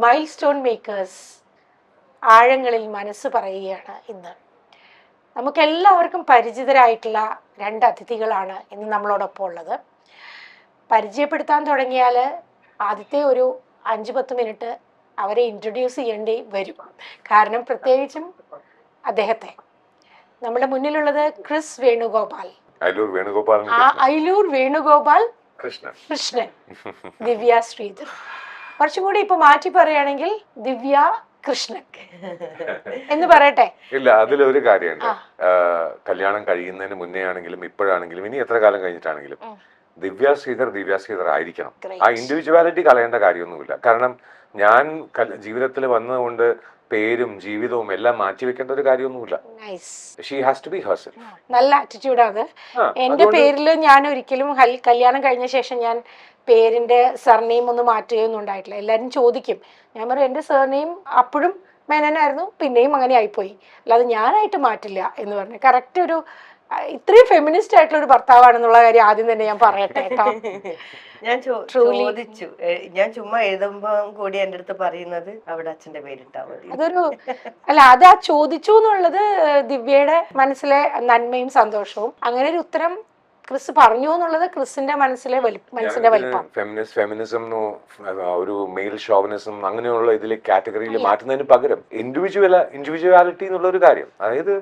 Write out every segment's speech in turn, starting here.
Mile stone makers ആഴങ്ങളിൽ മനസ്സ് പറയുകയാണ് ഇന്ന്. നമുക്കെല്ലാവർക്കും പരിചിതരായിട്ടുള്ള രണ്ട് അതിഥികളാണ് ഇന്ന് നമ്മളോടൊപ്പം ഉള്ളത്. പരിചയപ്പെടുത്താൻ തുടങ്ങിയാൽ ആദ്യത്തെ ഒരു 5-10 മിനിറ്റ് അവരെ ഇൻട്രൊഡ്യൂസ് ചെയ്യേണ്ടി വരും. കാരണം പ്രത്യേകിച്ചും അദ്ദേഹത്തെ നമ്മുടെ മുന്നിലുള്ളത് ക്രിസ് വേണുഗോപാൽ, അയിലൂർ വേണുഗോപാൽ കൃഷ്ണൻ, ദിവ്യ ശ്രീധർ. കുറച്ചും കൂടി ഇപ്പൊ മാറ്റി പറയുകയാണെങ്കിൽ ദിവ്യ കൃഷ്ണൻ എന്ന് പറയട്ടെ. ഇല്ല, അതിലൊരു കാര്യമുണ്ട്. കല്യാണം കഴിയുന്നതിന് മുന്നേ ആണെങ്കിലും ഇപ്പോഴാണെങ്കിലും ഇനി എത്ര കാലം കഴിഞ്ഞിട്ടാണെങ്കിലും ദിവ്യ ശ്രീധർ ആയിരിക്കണം. ആ ഇൻഡിവിജ്വാലിറ്റി കളയേണ്ട കാര്യമൊന്നുമില്ല. കാരണം ഞാൻ ജീവിതത്തിൽ വന്നതുകൊണ്ട് പേരും ജീവിതവും എല്ലാം മാറ്റിവെക്കേണ്ട ഒരു കാര്യമൊന്നുമില്ല. She has to be herself. നല്ല ആറ്റിറ്റ്യൂഡാണ്. എന്റെ പേരിൽ ഞാൻ ഒരിക്കലും കല്യാണം കഴിഞ്ഞ ശേഷം ഞാൻ പേരിന്റെ സർനെയിം ഒന്നും മാറ്റുകയൊന്നും ഉണ്ടായിട്ടില്ല. എല്ലാവരും ചോദിക്കും, ഞാൻ പറയും എന്റെ സർനെയിം അപ്പോഴും മേനനായിരുന്നു, പിന്നെയും അങ്ങനെ ആയിപ്പോയി, അല്ലാതെ ഞാനായിട്ട് മാറ്റില്ല എന്ന് പറഞ്ഞു. കറക്റ്റ് ഒരു ഇത്രയും ഫെമിനിസ്റ്റ് ആയിട്ടുള്ള ഒരു ഭർത്താവാണെന്നുള്ള കാര്യം ആദ്യം തന്നെ ഞാൻ പറയട്ടെ കേട്ടോ. ഞാൻ ചോദിച്ചു, ഞാൻ ചുമ്മാ എഴുതുമ്പോ കൂടി എന്റെ അടുത്ത് പറയുന്നത് അവിടെ അച്ഛന്റെ പേരിട്ടാ മതി. അതൊരു അത് ആ ചോദിച്ചു എന്നുള്ളത് ദിവ്യയുടെ മനസ്സിലെ നന്മയും സന്തോഷവും. അങ്ങനെ ഒരു ഉത്തരം ക്രിസ് പറഞ്ഞു എന്നുള്ളത് ക്രിസിന്റെ മനസ്സിന്റെ വലിപ്പം. ഫെമിനിസം ഒരു മെയിൽ ഷോവനിസം അങ്ങനെയുള്ള ഇതിലെ കാറ്റഗറിയിൽ മാറ്റുന്നതിന് പകരം ഇൻഡിവിജ്വാലിറ്റി എന്നുള്ള ഒരു കാര്യം. അതായത്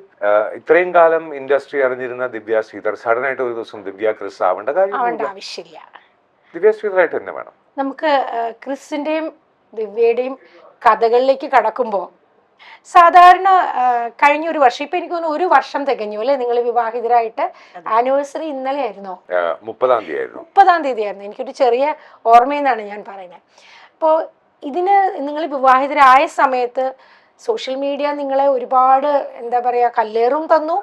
ഇത്രയും കാലം ഇൻഡസ്ട്രി അറിഞ്ഞിരുന്ന ദിവ്യ ശ്രീധർ സഡൻ ആയിട്ട് ഒരു ദിവസം ദിവ്യ ക്രിസ് ആവേണ്ട ആവശ്യമില്ല. ദിവ്യ ശ്രീധറായിട്ട് തന്നെ വേണം. നമുക്ക് ക്രിസിന്റെയും ദിവ്യയുടെയും കഥകളിലേക്ക് കടക്കുമ്പോൾ സാധാരണ കഴിഞ്ഞ ഒരു വർഷം, ഇപ്പൊ എനിക്ക് തോന്നുന്നു 1 വർഷം തികഞ്ഞു അല്ലെ നിങ്ങൾ വിവാഹിതരായിട്ട്? ആനിവേഴ്സറി ഇന്നലെ ആയിരുന്നോ? 30-ാം തീയതി ആയിരുന്നു. എനിക്കൊരു ചെറിയ ഓർമ്മയെന്നാണ് ഞാൻ പറയുന്നത്. അപ്പോൾ ഇതിന് നിങ്ങൾ വിവാഹിതരായ സമയത്ത് സോഷ്യൽ മീഡിയ നിങ്ങളെ ഒരുപാട് എന്താ പറയാ കല്ലേറും തന്നു,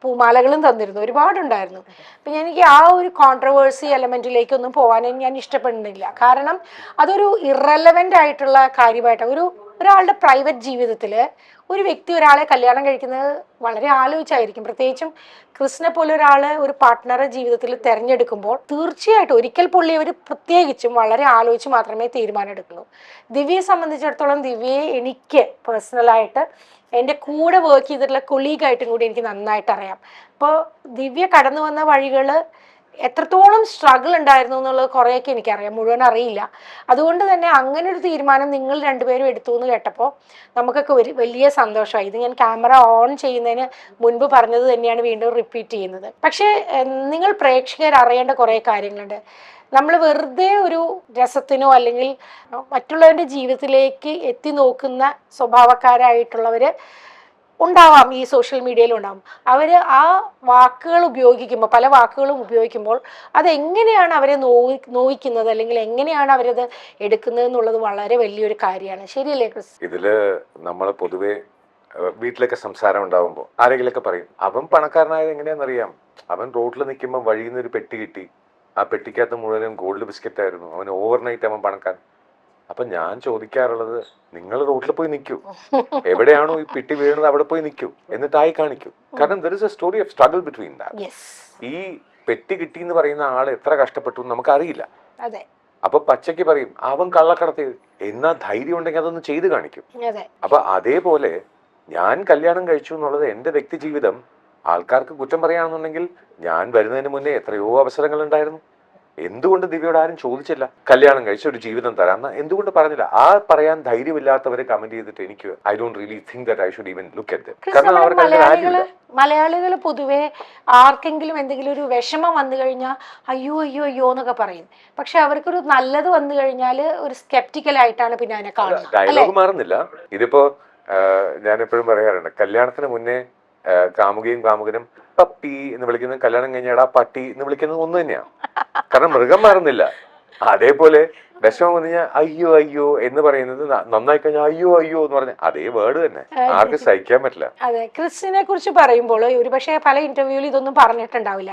പൂമാലകളും തന്നിരുന്നു, ഒരുപാടുണ്ടായിരുന്നു. അപ്പം എനിക്ക് ആ ഒരു കോൺട്രവേഴ്സി എലമെന്റിലേക്കൊന്നും പോകാനും ഞാൻ ഇഷ്ടപ്പെടുന്നില്ല. കാരണം അതൊരു ഇറലവൻ്റ് ആയിട്ടുള്ള കാര്യമായിട്ട് ഒരാളുടെ പ്രൈവറ്റ് ജീവിതത്തിൽ ഒരു വ്യക്തി ഒരാളെ കല്യാണം കഴിക്കുന്നത് വളരെ ആലോചിച്ചായിരിക്കും. പ്രത്യേകിച്ചും ക്രിസ്റ്റിനെ പോലെ ഒരാളെ ഒരു പാർട്ട്ണറെ ജീവിതത്തിൽ തിരഞ്ഞെടുക്കുമ്പോൾ തീർച്ചയായിട്ടും ഒരിക്കൽ പുള്ളി അവർ പ്രത്യേകിച്ചും വളരെ ആലോചിച്ച് മാത്രമേ തീരുമാനം എടുക്കുള്ളൂ. ദിവ്യയെ സംബന്ധിച്ചിടത്തോളം ദിവ്യയെ എനിക്ക് പേഴ്സണലായിട്ട് എൻ്റെ കൂടെ വർക്ക് ചെയ്തിട്ടുള്ള കൊളീഗായിട്ടും കൂടി എനിക്ക് നന്നായിട്ട് അറിയാം. അപ്പോൾ ദിവ്യ കടന്നു വന്ന വഴികൾ എത്രത്തോളം സ്ട്രഗിൾ ഉണ്ടായിരുന്നു എന്നുള്ളത് കുറേയൊക്കെ എനിക്കറിയാം, മുഴുവൻ അറിയില്ല. അതുകൊണ്ട് തന്നെ അങ്ങനെ ഒരു തീരുമാനം നിങ്ങൾ രണ്ടുപേരും എടുത്തു എന്ന് കേട്ടപ്പോൾ നമുക്കൊക്കെ വലിയ സന്തോഷമായി. ഇത് ഞാൻ ക്യാമറ ഓൺ ചെയ്യുന്നതിന് മുൻപ് പറഞ്ഞത് തന്നെയാണ് വീണ്ടും റിപ്പീറ്റ് ചെയ്യുന്നത്. പക്ഷേ നിങ്ങൾ പ്രേക്ഷകർ അറിയേണ്ട കുറേ കാര്യങ്ങളുണ്ട്. നമ്മൾ വെറുതെ ഒരു രസത്തിനോ അല്ലെങ്കിൽ മറ്റുള്ളവരുടെ ജീവിതത്തിലേക്ക് എത്തി നോക്കുന്ന സ്വഭാവക്കാരായിട്ടുള്ളവർ ഉണ്ടാവാം, ഈ സോഷ്യൽ മീഡിയയിൽ ഉണ്ടാവും. അവർ ആ വാക്കുകൾ ഉപയോഗിക്കുമ്പോൾ, പല വാക്കുകളും ഉപയോഗിക്കുമ്പോൾ അതെങ്ങനെയാണ് അവരെ നോവിക്കുന്നത് അല്ലെങ്കിൽ എങ്ങനെയാണ് അവരത് എടുക്കുന്നത് എന്നുള്ളത് വളരെ വലിയൊരു കാര്യമാണ്. ശരിയല്ലേ ക്രിസ്? ഇതില് നമ്മൾ പൊതുവെ വീട്ടിലൊക്കെ സംസാരം ഉണ്ടാവുമ്പോൾ ആരെങ്കിലൊക്കെ പറയും, അവൻ പണക്കാരനായത് എങ്ങനെയാണെന്നറിയാം, അവൻ റോഡിൽ നിൽക്കുമ്പോൾ വഴിയിൽ നിന്ന് ഒരു പെട്ടി കിട്ടി, ആ പെട്ടിക്കകത്ത് മുഴുവനും ഗോൾഡ് ബിസ്ക്കറ്റ് ആയിരുന്നു, അവൻ ഓവർനൈറ്റ് അവൻ പണക്കാരൻ. അപ്പൊ ഞാൻ ചോദിക്കാറുള്ളത്, നിങ്ങൾ റോഡിൽ പോയി നിൽക്കൂ, എവിടെയാണോ ഈ പെട്ടി വീഴുന്നത് അവിടെ പോയി നിൽക്കൂ, എന്നിട്ടായി കാണിക്കൂ. കാരണം there is a story of struggle between that. ഈ പെട്ടി കിട്ടി എന്ന് പറയുന്ന ആൾ എത്ര കഷ്ടപ്പെട്ടു എന്ന് നമുക്കറിയില്ല. അപ്പൊ പച്ചയ്ക്ക് പറയും അവൻ കള്ളക്കടത്തി, എന്നാ ധൈര്യം ഉണ്ടെങ്കിൽ അതൊന്ന് ചെയ്ത് കാണിക്കും. അപ്പൊ അതേപോലെ ഞാൻ കല്യാണം കഴിച്ചു എന്നുള്ളത് എന്റെ വ്യക്തി ജീവിതം ആൾക്കാർക്ക് കുറ്റം പറയുകയാണെന്നുണ്ടെങ്കിൽ ഞാൻ വരുന്നതിന് മുന്നേ എത്രയോ അവസരങ്ങൾ ഉണ്ടായിരുന്നു. എന്തുകൊണ്ട് ദിവ്യയോട് ആരും ചോദിച്ചില്ല കല്യാണം കഴിച്ച ഒരു ജീവിതം തരാന്ന്? എന്തുകൊണ്ട് പറഞ്ഞില്ല? ആ പറയാൻ ധൈര്യമില്ലാത്തവരെ കമന്റ് ചെയ്തിട്ട് എനിക്ക് I don't really think that I should even look at dum. കാരണം അവർക്ക് മലയാളികൾ പൊതുവെ ആർക്കെങ്കിലും എന്തെങ്കിലും ഒരു വിഷമം വന്നു കഴിഞ്ഞാൽ അയ്യോ അയ്യോ അയ്യോ എന്നൊക്കെ പറയും. പക്ഷെ അവർക്കൊരു നല്ലത് വന്നു കഴിഞ്ഞാൽ ഒരു സ്കെപ്റ്റിക്കൽ ആയിട്ടാണ് പിന്നെ അതിനെ കാണുന്നത്. ഡയലോഗ് മാറുന്നില്ല. ഇതിപ്പോ ഞാൻ എപ്പോഴും പറയാറുണ്ട്, കല്യാണത്തിന് മുന്നേ കാമുകയും കാമുകനും പപ്പി എന്ന് വിളിക്കുന്നത് കല്യാണം കഴിഞ്ഞാൽ ആ പട്ടി എന്ന് വിളിക്കുന്നത് ഒന്ന് തന്നെയാണ്. കാരണം മൃഗം മാറുന്നില്ല. അതേപോലെ വിഷമം വന്നു കഴിഞ്ഞാൽ അയ്യോ അയ്യോ എന്ന് പറയുന്നത് നന്നായി കഴിഞ്ഞാൽ അയ്യോ അയ്യോ എന്ന് പറഞ്ഞ അതേ വേർഡ് തന്നെ ആർക്കും സഹിക്കാൻ പറ്റില്ല. അതെ, ക്രിസ്റ്റിനെ കുറിച്ച് പറയുമ്പോൾ ഒരുപക്ഷെ പല ഇന്റർവ്യൂവിൽ ഇതൊന്നും പറഞ്ഞിട്ടുണ്ടാവില്ല.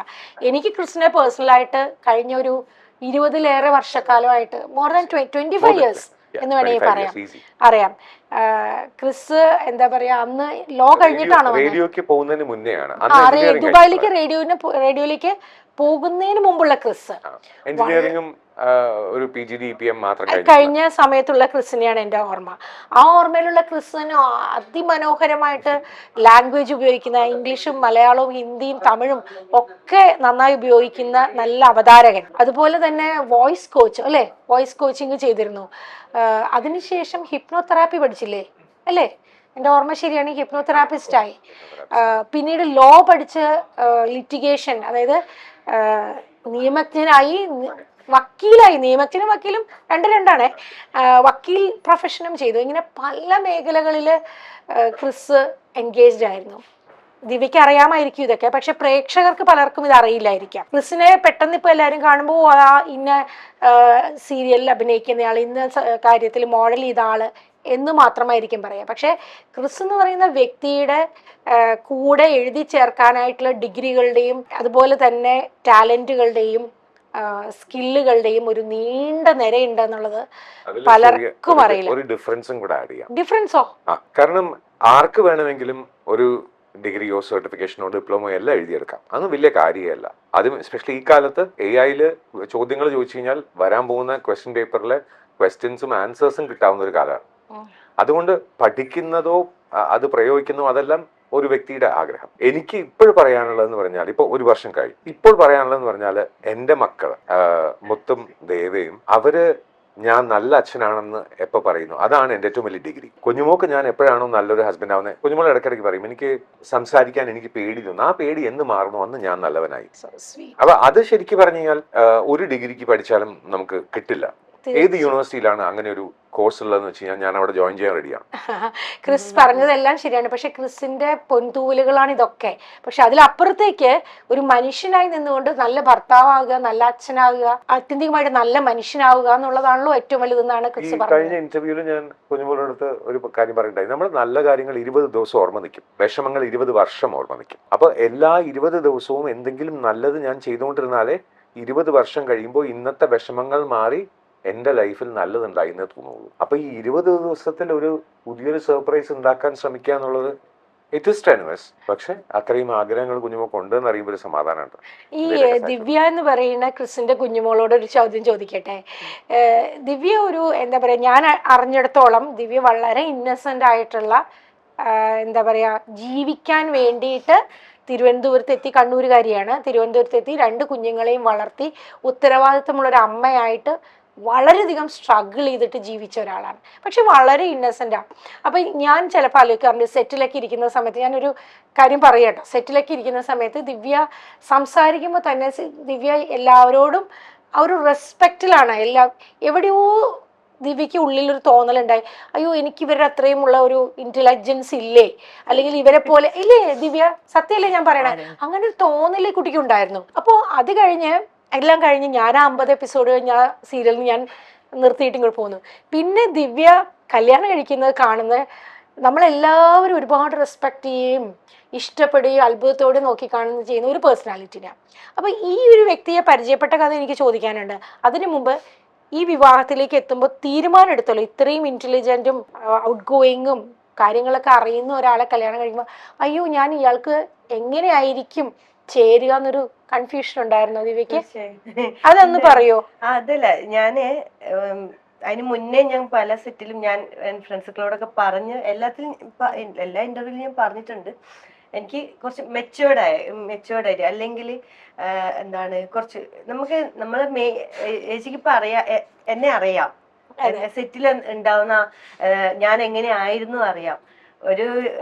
എനിക്ക് ക്രിസ്റ്റിനെ പേഴ്സണലായിട്ട് കഴിഞ്ഞ ഒരു 20-ലേറെ വർഷക്കാലമായിട്ട് മോർ ദാൻ 25 years എന്ന് വേണമെങ്കിൽ അറിയാം. ക്രിസ് എന്താ പറയാ, അന്ന് ലോ കഴിഞ്ഞിട്ടാണോ റേഡിയോക്ക് പോകുന്നതിന് മുന്നെയാണ്, ദുബായിലേക്ക് റേഡിയോയിലേക്ക് പോകുന്നതിന് മുമ്പുള്ള ക്രിസ് എഞ്ചിനീയറിംഗും ഒരു PGDPM മാത്രം കഴിഞ്ഞ സമയത്തുള്ള ക്രിസിനെയാണ് എൻ്റെ ഓർമ്മ. ആ ഓർമ്മയിലുള്ള ക്രിസിന് അതിമനോഹരമായിട്ട് ലാംഗ്വേജ് ഉപയോഗിക്കുന്ന, ഇംഗ്ലീഷും മലയാളവും ഹിന്ദിയും തമിഴും ഒക്കെ നന്നായി ഉപയോഗിക്കുന്ന നല്ല അവതാരകൻ. അതുപോലെ തന്നെ വോയിസ് കോച്ച് അല്ലേ, വോയിസ് കോച്ചിങ് ചെയ്തിരുന്നു. അതിനുശേഷം ഹിപ്നോതെറാപ്പി പഠിച്ചില്ലേ അല്ലേ? എൻ്റെ ഓർമ്മ ശരിയാണെങ്കിൽ ഹിപ്നോതെറാപ്പിസ്റ്റായി. പിന്നീട് ലോ പഠിച്ച് ലിറ്റിഗേഷൻ, അതായത് നിയമജ്ഞനായി, വക്കീലായി. നിയമജ്ഞനും വക്കീലും രണ്ടാണ്. വക്കീൽ പ്രൊഫഷനും ചെയ്തു. ഇങ്ങനെ പല മേഖലകളിൽ ക്രിസ് എൻഗേജ്ഡ് ആയിരുന്നു. ദിവ്യയ്ക്ക് അറിയാമായിരിക്കും ഇതൊക്കെ, പക്ഷെ പ്രേക്ഷകർക്ക് പലർക്കും ഇത് അറിയില്ലായിരിക്കാം. ക്രിസിനെ പെട്ടെന്ന് ഇപ്പൊ എല്ലാവരും കാണുമ്പോൾ ഇന്ന സീരിയലിൽ അഭിനയിക്കുന്നയാൾ, ഇന്ന കാര്യത്തിൽ മോഡൽ ചെയ്ത ആള് എന്ന് മാത്രമായിരിക്കും പറയാം. പക്ഷെ ക്രിസ് എന്ന് പറയുന്ന വ്യക്തിയുടെ കൂടെ എഴുതി ചേർക്കാനായിട്ടുള്ള ഡിഗ്രികളുടെയും അതുപോലെ തന്നെ ടാലന്റുകളുടെയും സ്കില്ലുകളുടെയും ഒരു നീണ്ട നിരയുണ്ടെന്നുള്ളത് പലർക്കും അറിയില്ല. ഒരു ഡിഫറൻസും കൂടെ ആഡ് ചെയ്യാം. ഡിഫറൻസോ? കാരണം ആർക്ക് വേണമെങ്കിലും ഒരു ഡിഗ്രിയോ സർട്ടിഫിക്കേഷനോ ഡിപ്ലോമയോ എല്ലാം എഴുതിയെടുക്കാം. അതൊന്നും വലിയ കാര്യമല്ല. അതും എസ്പെഷ്യലി ഈ കാലത്ത് AI ചോദ്യങ്ങൾ ചോദിച്ചു കഴിഞ്ഞാൽ വരാൻ പോകുന്ന ക്വസ്റ്റ്യൻ പേപ്പറിലെ ക്വസ്റ്റ്യൻസും ആൻസേഴ്സും കിട്ടാവുന്ന ഒരു കാലമാണ്. അതുകൊണ്ട് പഠിക്കുന്നതോ അത് പ്രയോഗിക്കുന്നതോ അതെല്ലാം ഒരു വ്യക്തിയുടെ ആഗ്രഹം. എനിക്ക് ഇപ്പോഴും പറയാനുള്ളതെന്ന് പറഞ്ഞാൽ, ഇപ്പൊ ഒരു വർഷം കഴിഞ്ഞു, ഇപ്പോൾ പറയാനുള്ളതെന്ന് പറഞ്ഞാൽ എൻ്റെ മക്കള് മുത്തും ദേവയും അവര് ഞാൻ നല്ല അച്ഛനാണെന്ന് എപ്പോൾ പറയുന്നു, അതാണ് എൻ്റെ ഏറ്റവും വലിയ ഡിഗ്രി. കുഞ്ഞുമോക്ക് ഞാൻ എപ്പോഴാണോ നല്ലൊരു ഹസ്ബൻഡ് ആവുന്നത്, കുഞ്ഞുമോൾ ഇടയ്ക്കിടയ്ക്ക് പറയും എനിക്ക് സംസാരിക്കാൻ എനിക്ക് പേടി തോന്നുന്നു. ആ പേടി എന്ന് മാറുന്നു അന്ന് ഞാൻ നല്ലവനായി. അപ്പൊ അത് ശരിക്കും പറഞ്ഞു കഴിഞ്ഞാൽ ഒരു ഡിഗ്രിക്ക് പഠിച്ചാലും നമുക്ക് കിട്ടില്ല. ഏത് യൂണിവേഴ്സിറ്റിയിലാണ് അങ്ങനെ ഒരു കോഴ്സ് ഉള്ളതെന്ന് വെച്ച് കഴിഞ്ഞാൽ ഞാൻ അവിടെ ജോയിൻ ചെയ്യാൻ റെഡിയാണ്. ക്രിസ് പറഞ്ഞതെല്ലാം ശരിയാണ്. പക്ഷെ ക്രിസിന്റെ പൊൻതൂവലുകളാണ് ഇതൊക്കെ. പക്ഷെ അതിലപ്പുറത്തേക്ക് ഒരു മനുഷ്യനായി നിന്നുകൊണ്ട് നല്ല ഭർത്താവുക, നല്ല അച്ഛനാവുക, ആത്യന്തികമായിട്ട് നല്ല മനുഷ്യനാവുക എന്നുള്ളതാണല്ലോ ഏറ്റവും വലുതെന്നാണ് ക്രിസ് പറഞ്ഞത്. കഴിഞ്ഞ ഇന്റർവ്യൂവിൽ ഞാൻ കുഞ്ഞുമോളുടെ അടുത്ത് ഒരു കാര്യം പറയണ്ടായി. നമ്മൾ നല്ല കാര്യങ്ങൾ 20 ദിവസം ഓർമ്മ നിൽക്കും, വിഷമങ്ങൾ 20 വർഷം ഓർമ്മ നിൽക്കും. അപ്പൊ എല്ലാ 20 ദിവസവും എന്തെങ്കിലും നല്ലത് ഞാൻ ചെയ്തുകൊണ്ടിരുന്നാലേ 20 വർഷം കഴിയുമ്പോൾ ഇന്നത്തെ വിഷമങ്ങൾ മാറി എൻ്റെ ലൈഫിൽ നല്ലതുണ്ടായിന്നേ തോന്നുള്ളൂ. അപ്പൊ ഈ 20 ദിവസത്തിൽ ഒരു പുതിയൊരു സർപ്രൈസ് ഉണ്ടാക്കാൻ ശ്രമിക്കുക എന്നുള്ളത് ഇറ്റ് ഇസ് ടെനുവസ്. പക്ഷെ അത്രയും ആഗ്രഹങ്ങൾ കുഞ്ഞുമോൾക്ക് ഉണ്ടെന്ന് അറിയുമ്പോൾ ഒരു സമാധാനമുണ്ട്. ഈ ദിവ്യ എന്ന് പറയുന്ന ക്രിസിന്റെ കുഞ്ഞുമോളോട് ഒരു ചോദ്യം ചോദിക്കട്ടെ. ദിവ്യ ഒരു എന്താ പറയാ, ഞാൻ അറിഞ്ഞിടത്തോളം ദിവ്യ വളരെ ഇന്നസെന്റ് ആയിട്ടുള്ള, എന്താ പറയാ, ജീവിക്കാൻ വേണ്ടിയിട്ട് തിരുവനന്തപുരത്തെത്തി, കണ്ണൂരുകാരിയാണ്, തിരുവനന്തപുരത്തെത്തി 2 കുഞ്ഞുങ്ങളെയും വളർത്തി ഉത്തരവാദിത്തമുള്ളൊരു അമ്മയായിട്ട് വളരെയധികം സ്ട്രഗിൾ ചെയ്തിട്ട് ജീവിച്ച ഒരാളാണ്. പക്ഷെ വളരെ ഇന്നസെൻ്റാണ്. അപ്പം ഞാൻ ചിലപ്പോൾ ആലോചിക്കാറുണ്ട്, സെറ്റിലൊക്കെ ഇരിക്കുന്ന സമയത്ത്, ഞാനൊരു കാര്യം പറയട്ടോ, സെറ്റിലൊക്കെ ഇരിക്കുന്ന സമയത്ത് ദിവ്യ സംസാരിക്കുമ്പോൾ തന്നെ ദിവ്യ എല്ലാവരോടും ആ ഒരു റെസ്പെക്റ്റിലാണ്. എവിടെയോ ദിവ്യയ്ക്ക് ഉള്ളിലൊരു തോന്നലുണ്ടായി, അയ്യോ എനിക്ക് ഇവരുടെ അത്രയും ഉള്ള ഒരു ഇന്റലിജൻസ് ഇല്ലേ, അല്ലെങ്കിൽ ഇവരെ പോലെ ഇല്ലേ ദിവ്യ, സത്യമല്ലേ ഞാൻ പറയണേ? അങ്ങനെ ഒരു തോന്നൽ കുട്ടിക്കുണ്ടായിരുന്നു. അപ്പോൾ അത് എല്ലാം കഴിഞ്ഞ് ഞാൻ 50 എപ്പിസോഡ് കഴിഞ്ഞ സീരിയലിൽ ഞാൻ നിർത്തിയിട്ട് ഇങ്ങോട്ട് പോന്നു. പിന്നെ ദിവ്യ കല്യാണം കഴിക്കുന്നത് കാണുന്ന നമ്മളെല്ലാവരും ഒരുപാട് റെസ്പെക്ട് ചെയ്യുകയും ഇഷ്ടപ്പെടുകയും അത്ഭുതത്തോടെ ചെയ്യുന്ന ഒരു പേഴ്സണാലിറ്റിയാണ്. അപ്പോൾ ഈ ഒരു വ്യക്തിയെ പരിചയപ്പെട്ട കഥ എനിക്ക് ചോദിക്കാനുണ്ട്. അതിനു മുമ്പ് ഈ വിവാഹത്തിലേക്ക് എത്തുമ്പോൾ തീരുമാനം എടുത്തല്ലോ, ഇത്രയും ഇന്റലിജന്റും ഔട്ട് ഗോയിങ്ങും കാര്യങ്ങളൊക്കെ അറിയുന്ന ഒരാളെ കല്യാണം കഴിക്കുമ്പോൾ അയ്യോ ഞാൻ ഇയാൾക്ക് എങ്ങനെയായിരിക്കും ചേരുക എന്നൊരു കൺഫ്യൂഷൻ ഉണ്ടായിരുന്നു ദിവ്യക്ക്. അതൊന്ന് പറയോ? അതല്ല, ഞാന് അതിന് മുന്നേ ഞാൻ പല സെറ്റിലും ഞാൻ ഫ്രണ്ട്സുകളോടൊക്കെ പറഞ്ഞ് എല്ലാ ഇന്റർവ്യൂവിലും ഞാൻ പറഞ്ഞിട്ടുണ്ട്, എനിക്ക് കുറച്ച് മെച്ചുവേർഡായിട്ട് അല്ലെങ്കിൽ എന്താണ് കുറച്ച് നമ്മളെ ഏച്ചിക്ക് ഇപ്പൊ എന്നെ അറിയാം, സെറ്റിൽ ഉണ്ടാവുന്ന ഞാൻ എങ്ങനെ ആയിരുന്നു അറിയാം. ഒരു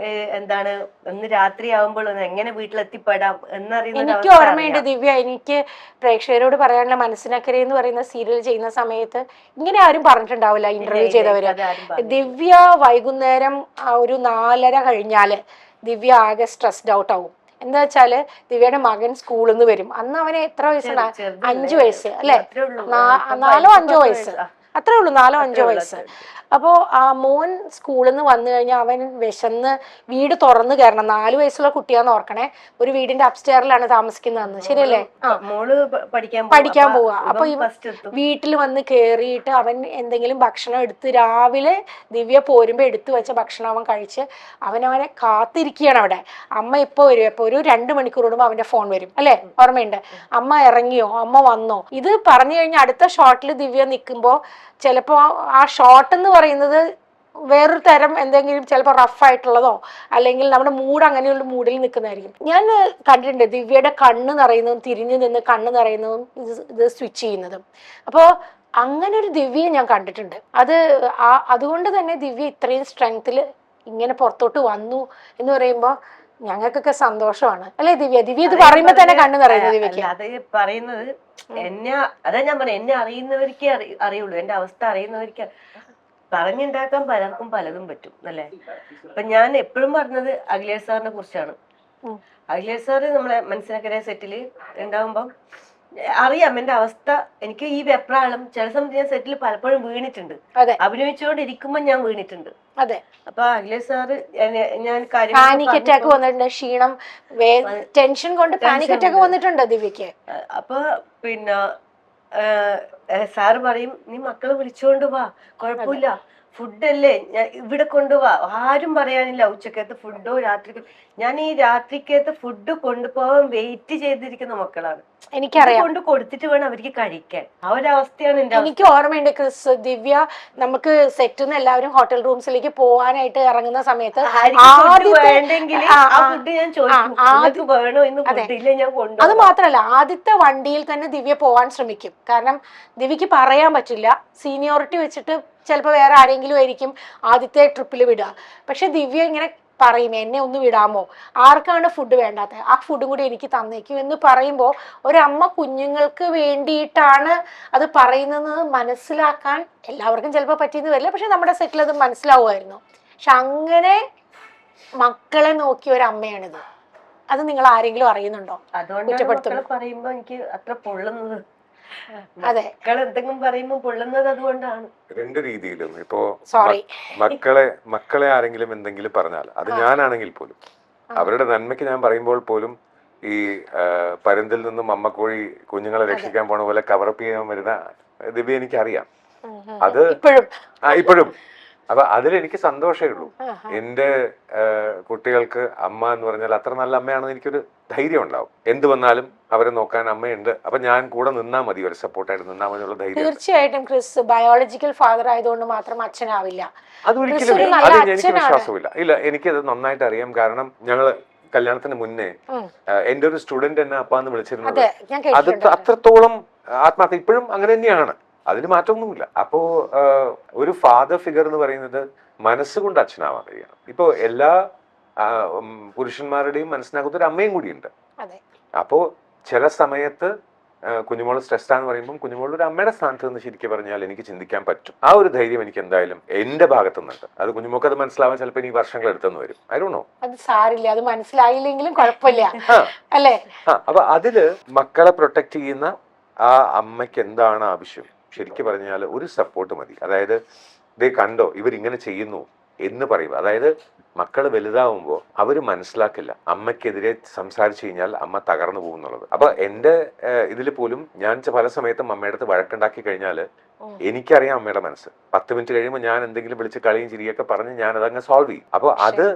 എന്താണ് ഒന്ന് രാത്രി ആവുമ്പോൾ എങ്ങനെ വീട്ടിലെത്തിപ്പെടാം എന്നറിയുന്ന എനിക്ക് ഓർമ്മയുണ്ട് ദിവ്യ, എനിക്ക് പ്രേക്ഷകരോട് പറയാനുള്ള മനസ്സിനക്കരെ എന്ന് പറയുന്ന സീരിയൽ ചെയ്യുന്ന സമയത്ത് ഇങ്ങനെ ആരും പറഞ്ഞിട്ടുണ്ടാവില്ല ഇന്റർവ്യൂ ചെയ്തവര്. ദിവ്യ വൈകുന്നേരം ഒരു 4:30 കഴിഞ്ഞാല് ദിവ്യ ആകെ സ്ട്രെസ്ഡ് ഔട്ട് ആവും. എന്താ വെച്ചാല് ദിവ്യയുടെ മകൻ സ്കൂളിൽ നിന്ന് വരും. അന്ന് അവന് എത്ര വയസ്സാണ്? 5 വയസ്സ് അല്ലെ, 4 or 5 വയസ്സ്. അത്രേ ഉള്ളൂ, 4-5 വയസ്സ്. അപ്പോൾ ആ മോൻ സ്കൂളിൽ നിന്ന് വന്നു കഴിഞ്ഞാൽ അവൻ വിശന്ന് വീട് തുറന്നു കയറണം. 4 വയസ്സുള്ള കുട്ടിയാന്ന് ഓർക്കണേ. ഒരു വീടിന്റെ അപ്സ്റ്റെയറിലാണ് താമസിക്കുന്നതെന്ന്, ശരിയല്ലേ? മോള് പഠിക്കാൻ പോവാ. അപ്പൊ വീട്ടിൽ വന്ന് കേറിയിട്ട് അവൻ എന്തെങ്കിലും ഭക്ഷണം എടുത്ത് രാവിലെ ദിവ്യ പോരുമ്പോ എടുത്തു വെച്ച ഭക്ഷണം അവൻ കഴിച്ച് അവനെ കാത്തിരിക്കുകയാണ് അവിടെ. അമ്മ ഇപ്പൊ വരും. ഇപ്പൊ ഒരു 2 മണിക്കൂർ കൂടുമ്പോൾ അവന്റെ ഫോൺ വരും, അല്ലെ? ഓർമ്മയുണ്ട്. അമ്മ ഇറങ്ങിയോ, അമ്മ വന്നോ? ഇത് പറഞ്ഞു കഴിഞ്ഞാൽ അടുത്ത ഷോട്ടിൽ ദിവ്യ നിൽക്കുമ്പോ ചിലപ്പോ ആ ഷോട്ട് എന്ന് പറയുന്നത് വേറൊരു തരം എന്തെങ്കിലും ചിലപ്പോൾ റഫായിട്ടുള്ളതോ അല്ലെങ്കിൽ നമ്മുടെ മൂഡ് അങ്ങനെയുള്ള മൂഡിൽ നിൽക്കുന്നതായിരിക്കും. ഞാൻ കണ്ടിട്ടുണ്ട് ദിവ്യയുടെ കണ്ണ് നിറയുന്നതും തിരിഞ്ഞു നിന്ന് കണ്ണ് നിറയുന്നതും ഇത് സ്വിച്ച് ചെയ്യുന്നതും. അപ്പോൾ അങ്ങനെ ഒരു ദിവ്യയെ ഞാൻ കണ്ടിട്ടുണ്ട്. അതുകൊണ്ട് തന്നെ ദിവ്യ ഇത്രയും സ്ട്രെങ്ത്തിൽ ഇങ്ങനെ പുറത്തോട്ട് വന്നു എന്ന് പറയുമ്പോൾ ഞങ്ങൾക്കൊക്കെ സന്തോഷമാണ്, അല്ലെ ദിവ്യ? ദിവ്യ ഇത് പറയുമ്പോ തന്നെ കണ്ണു നിറയുന്നത് ദിവ്യക്ക്. അത് പറയുന്നത് അതാ ഞാൻ പറയാം, എന്നെ അറിയുന്നവർക്കേ അറിയുള്ളൂ, എന്റെ അവസ്ഥ അറിയുന്നവർക്ക്. പറഞ്ഞുണ്ടാക്കാൻ പലർക്കും പലതും പറ്റും, അല്ലേ? അപ്പൊ ഞാൻ എപ്പോഴും പറഞ്ഞത് അഖിലേഷ് സാറിനെ കുറിച്ചാണ്. അഖിലേഷ് സാറ് നമ്മളെ മനസ്സിലാക്കിയ സെറ്റില് ഉണ്ടാവുമ്പം അറിയാം എന്റെ അവസ്ഥ. എനിക്ക് ഈ വെപ്രാളം ചില സമയത്ത് ഞാൻ സെറ്റിൽ പലപ്പോഴും വീണിട്ടുണ്ട്, അഭിനയിച്ചുകൊണ്ടിരിക്കുമ്പോ ഞാൻ വീണിട്ടുണ്ട്. അതെ. അപ്പൊ അഖിലേഷ് സാറ് ഞാൻ പാനിക് അറ്റാക്ക് വന്നിട്ടുണ്ട്, ക്ഷീണം, ടെൻഷൻ കൊണ്ട് പാനിക് അറ്റാക്ക് വന്നിട്ടുണ്ട് ദിവ്യക്ക്. അപ്പൊ പിന്നെ സാറ് പറയും, നീ മക്കളെ വിളിച്ചോണ്ട് വാ, കുഴപ്പമില്ല, ഫുഡല്ലേ ഇവിടെ കൊണ്ടുപോവാ, ആരും പറയാനില്ല ഉച്ചക്കത്തെ ഫുഡോ രാത്രിക്കോ. ഞാൻ ഈ രാത്രിക്കത്തെ ഫുഡ് കൊണ്ടുപോകാൻ വെയിറ്റ് ചെയ്തിരിക്കുന്ന മക്കളാണ്. എനിക്കറിയാം, കൊണ്ട് കൊടുത്തിട്ട് വേണം അവർക്ക് കഴിക്കാൻ. ആ ഒരു അവസ്ഥയാണ് എനിക്ക് ഓർമ്മയുണ്ട് ക്രിസ്. ദിവ്യ നമുക്ക് സെറ്റിൽ നിന്ന് എല്ലാവരും ഹോട്ടൽ റൂംസിലേക്ക് പോവാനായിട്ട് ഇറങ്ങുന്ന സമയത്ത് വേണ്ടെങ്കിൽ ആ ഫുഡ് ഞാൻ ചോദിക്കും, വേണോ എന്ന് ഫുഡില്ല ഞാൻ കൊണ്ടുപോകും. അത് മാത്രല്ല, ആദ്യത്തെ വണ്ടിയിൽ തന്നെ ദിവ്യ പോവാൻ ശ്രമിക്കും. കാരണം ദിവ്യക്ക് പറയാൻ പറ്റില്ല, സീനിയോറിറ്റി വെച്ചിട്ട് ചിലപ്പോൾ വേറെ ആരെങ്കിലും ആയിരിക്കും ആദ്യത്തെ ട്രിപ്പിൽ വിടുക. പക്ഷെ ദിവ്യ ഇങ്ങനെ പറയും, എന്നെ ഒന്ന് വിടാമോ, ആർക്കാണ് ഫുഡ് വേണ്ടാത്തത്, ആ ഫുഡും കൂടി എനിക്ക് തന്നേക്കും എന്ന് പറയുമ്പോൾ ഒരമ്മ കുഞ്ഞുങ്ങൾക്ക് വേണ്ടിയിട്ടാണ് അത് പറയുന്നത് മനസ്സിലാക്കാൻ എല്ലാവർക്കും ചിലപ്പോൾ പറ്റിയെന്ന് വരില്ല. പക്ഷെ നമ്മുടെ സെറ്റിൽ അത് മനസ്സിലാവുമായിരുന്നു. പക്ഷെ അങ്ങനെ മക്കളെ നോക്കിയ ഒരു അമ്മയാണിത്. അത് നിങ്ങൾ ആരെങ്കിലും അറിയുന്നുണ്ടോ? അതുകൊണ്ടാണ് പറയുമ്പോ എനിക്ക് അത്ര പൊള്ളുന്നത്. അതെ, എന്തെങ്കിലും പറയുമ്പോൾ പൊള്ളുന്നത് അതുകൊണ്ടാണ്. 2 രീതിയിലും. ഇപ്പോ മക്കളെ ആരെങ്കിലും എന്തെങ്കിലും പറഞ്ഞാൽ, അത് ഞാനാണെങ്കിൽ പോലും അവരുടെ നന്മയ്ക്ക് ഞാൻ പറയുമ്പോൾ പോലും ഈ പരുന്തിൽ നിന്നും അമ്മക്കോഴി കുഞ്ഞുങ്ങളെ രക്ഷിക്കാൻ പോണ പോലെ കവറപ്പ് ചെയ്യാൻ വരുന്ന ദിവ്യ എനിക്കറിയാം. അത് ഇപ്പോഴും. അപ്പൊ അതിലെനിക്ക് സന്തോഷമേ ഉള്ളൂ. എന്റെ കുട്ടികൾക്ക് അമ്മ എന്ന് പറഞ്ഞാൽ അത്ര നല്ല അമ്മയാണെന്ന് എനിക്കൊരു ധൈര്യം ഉണ്ടാവും. എന്ത് വന്നാലും അവരെ നോക്കാൻ അമ്മയുണ്ട്. അപ്പൊ ഞാൻ കൂടെ നിന്നാ മതി, ഒരു സപ്പോർട്ടായിട്ട് നിന്നാ മതി എന്നുള്ള ധൈര്യം. തീർച്ചയായിട്ടും ക്രിസ് ബയോളജിക്കൽ ഫാദർ ആയതുകൊണ്ട് മാത്രം അച്ഛനാവില്ല. അതൊരിക്കലും എനിക്ക് വിശ്വാസമില്ല. ഇല്ല, എനിക്കത് നന്നായിട്ട് അറിയാം. കാരണം ഞങ്ങള് കല്യാണത്തിന് മുന്നേ എന്റെ ഒരു സ്റ്റുഡന്റ് എന്നെ അപ്പാന്ന് വിളിച്ചിരുന്നത് അത് അത്രത്തോളം ആത്മാർത്ഥ. ഇപ്പോഴും അങ്ങനെ തന്നെയാണ്, അതിന് മാറ്റമൊന്നുമില്ല. അപ്പോ ഒരു ഫാദർ ഫിഗർ എന്ന് പറയുന്നത് മനസ്സുകൊണ്ട് അച്ഛനാവാൻ കഴിയണം. ഇപ്പോ എല്ലാ പുരുഷന്മാരുടെയും മനസ്സിനകത്ത് ഒരു അമ്മയും കൂടിയുണ്ട്. അപ്പോ ചില സമയത്ത് കുഞ്ഞുമോള് സ്ട്രെസ്ഡാന്ന് പറയുമ്പോൾ കുഞ്ഞുമോള് ഒരു അമ്മയുടെ സ്ഥാനത്ത് നിന്ന് ശരിക്കും പറഞ്ഞാൽ എനിക്ക് ചിന്തിക്കാൻ പറ്റും. ആ ഒരു ധൈര്യം എനിക്ക് എന്തായാലും എന്റെ ഭാഗത്തു നിന്നുണ്ട്. അത് കുഞ്ഞുമോക്ക് അത് മനസ്സിലാവാൻ ചിലപ്പോൾ ഇനി വർഷങ്ങൾ എടുത്തെന്ന് വരും. ആയിരുന്നോ, അത് സാരില്ല, അത് മനസ്സിലായില്ലെങ്കിലും കുഴപ്പമില്ല, അല്ലേ? അപ്പൊ അതില് മക്കളെ പ്രൊട്ടക്ട് ചെയ്യുന്ന ആ അമ്മയ്ക്ക് എന്താണ് ആവശ്യം? ശരിക്കും പറഞ്ഞാൽ ഒരു സപ്പോർട്ട് മതി. അതായത് ദേ കണ്ടോ ഇവരിങ്ങനെ ചെയ്യുന്നു എന്ന് പറയുക. അതായത് മക്കൾ വലുതാവുമ്പോൾ അവർ മനസ്സിലാക്കില്ല അമ്മയ്ക്കെതിരെ സംസാരിച്ചു കഴിഞ്ഞാൽ അമ്മ തകർന്നു പോകും എന്നുള്ളത്. അപ്പൊ എന്റെ ഇതിൽ പോലും ഞാൻ പല സമയത്തും അമ്മയുടെ അടുത്ത് വഴക്കുണ്ടാക്കി കഴിഞ്ഞാൽ എനിക്കറിയാം അമ്മയുടെ മനസ്സ്. 10 മിനിറ്റ് കഴിയുമ്പോൾ ഞാൻ എന്തെങ്കിലും വിളിച്ച് കളിയും ചിരിയൊക്കെ പറഞ്ഞ് ഞാൻ അതങ്ങ് സോൾവ് ചെയ്യും. അപ്പൊ അത്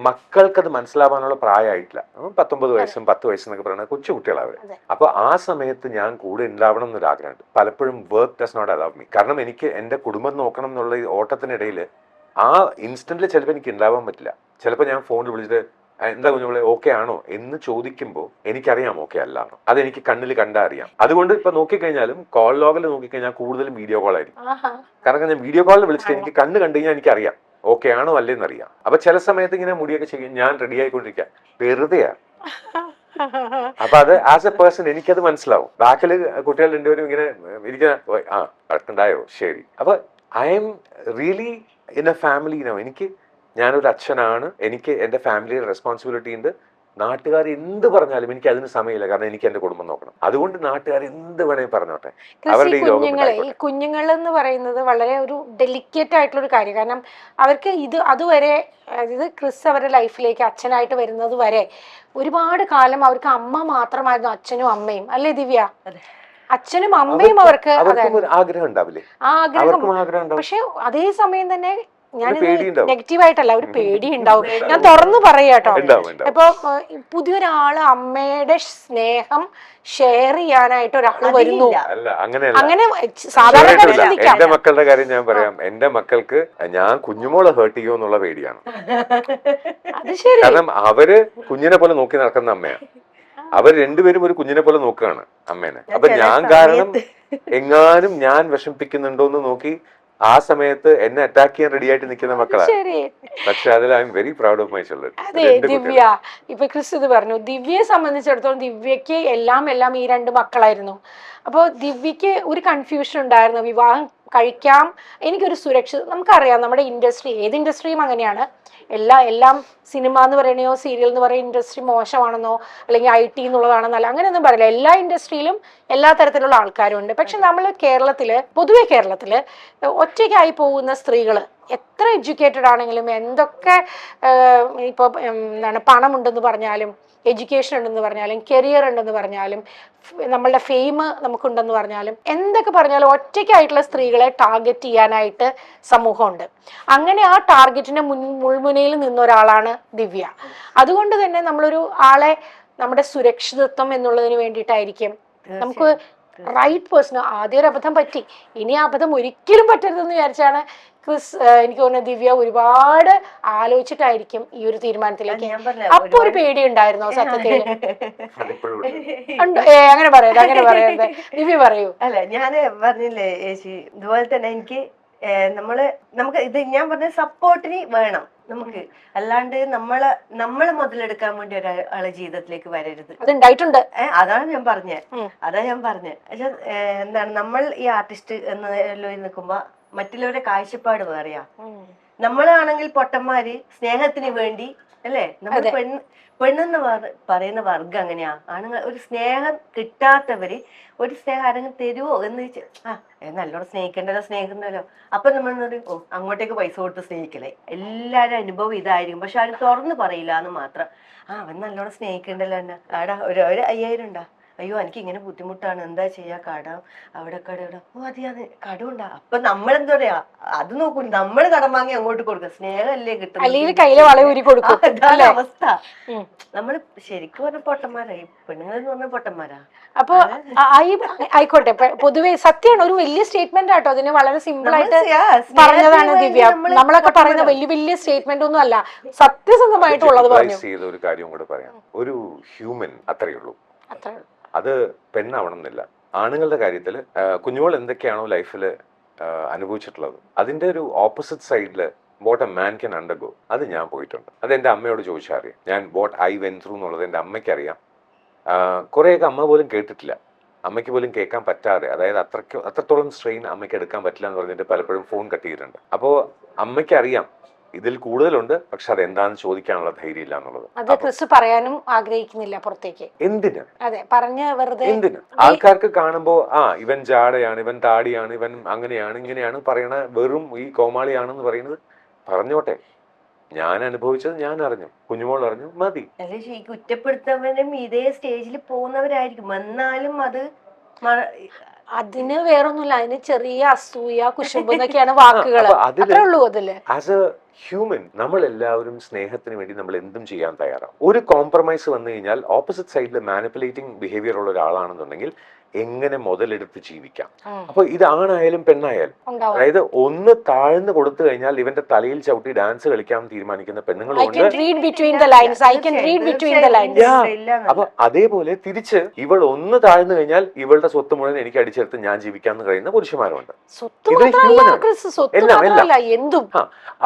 മക്കൾക്കത് മനസ്സിലാവാനുള്ള പ്രായമായിട്ടില്ല. 19 വയസ്സും 10 വയസ്സും എന്നൊക്കെ പറയുന്നത് കൊച്ചു കുട്ടികളാണ് അവര്. അപ്പൊ ആ സമയത്ത് ഞാൻ കൂടെ ഉണ്ടാവണം എന്നൊരാഗ്രഹമുണ്ട്. പലപ്പോഴും work does not allow me. കാരണം എനിക്ക് എന്റെ കുടുംബം നോക്കണം എന്നുള്ള ഈ ഓട്ടത്തിനിടയിൽ ആ ഇൻസ്റ്റന്റിൽ ചിലപ്പോൾ എനിക്ക് ഉണ്ടാവാൻ പറ്റില്ല. ചിലപ്പോൾ ഞാൻ ഫോണിൽ വിളിച്ചിട്ട് എന്താ കുഞ്ഞുങ്ങളെ ഓക്കെ ആണോ എന്ന് ചോദിക്കുമ്പോൾ എനിക്കറിയാം ഓക്കെ അല്ലാണോ. അതെനിക്ക് കണ്ണിൽ കണ്ടാ അറിയാം. അതുകൊണ്ട് ഇപ്പൊ നോക്കിക്കഴിഞ്ഞാലും കോൾ ലോഗിൽ നോക്കിക്കഴിഞ്ഞാൽ കൂടുതലും വീഡിയോ കോൾ ആയിരിക്കും. കാരണം ഞാൻ വീഡിയോ കോളിൽ വിളിച്ചിട്ട് എനിക്ക് കണ്ണ് കണ്ടു കഴിഞ്ഞാൽ എനിക്കറിയാം ഓക്കെ ആണോ അല്ലേന്ന് അറിയാം. അപ്പൊ ചില സമയത്ത് ഇങ്ങനെ മുടിയൊക്കെ ചെയ്യും, ഞാൻ റെഡി ആയിക്കൊണ്ടിരിക്കുക, വെറുതെയാ. അപ്പൊ അത് ആസ് എ പേഴ്സൺ എനിക്കത് മനസ്സിലാവും. ബാക്കില് കുട്ടികൾ രണ്ടുപേരും ഇങ്ങനെ ഇരിക്കുന്ന വഴക്കുണ്ടായോ ശരി. അപ്പൊ I am really in A family. ഞാനൊരു അച്ഛനാണ്, എനിക്ക് എന്റെ ഫാമിലിയുടെ റെസ്പോൺസിബിലിറ്റി ഉണ്ട്. നാട്ടുകാർ എന്ത് പറഞ്ഞാലും എനിക്ക് അതിന് സമയമില്ല, കാരണം എനിക്ക് എന്റെ കുടുംബം നോക്കണം. അതുകൊണ്ട് നാട്ടുകാർ എന്ത് വേണേൽ പറഞ്ഞോട്ടെ, അവരുടെ ഈ ലോകം കുഞ്ഞുങ്ങളെ, ഈ ഉണ്ടായിക്കോട്ടെ. കുഞ്ഞുങ്ങൾ എന്ന് പറയുന്നത് വളരെ ഒരു ഡെലിക്കേറ്റ് ആയിട്ടുള്ള ഒരു കാര്യം. കാരണം അവർക്ക് അതുവരെ, അതായത് ക്രിസ് അവരുടെ ലൈഫിലേക്ക് അച്ഛനായിട്ട് വരുന്നത് വരെ ഒരുപാട് കാലം അവർക്ക് അമ്മ മാത്രമായിരുന്നു, അച്ഛനും അമ്മയും, അല്ലേ ദിവ്യ? അച്ഛനും അമ്മയും അവർക്ക് അവർക്കും ഒരു ആഗ്രഹം ഉണ്ടാവില്ലേ? അവർക്കും ആഗ്രഹം ഉണ്ടാവും. പക്ഷെ അതേ സമയം തന്നെ ഞാനിത് പേടിയുണ്ടാവും. നെഗറ്റീവായിട്ടല്ല, ഒരു പേടി ഉണ്ടാവും. ഞാൻ തുറന്നു പറയാട്ടോ. ഉണ്ടാവും. ഇപ്പൊ പുതിയൊരാള് അമ്മയുടെ സ്നേഹം ഷെയർ ചെയ്യാനായിട്ട് ഒരാള് വരുന്നു, അല്ല, അങ്ങനെയല്ല. അങ്ങനെ സാധാരണ ചിന്തിക്കാം. എന്റെ മക്കളുടെ കാര്യം ഞാൻ പറയാം. എന്റെ മക്കൾക്ക് ഞാൻ കുഞ്ഞുമോളെ ഹേർട്ട് ചെയ്യുമോ എന്നുള്ള പേടിയാണ്. അത് ശരി. കാരണം അവര് കുഞ്ഞിനെ പോലെ നോക്കി നടക്കുന്ന അമ്മയാണ്. അവർ രണ്ടുപേരും ഒരു കുഞ്ഞിനെ പോലെ നോക്കുകയാണ് അമ്മേനെ. അപ്പൊ ഞാൻ കാരണം എങ്ങാനും ഞാൻ വിഷമിപ്പിക്കുന്നുണ്ടോ എന്ന് നോക്കി ആ സമയത്ത് എന്നെ അറ്റാക്ക് ചെയ്യാൻ റെഡി ആയിട്ട് നിൽക്കുന്ന മക്കളാണ്. പക്ഷെ അതിൽ I am very proud of my children. അതെ ദിവ്യ, ഇപ്പൊ ക്രിസ് ഇത് പറഞ്ഞു, ദിവ്യയെ സംബന്ധിച്ചിടത്തോളം ദിവ്യക്ക് എല്ലാം ഈ 2 മക്കളായിരുന്നു. അപ്പോൾ ദിവ്യക്ക് ഒരു കൺഫ്യൂഷൻ ഉണ്ടായിരുന്നു, വിവാഹം കഴിക്കാം, എനിക്കൊരു നമുക്കറിയാം നമ്മുടെ ഇൻഡസ്ട്രി, ഏത് ഇൻഡസ്ട്രിയും അങ്ങനെയാണ്. എല്ലാം സിനിമ എന്ന് പറയണോ സീരിയൽ എന്ന് പറയുന്ന ഇൻഡസ്ട്രി മോശമാണെന്നോ അല്ലെങ്കിൽ IT എന്നുള്ളതാണെന്നല്ല, അങ്ങനെയൊന്നും പറയില്ല. എല്ലാ ഇൻഡസ്ട്രിയിലും എല്ലാ തരത്തിലുള്ള ആൾക്കാരും ഉണ്ട്. പക്ഷെ നമ്മൾ പൊതുവെ കേരളത്തില് ഒറ്റയ്ക്കായി പോകുന്ന സ്ത്രീകള് എത്ര എഡ്യൂക്കേറ്റഡ് ആണെങ്കിലും, എന്തൊക്കെ ഇപ്പൊ എന്താണ് പണമുണ്ടെന്ന് പറഞ്ഞാലും, എഡ്യൂക്കേഷൻ ഉണ്ടെന്ന് പറഞ്ഞാലും, കരിയർ ഉണ്ടെന്ന് പറഞ്ഞാലും, നമ്മളുടെ ഫെയിം നമുക്കുണ്ടെന്ന് പറഞ്ഞാലും, എന്തൊക്കെ പറഞ്ഞാലും ഒറ്റയ്ക്കായിട്ടുള്ള സ്ത്രീകളെ ടാർഗറ്റ് ചെയ്യാനായിട്ട് സമൂഹമുണ്ട്. അങ്ങനെ ആ ടാർഗറ്റിന്റെ മുൾമുനയിൽ നിന്ന ഒരാളാണ് ദിവ്യ. അതുകൊണ്ട് തന്നെ നമ്മളൊരു ആളെ നമ്മുടെ സുരക്ഷിതത്വം എന്നുള്ളതിന് വേണ്ടിയിട്ടായിരിക്കും നമുക്ക് റൈറ്റ് പേഴ്സൺ. ആദ്യം ഒരു അബദ്ധം പറ്റി, ഇനി ആ അബദ്ധം ഒരിക്കലും പറ്റരുതെന്ന് വിചാരിച്ചാണ് ക്രിസ്, എനിക്ക് തോന്നുന്നു ദിവ്യ ഒരുപാട് ആലോചിച്ചിട്ടായിരിക്കും ഈ ഒരു തീരുമാനത്തിലേക്ക്. അപ്പൊ ഒരു പേടി ഉണ്ടായിരുന്നോ സത്യത്തിൽ? അങ്ങനെ പറയരുത് ദിവ്യ പറയൂ. അല്ല, ഞാന് പറഞ്ഞില്ലേ ചേച്ചി, ഇതുപോലെ തന്നെ എനിക്ക് നമുക്ക് ഇത് ഞാൻ പറഞ്ഞ സപ്പോർട്ടിന് വേണം നമുക്ക്, അല്ലാണ്ട് നമ്മളെ മുതലെടുക്കാൻ വേണ്ടി ഒരാളെ ജീവിതത്തിലേക്ക് വരരുത്. അതുണ്ടായിട്ടുണ്ട്. അതാണ് ഞാൻ പറഞ്ഞത്. എന്താണ്, നമ്മൾ ഈ ആർട്ടിസ്റ്റ് എന്ന നിൽക്കുമ്പോ മറ്റുള്ളവരുടെ കാഴ്ചപ്പാട് വേറെയാ. നമ്മളാണെങ്കിൽ പൊട്ടന്മാര് സ്നേഹത്തിന് വേണ്ടി, അല്ലേ? നമ്മൾ പെണ്ണെന്ന് പറയുന്ന വർഗം അങ്ങനെയാ. ആണുങ്ങൾ ഒരു സ്നേഹം കിട്ടാത്തവര് ഒരു സ്നേഹം ആരെങ്കിലും തരുവോ എന്ന് വെച്ചാൽ നല്ലോണം സ്നേഹിക്കണ്ടല്ലോ. അപ്പൊ നമ്മൾ അങ്ങോട്ടേക്ക് പൈസ കൊടുത്ത് സ്നേഹിക്കലേ. എല്ലാരും അനുഭവം ഇതായിരിക്കും, പക്ഷെ ആരും തുറന്ന് പറയില്ല എന്ന് മാത്രം. അവൻ നല്ലോണം സ്നേഹിക്കണ്ടല്ലോ എന്നെ, ആടാ ഒരു 5000 ഉണ്ടാ, അയ്യോ എനിക്ക് ഇങ്ങനെ ബുദ്ധിമുട്ടാണ്, എന്താ ചെയ്യാ, കടം അവിടെ അതെയാന്ന് കടമുണ്ടാ. അപ്പൊ നമ്മളെന്താ പറയാ, അത് നോക്കൂ, നമ്മള് കടം വാങ്ങി അങ്ങോട്ട് കൊടുക്കുക, സ്നേഹമല്ലേ കിട്ടുന്നത്. അതാണ് അവസ്ഥ. നമ്മള് ശരിക്കും പറഞ്ഞ പൊട്ടന്മാരായി, പെണ്ണുങ്ങളെന്ന് പറഞ്ഞ പൊട്ടന്മാരാ. അപ്പൊ ആയിക്കോട്ടെ, പൊതുവെ സത്യമാണ്, ഒരു വലിയ സ്റ്റേറ്റ്മെന്റ് ആട്ടോ. അതിന് വളരെ സിമ്പിൾ ആയിട്ട് പറഞ്ഞതാണ് ദിവ്യ. നമ്മളൊക്കെ പറയുന്ന വലിയ സ്റ്റേറ്റ്മെന്റ് ഒന്നും അല്ല, സത്യസന്ധമായിട്ടുള്ളത് പറഞ്ഞു. ഒരു കാര്യം കൂടെ പറയാം, ഒരു ഹ്യൂമൻ അത്രയേ ഉള്ളൂ. അത് പെണ്ണാവണം എന്നില്ല. ആണുങ്ങളുടെ കാര്യത്തിൽ കുഞ്ഞുങ്ങൾ എന്തൊക്കെയാണോ ലൈഫിൽ അനുഭവിച്ചിട്ടുള്ളത്, അതിന്റെ ഒരു ഓപ്പോസിറ്റ് സൈഡില് what a man can undergo, അത് ഞാൻ പോയിട്ടുണ്ട്. അത് എൻ്റെ അമ്മയോട് ചോദിച്ചാൽ അറിയാം. ഞാൻ വാട്ട് ഐ വെന്റ് ത്രൂ എന്നുള്ളത് എൻ്റെ അമ്മയ്ക്ക് അറിയാം. കുറേയൊക്കെ അമ്മ പോലും കേട്ടിട്ടില്ല, അമ്മയ്ക്ക് പോലും കേൾക്കാൻ പറ്റാതെ, അതായത് അത്രത്തോളം സ്ട്രെയിൻ അമ്മയ്ക്ക് എടുക്കാൻ പറ്റില്ല എന്ന് പറഞ്ഞിട്ട് പലപ്പോഴും ഫോൺ കട്ട് ചെയ്തിട്ടുണ്ട്. അപ്പോൾ അമ്മയ്ക്ക് അറിയാം ഇതിൽ കൂടുതലുണ്ട്, പക്ഷെ അതെന്താണെന്ന് ചോദിക്കാനുള്ള ധൈര്യം ഇല്ല എന്നുള്ളത്. അത് ക്രിസ് പറയാനും ആഗ്രഹിക്കുന്നില്ല പുറത്തേക്ക്. എന്തിന്? അതെ, പറഞ്ഞ വെറുതെ എന്തിന്? ആൾക്കാർക്ക് കാണുമ്പോ ഇവൻ ജാടയാണ്, ഇവൻ താടിയാണ്, ഇവൻ അങ്ങനെയാണ് ഇങ്ങനെയാണ് പറയണ, വെറും ഈ കോമാളിയാണെന്ന് പറയുന്നത് പറഞ്ഞോട്ടെ. ഞാൻ അനുഭവിച്ചത് ഞാൻ അറിഞ്ഞു, കുഞ്ഞുമോൾ അറിഞ്ഞു, മതി. ഈ കുറ്റപ്പെടുത്തവരും ഇതേ സ്റ്റേജിൽ പോകുന്നവരായിരിക്കും, എന്നാലും അതിന് വേറൊന്നുമില്ല, അതിന് ചെറിയ അസൂയ, കുശുമ്പ് എന്നൊക്കെയാണ് വാക്കുകൾ, അത്രേ ഉള്ളൂ. അതില് ആസ് എ ഹ്യൂമൻ നമ്മൾ എല്ലാവരും സ്നേഹത്തിന് വേണ്ടി നമ്മൾ എന്തും ചെയ്യാൻ തയ്യാറാണ്. ഒരു കോംപ്രമൈസ് വന്നു കഴിഞ്ഞാൽ ഓപ്പോസിറ്റ് സൈഡിൽ മാനിപ്പുലേറ്റിംഗ് ബിഹേവിയർ ഉള്ള ഒരാളാണെന്നുണ്ടെങ്കിൽ എങ്ങനെ മുതലെടുത്ത് ജീവിക്കാം. അപ്പൊ ഇതാണായാലും പെണ്ണായാലും, അതായത് ഒന്ന് താഴ്ന്നു കൊടുത്തു കഴിഞ്ഞാൽ ഇവന്റെ തലയിൽ ചവിട്ടി ഡാൻസ് കളിക്കാൻ തീരുമാനിക്കുന്ന പെണ്ണുങ്ങളുണ്ട്. അപ്പൊ അതേപോലെ തിരിച്ച് ഇവൾ ഒന്ന് താഴ്ന്നു കഴിഞ്ഞാൽ ഇവളുടെ സ്വത്ത് മുഴുവൻ എനിക്ക് അടിച്ചെടുത്ത് ഞാൻ ജീവിക്കാന്ന് കഴിയുന്ന പുരുഷന്മാരുണ്ട്.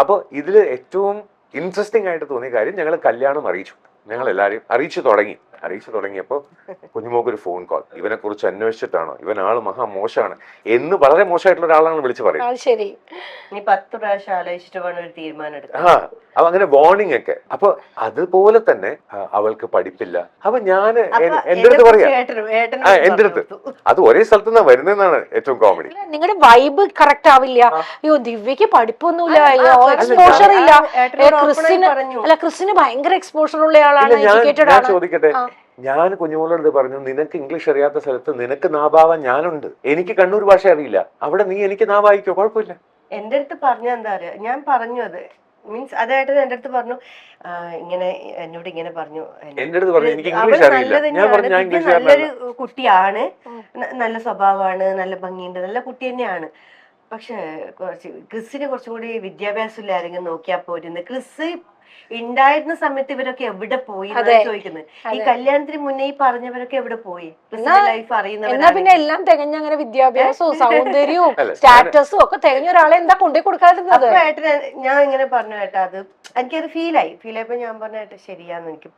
അപ്പൊ ഇതില് ഏറ്റവും ഇൻട്രസ്റ്റിംഗ് ആയിട്ട് തോന്നിയ കാര്യം, ഞങ്ങൾ കല്യാണം അറിയിച്ചു, ഞങ്ങൾ എല്ലാവരും അറിയിച്ചു തുടങ്ങി. അറിയിച്ചു തുടങ്ങിയപ്പോൾ കുഞ്ഞുമോക്ക് ഒരു ഫോൺ കോൾ, ഇവനെ കുറിച്ച് അന്വേഷിച്ചിട്ടാണോ, ഇവൻ ആള് മഹാമോശമാണ് എന്ന് വളരെ മോശമായിട്ടുള്ള ഒരാളാണ് വിളിച്ചു പറയുന്നത്. അത് ശരി. നീ 10 പ്രാവശ്യം ആലോചിച്ചിട്ട് വേണം ഒരു തീരുമാനം എടുക്കാൻ. അപ്പൊ അങ്ങനെ വാർണിംഗ് ഒക്കെ. അപ്പൊ അതുപോലെ തന്നെ അവൾക്ക് പഠിപ്പില്ല. അപ്പൊ ഞാൻ എന്റെ അടുത്ത് പറയാ, എന്റെ അടുത്ത് അത് ഒരേ സ്ഥലത്ത് നിന്നാ വരുന്നതെന്നാണ് ഏറ്റവും കോമഡി. നിങ്ങളുടെ വൈബ് കറക്റ്റ് ആവില്ല. അയ്യോ ദിവ്യക്ക് പഠിപ്പൊന്നുമില്ല, എക്സ്പോഷർ ഇല്ല. ക്രിസ്റ്റിന് ഭയങ്കര എക്സ്പോഷർ ഉള്ള ആളാണ്, എഡ്യൂക്കേറ്റഡ് ഞാൻ ആണ്. ചോദിക്കട്ടെ, ഞാൻ കുഞ്ഞുമോളോട് പറഞ്ഞു, നിനക്ക് ഇംഗ്ലീഷ് അറിയാത്ത സ്ഥലത്ത് നിനക്ക് നാവാവാൻ ഞാനുണ്ട്. എനിക്ക് കണ്ണൂർ ഭാഷ അറിയില്ല, അവിടെ നീ എനിക്ക് നാവായിക്കോ, കുഴപ്പമില്ല. എന്റെ അടുത്ത് പറഞ്ഞ എന്താ പറയാ, ഞാൻ പറഞ്ഞു അത് മീൻസ് അതായിട്ട് എന്റെ അടുത്ത് പറഞ്ഞു, ഇങ്ങനെ എന്നോട് ഇങ്ങനെ പറഞ്ഞു, എന്റെ അടുത്ത് പറഞ്ഞു എനിക്ക് ഇംഗ്ലീഷ് അറിയില്ല. ഞാൻ പറഞ്ഞു ഞാൻ ഇംഗ്ലീഷ് നല്ലൊരു കുട്ടിയാണ്, നല്ല സ്വഭാവമാണ്, നല്ല ഭംഗിയുണ്ട്, നല്ല കുട്ടി തന്നെയാണ്. പക്ഷെ ക്രിസ്സിന് കുറച്ചും കൂടി വിദ്യാഭ്യാസം ഇല്ല, ആരെങ്കിലും നോക്കിയാ പോരുന്നു. ക്രിസ് ഉണ്ടായിരുന്ന സമയത്ത് ഇവരൊക്കെ എവിടെ പോയി ചോദിക്കുന്നത്. ഈ കല്യാണത്തിന് മുന്നേ ഈ പറഞ്ഞവരൊക്കെ എവിടെ പോയി? ലൈഫ് അറിയുന്നവരാ. പിന്നെ എല്ലാം തികഞ്ഞ അങ്ങനെ വിദ്യാഭ്യാസവും സൗന്ദര്യവും സ്റ്റാറ്റസും ഒക്കെ തികഞ്ഞ ഒരാളെ എന്താ കൊണ്ടേ കൊടുക്കാതിരുന്നത്? ഞാൻ ഇങ്ങനെ പറഞ്ഞു ഏട്ടാ, അത് എനിക്കത് ഫീലായപ്പോ ഞാൻ പറഞ്ഞു ഏട്ടാ ശരിയാന്ന്, എനിക്ക്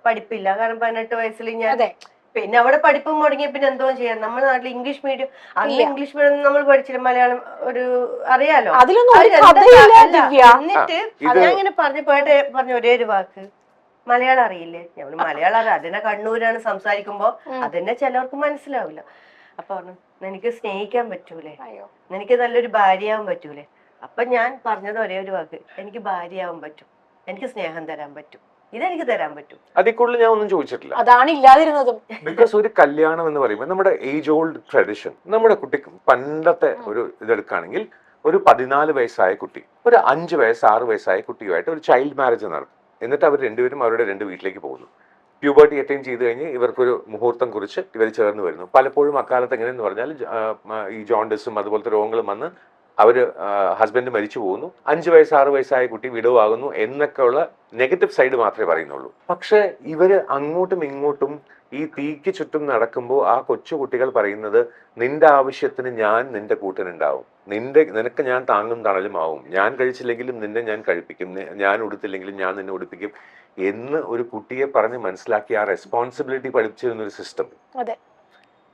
പഠിപ്പില്ല. കാരണം 18 വയസ്സിൽ ഞാൻ പിന്നെ അവിടെ പഠിപ്പും മുടങ്ങിയ പിന്നെ എന്തോ ചെയ്യാം. നമ്മുടെ നാട്ടിൽ ഇംഗ്ലീഷ് മീഡിയം, അന്ന് ഇംഗ്ലീഷ് മീഡിയം നമ്മൾ പഠിച്ചില്ല, മലയാളം ഒരു അറിയാലോ. എന്നിട്ട് ഞാൻ ഇങ്ങനെ പറഞ്ഞപ്പോഴേ പറഞ്ഞ ഒരേ ഒരു വാക്ക്, മലയാളം അറിയില്ലേ? ഞാൻ മലയാളം അറിയാം, അതിനെ കണ്ണൂരാണ് സംസാരിക്കുമ്പോ അതെന്നെ ചിലവർക്ക് മനസ്സിലാവില്ല. അപ്പൊ പറഞ്ഞു നിനക്ക് സ്നേഹിക്കാൻ പറ്റൂലേ, നിനക്ക് നല്ലൊരു ഭാര്യയാവാൻ പറ്റൂലേ? അപ്പൊ ഞാൻ പറഞ്ഞത് ഒരേ ഒരു വാക്ക്, എനിക്ക് ഭാര്യയാവാൻ പറ്റും, എനിക്ക് സ്നേഹം തരാൻ പറ്റും, ഇതെനിക്ക് തരാൻ പറ്റും. അതിൽ കൂടുതൽ ഞാൻ ഒന്നും ചോദിച്ചിട്ടില്ല. അതാണ് ഇല്ലാതിരുന്നതും. ബിക്കോസ് ഒരു കല്യാണം എന്ന് പറയുമ്പോൾ നമ്മുടെ ഏജ് ഓൾഡ് ട്രഡീഷൻ, നമ്മുടെ കുട്ടിക്ക് പണ്ടത്തെ ഒരു ഇതെടുക്കുകയാണെങ്കിൽ ഒരു 14 വയസ്സായ കുട്ടി ഒരു 5 വയസ്സ് 6 വയസ്സായ കുട്ടിയുമായിട്ട് ഒരു ചൈൽഡ് മാരേജ് നടക്കും. എന്നിട്ട് അവർ രണ്ടുപേരും അവരുടെ 2 വീട്ടിലേക്ക് പോകുന്നു. പ്യൂബർട്ടി അറ്റൈൻ ചെയ്ത് കഴിഞ്ഞ് ഇവർക്കൊരു മുഹൂർത്തം കുറിച്ച് ഇവർ ചേർന്ന് വരുന്നു. പലപ്പോഴും അക്കാലത്ത് എങ്ങനെയെന്ന് പറഞ്ഞാൽ ഈ ജോണ്ടിസും അതുപോലത്തെ രോഗങ്ങളും വന്ന് അവര് ഹസ്ബൻഡ് മരിച്ചു പോകുന്നു, 5 വയസ്സ് 6 വയസ്സായ കുട്ടി വിടവാകുന്നു എന്നൊക്കെയുള്ള നെഗറ്റീവ് സൈഡ് മാത്രമേ പറയുന്നുള്ളൂ. പക്ഷെ ഇവര് അങ്ങോട്ടും ഇങ്ങോട്ടും ഈ തീക്ക് ചുറ്റും നടക്കുമ്പോൾ ആ കൊച്ചു കുട്ടികൾ പറയുന്നത്, നിന്റെ ആവശ്യത്തിന് ഞാൻ നിന്റെ കൂട്ടിനുണ്ടാവും, നിനക്ക് ഞാൻ താങ്ങും തണലുമാവും, ഞാൻ കഴിച്ചില്ലെങ്കിലും നിന്നെ ഞാൻ കഴിപ്പിക്കും, ഞാൻ ഉടുത്തില്ലെങ്കിലും ഞാൻ നിന്നെ ഉടുപ്പിക്കും എന്ന് ഒരു കുട്ടിയെ പറഞ്ഞ് മനസ്സിലാക്കി ആ റെസ്പോൺസിബിലിറ്റി പഠിപ്പിച്ചിരുന്നൊരു സിസ്റ്റം.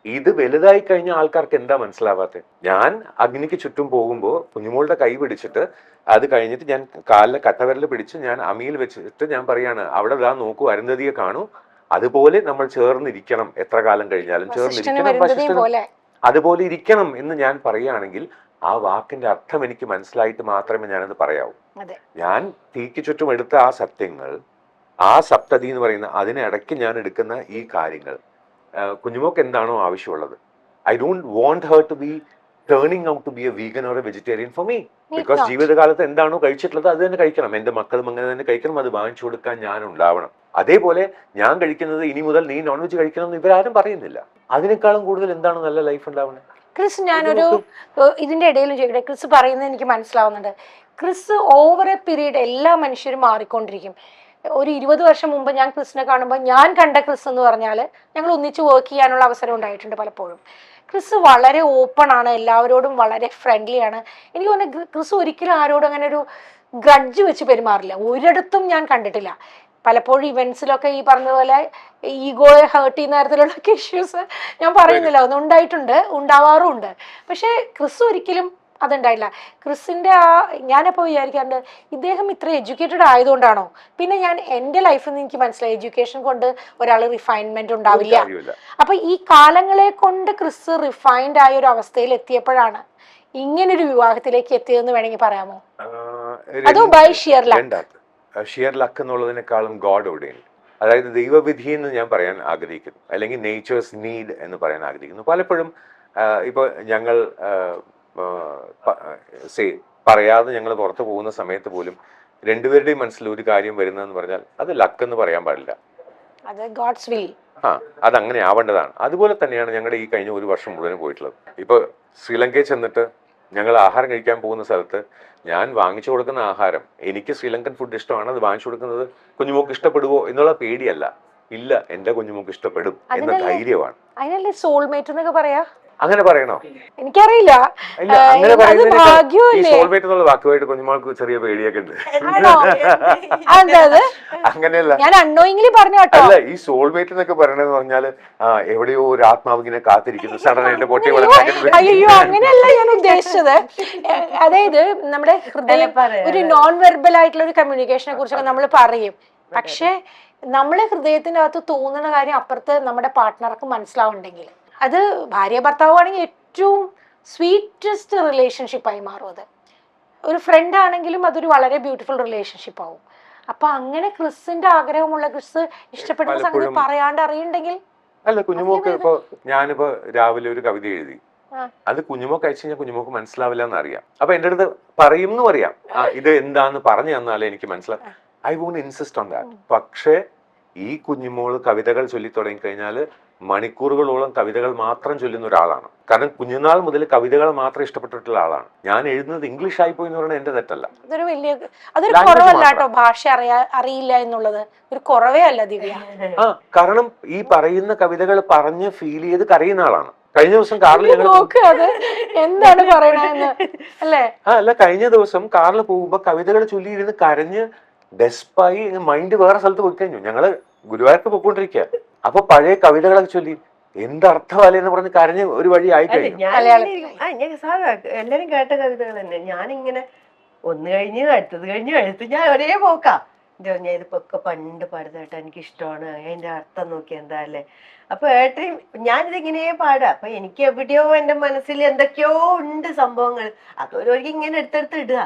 ഇത് വലുതായി കഴിഞ്ഞ ആൾക്കാർക്ക് എന്താ മനസ്സിലാവാത്തത്? ഞാൻ അഗ്നിക്ക് ചുറ്റും പോകുമ്പോൾ കുഞ്ഞുമോളുടെ കൈ പിടിച്ചിട്ട് അത് കഴിഞ്ഞിട്ട് ഞാൻ കാലിലെ കട്ടവിരൽ പിടിച്ച് ഞാൻ അമിയിൽ വെച്ചിട്ട് ഞാൻ പറയാണ്, അവിടെ ഇതാ നോക്കൂ, അരുന്ധതിയെ കാണൂ, അതുപോലെ നമ്മൾ ചേർന്നിരിക്കണം, എത്ര കാലം കഴിഞ്ഞാലും ചേർന്നിരിക്കണം, അതുപോലെ ഇരിക്കണം എന്ന് ഞാൻ പറയുകയാണെങ്കിൽ ആ വാക്കിന്റെ അർത്ഥം എനിക്ക് മനസ്സിലായിട്ട് മാത്രമേ ഞാനത് പറയാവൂ. ഞാൻ തീക്ക് ചുറ്റും എടുത്ത ആ സത്യങ്ങൾ, ആ സപ്തതി എന്ന് പറയുന്ന അതിനിടയ്ക്ക് ഞാൻ എടുക്കുന്ന ഈ കാര്യങ്ങൾ കുഞ്ഞുമോക്ക് എന്താണോ ആവശ്യമുള്ളത്, I don't want her to be turning out to be a vegan or a vegetarian for me. Because ജീവിതകാലത്ത് എന്താണോ കഴിച്ചിട്ടുള്ളത് അത് തന്നെ കഴിക്കണം, എന്റെ മക്കളും അങ്ങനെ തന്നെ കഴിക്കണം, അത് വാങ്ങിച്ചു കൊടുക്കാൻ ഞാൻ ഉണ്ടാവണം. അതേപോലെ ഞാൻ കഴിക്കുന്നത് ഇനി മുതൽ നീ നോൺ വെജ് കഴിക്കണം എന്ന് ഇവരാരും പറയുന്നില്ല. അതിനേക്കാളും കൂടുതൽ എന്താണ് നല്ല ലൈഫ് ഉണ്ടാവുന്നത്? ക്രിസ്, ഞാനൊരു ഇതിന്റെ ഇടയിലും ചോദിക്കട്ടെ, ക്രിസ് പറയുന്നത് എനിക്ക് മനസ്സിലാവുന്നുണ്ട്. ക്രിസ് ഓവർ എ പീരീഡ് എല്ലാ മനുഷ്യരും മാറിക്കൊണ്ടിരിക്കും. ഒരു 20 വർഷം മുമ്പ് ഞാൻ ക്രിസിനെ കാണുമ്പോൾ ഞാൻ കണ്ട ക്രിസ് എന്ന് പറഞ്ഞാൽ ഞങ്ങൾ ഒന്നിച്ച് വർക്ക് ചെയ്യാനുള്ള അവസരം ഉണ്ടായിട്ടുണ്ട് പലപ്പോഴും. ക്രിസ് വളരെ ഓപ്പൺ ആണ്, എല്ലാവരോടും വളരെ ഫ്രണ്ട്ലി ആണ്. എനിക്ക് തോന്നുന്നു ക്രിസ് ഒരിക്കലും ആരോടും അങ്ങനെ ഒരു ഗ്രഡ്ജ് വെച്ച് പെരുമാറില്ല, ഒരിടത്തും ഞാൻ കണ്ടിട്ടില്ല. പലപ്പോഴും ഇവന്റ്സിലൊക്കെ ഈ പറഞ്ഞതുപോലെ ഈഗോയെ ഹേർട്ട് ചെയ്യുന്ന തരത്തിലുള്ള ഇഷ്യൂസ് ഞാൻ പറയുന്നില്ല, ഒന്നും ഉണ്ടാവാറുമുണ്ട്. പക്ഷെ ക്രിസ് ഒരിക്കലും അതുണ്ടായില്ല. ക്രിസിന്റെ ഞാനപ്പോൾ വിചാരിക്കാറുണ്ട്, ഇദ്ദേഹം ഇത്ര എഡ്യൂക്കേറ്റഡ് ആയതുകൊണ്ടാണോ? പിന്നെ ഞാൻ എൻ്റെ ലൈഫിൽ നിന്ന് എനിക്ക് മനസ്സിലായി, എഡ്യൂക്കേഷൻ കൊണ്ട് ഒരാൾ റിഫൈൻമെന്റ് ഉണ്ടാവില്ല. അപ്പൊ ഈ കാലങ്ങളെ കൊണ്ട് ക്രിസ് റിഫൈൻഡ് ആയ ഒരു അവസ്ഥയിൽ എത്തിയപ്പോഴാണ് ഇങ്ങനൊരു വിവാഹത്തിലേക്ക് എത്തിയതെന്ന് വേണമെങ്കിൽ പറയാമോ? അതോ by sheer luck? Sheer luck എന്നുള്ളതിനേക്കാളും ഗോഡ് ഓർഡൈൻ, അതായത് ദൈവവിധി എന്ന് ഞാൻ പറയാൻ ആഗ്രഹിക്കുന്നു, അല്ലെങ്കിൽ നേച്ചേഴ്സ് നീഡ് എന്ന് പറയാൻ ആഗ്രഹിക്കുന്നു. പലപ്പോഴും ഇപ്പൊ ഞങ്ങൾ പറയാതെ ഞങ്ങൾ പുറത്തു പോകുന്ന സമയത്ത് പോലും രണ്ടുപേരുടെയും മനസ്സിൽ ഒരു കാര്യം വരുന്നതെന്ന് പറഞ്ഞാൽ അത് ലക്ക് എന്ന് പറയാൻ പാടില്ല, അതങ്ങനെ ആവേണ്ടതാണ്. അതുപോലെ തന്നെയാണ് ഞങ്ങളുടെ ഈ കഴിഞ്ഞ 1 വർഷം മുഴുവൻ പോയിട്ടുള്ളത്. ഇപ്പൊ ശ്രീലങ്കയിൽ ചെന്നിട്ട് ഞങ്ങൾ ആഹാരം കഴിക്കാൻ പോകുന്ന സ്ഥലത്ത് ഞാൻ വാങ്ങിച്ചു കൊടുക്കുന്ന ആഹാരം, എനിക്ക് ശ്രീലങ്കൻ ഫുഡ് ഇഷ്ടമാണ്, അത് വാങ്ങിച്ചു കൊടുക്കുന്നത് കുഞ്ഞുമോക്ക് ഇഷ്ടപ്പെടുവോ എന്നുള്ള പേടിയല്ല, ഇല്ല എന്റെ കുഞ്ഞുമോക്ക് ഇഷ്ടപ്പെടും എന്ന ധൈര്യമാണ്. അതിനല്ലേ സോൾമേറ്റ് എന്നൊക്കെ പറയാ. അങ്ങനെ പറയണോ? എനിക്കറിയില്ല. ഇല്ല, അങ്ങനെ അത് പറയുന്നതിനേക്കാൾ ഈ ഭാഗ്യമല്ലേ? സോൾമേറ്റ് എന്നുള്ള വാക്കുമായിട്ട് കുഞ്ഞുമോൾക്ക് ചെറിയ പേടിയൊക്കെ ഉണ്ട്. ആണോ? അതെന്താ അത്? അങ്ങനെയല്ല, ഞാൻ അൺനോയിങ്ലി പറഞ്ഞ കേട്ടോ. അല്ല, ഈ സോൾമേറ്റ് എന്നൊക്കെ പറയണെന്ന് പറഞ്ഞാല് എവിടെയോ ഒരു ആത്മാവ് ഇങ്ങനെ കാത്തിരിക്കുന്നു, സഡൻ ആയിട്ട് പൊട്ടി അയ്യോ, അങ്ങനെയല്ല ഞാൻ ഉദ്ദേശിച്ചത്. അതായത് നമ്മുടെ ഹൃദയം ഒരു നോൺ വെർബൽ ആയിട്ടുള്ള ഒരു കമ്മ്യൂണിക്കേഷനെ കുറിച്ചൊക്കെ നമ്മൾ പറയും. പക്ഷെ നമ്മളെ ഹൃദയത്തിന്റെ അകത്ത് തോന്നുന്ന കാര്യം അപ്പുറത്ത് നമ്മുടെ പാർട്ട്ണർക്ക് മനസ്സിലാവുന്നുണ്ടെങ്കിൽ അത് ഭാര്യ ഭർത്താവാണെങ്കിൽ ഏറ്റവും സ്വീറ്റസ്റ്റ് റിലേഷൻഷിപ്പായി മാറും. അത് ഒരു ഫ്രണ്ട് ആണെങ്കിലും അതൊരു വളരെ ബ്യൂട്ടിഫുൾ റിലേഷൻഷിപ്പ് ആവും. അപ്പൊ അങ്ങനെ ക്രിസിന്റെ ആഗ്രഹമുള്ള ക്രിസ് ഇഷ്ടപ്പെടുന്ന സംഗതി പറയാണ്ട് അറിയണ്ടെങ്കിൽ. അല്ല, കുഞ്ഞുമോക്ക് ഇപ്പൊ ഞാനിപ്പോ രാവിലെ ഒരു കവിത എഴുതി, അത് കുഞ്ഞുമോക്ക് അയച്ചു കഴിഞ്ഞാൽ കുഞ്ഞുമോക്ക് മനസ്സിലാവില്ല എന്നറിയാം. അപ്പൊ എന്റെ അടുത്ത് പറയും അറിയാം, ഇത് എന്താന്ന് പറഞ്ഞു തന്നാലേ എനിക്ക് മനസ്സിലാവും. I won't insist on that. പക്ഷേ ഈ കുഞ്ഞുമോള് കവിതകൾ ചൊല്ലി തുടങ്ങി കഴിഞ്ഞാൽ മണിക്കൂറുകളോളം കവിതകൾ മാത്രം ചൊല്ലുന്ന ഒരാളാണ്. കാരണം കുഞ്ഞുനാൾ മുതൽ കവിതകൾ മാത്രം ഇഷ്ടപ്പെട്ടിട്ടുള്ള ആളാണ്. ഞാൻ എഴുതുന്നത് ഇംഗ്ലീഷ് ആയിപ്പോയി എന്ന് പറയുന്നത് എന്റെ തെറ്റല്ല. അതൊരു കുറവല്ല കേട്ടോ, ഭാഷ അറിയില്ല എന്നുള്ളത് ഒരു കുറവേ അല്ല ദിവ്യ. കാരണം ഈ പറയുന്ന കവിതകൾ പറഞ്ഞ് ഫീൽ ചെയ്ത് കരയുന്ന ആളാണ്. കഴിഞ്ഞ ദിവസം കാറിൽ എന്താണ് പറയണെന്ന് അല്ലേ? അല്ല, കഴിഞ്ഞ ദിവസം കാറിൽ പോകുമ്പോ കവിതകൾ ചൊല്ലിയിരുന്ന് കരഞ്ഞ് ഡെസ്പായി മൈൻഡ് വേറെ സ്ഥലത്ത് പോയി കഴിഞ്ഞു. ഞങ്ങള് ഗുരുവായൂർക്ക് പോയിക്കൊണ്ടിരിക്കുക. അപ്പൊ പഴയ കവിതകളൊക്കെ ചൊല്ലി എന്തർത്ഥമല്ലേ എന്ന് പറഞ്ഞ് കരഞ്ഞ് ഒരു വഴി ആയി കഴിഞ്ഞു. എല്ലാരും കേട്ട കവിതകൾ തന്നെ. ഞാനിങ്ങനെ ഒന്ന് കഴിഞ്ഞ് അടുത്തത് കഴിഞ്ഞ് അടുത്ത് ഞാൻ ഒരേ പോക്കാ. ഞാൻ ഇതിപ്പോ ഒക്കെ പണ്ട് പാടുന്നേട്ടാ, എനിക്ക് ഇഷ്ടമാണ്, അതിന്റെ അർത്ഥം നോക്കി എന്താ അല്ലേ. അപ്പൊ ഏട്ടയും ഞാനിതിങ്ങനെ പാടാ. അപ്പൊ എനിക്ക് എവിടെയോ എന്റെ മനസ്സിൽ എന്തൊക്കെയോ ഉണ്ട് സംഭവങ്ങൾ, അതൊരു ഇങ്ങനെ എടുത്തെടുത്ത് ഇടുക.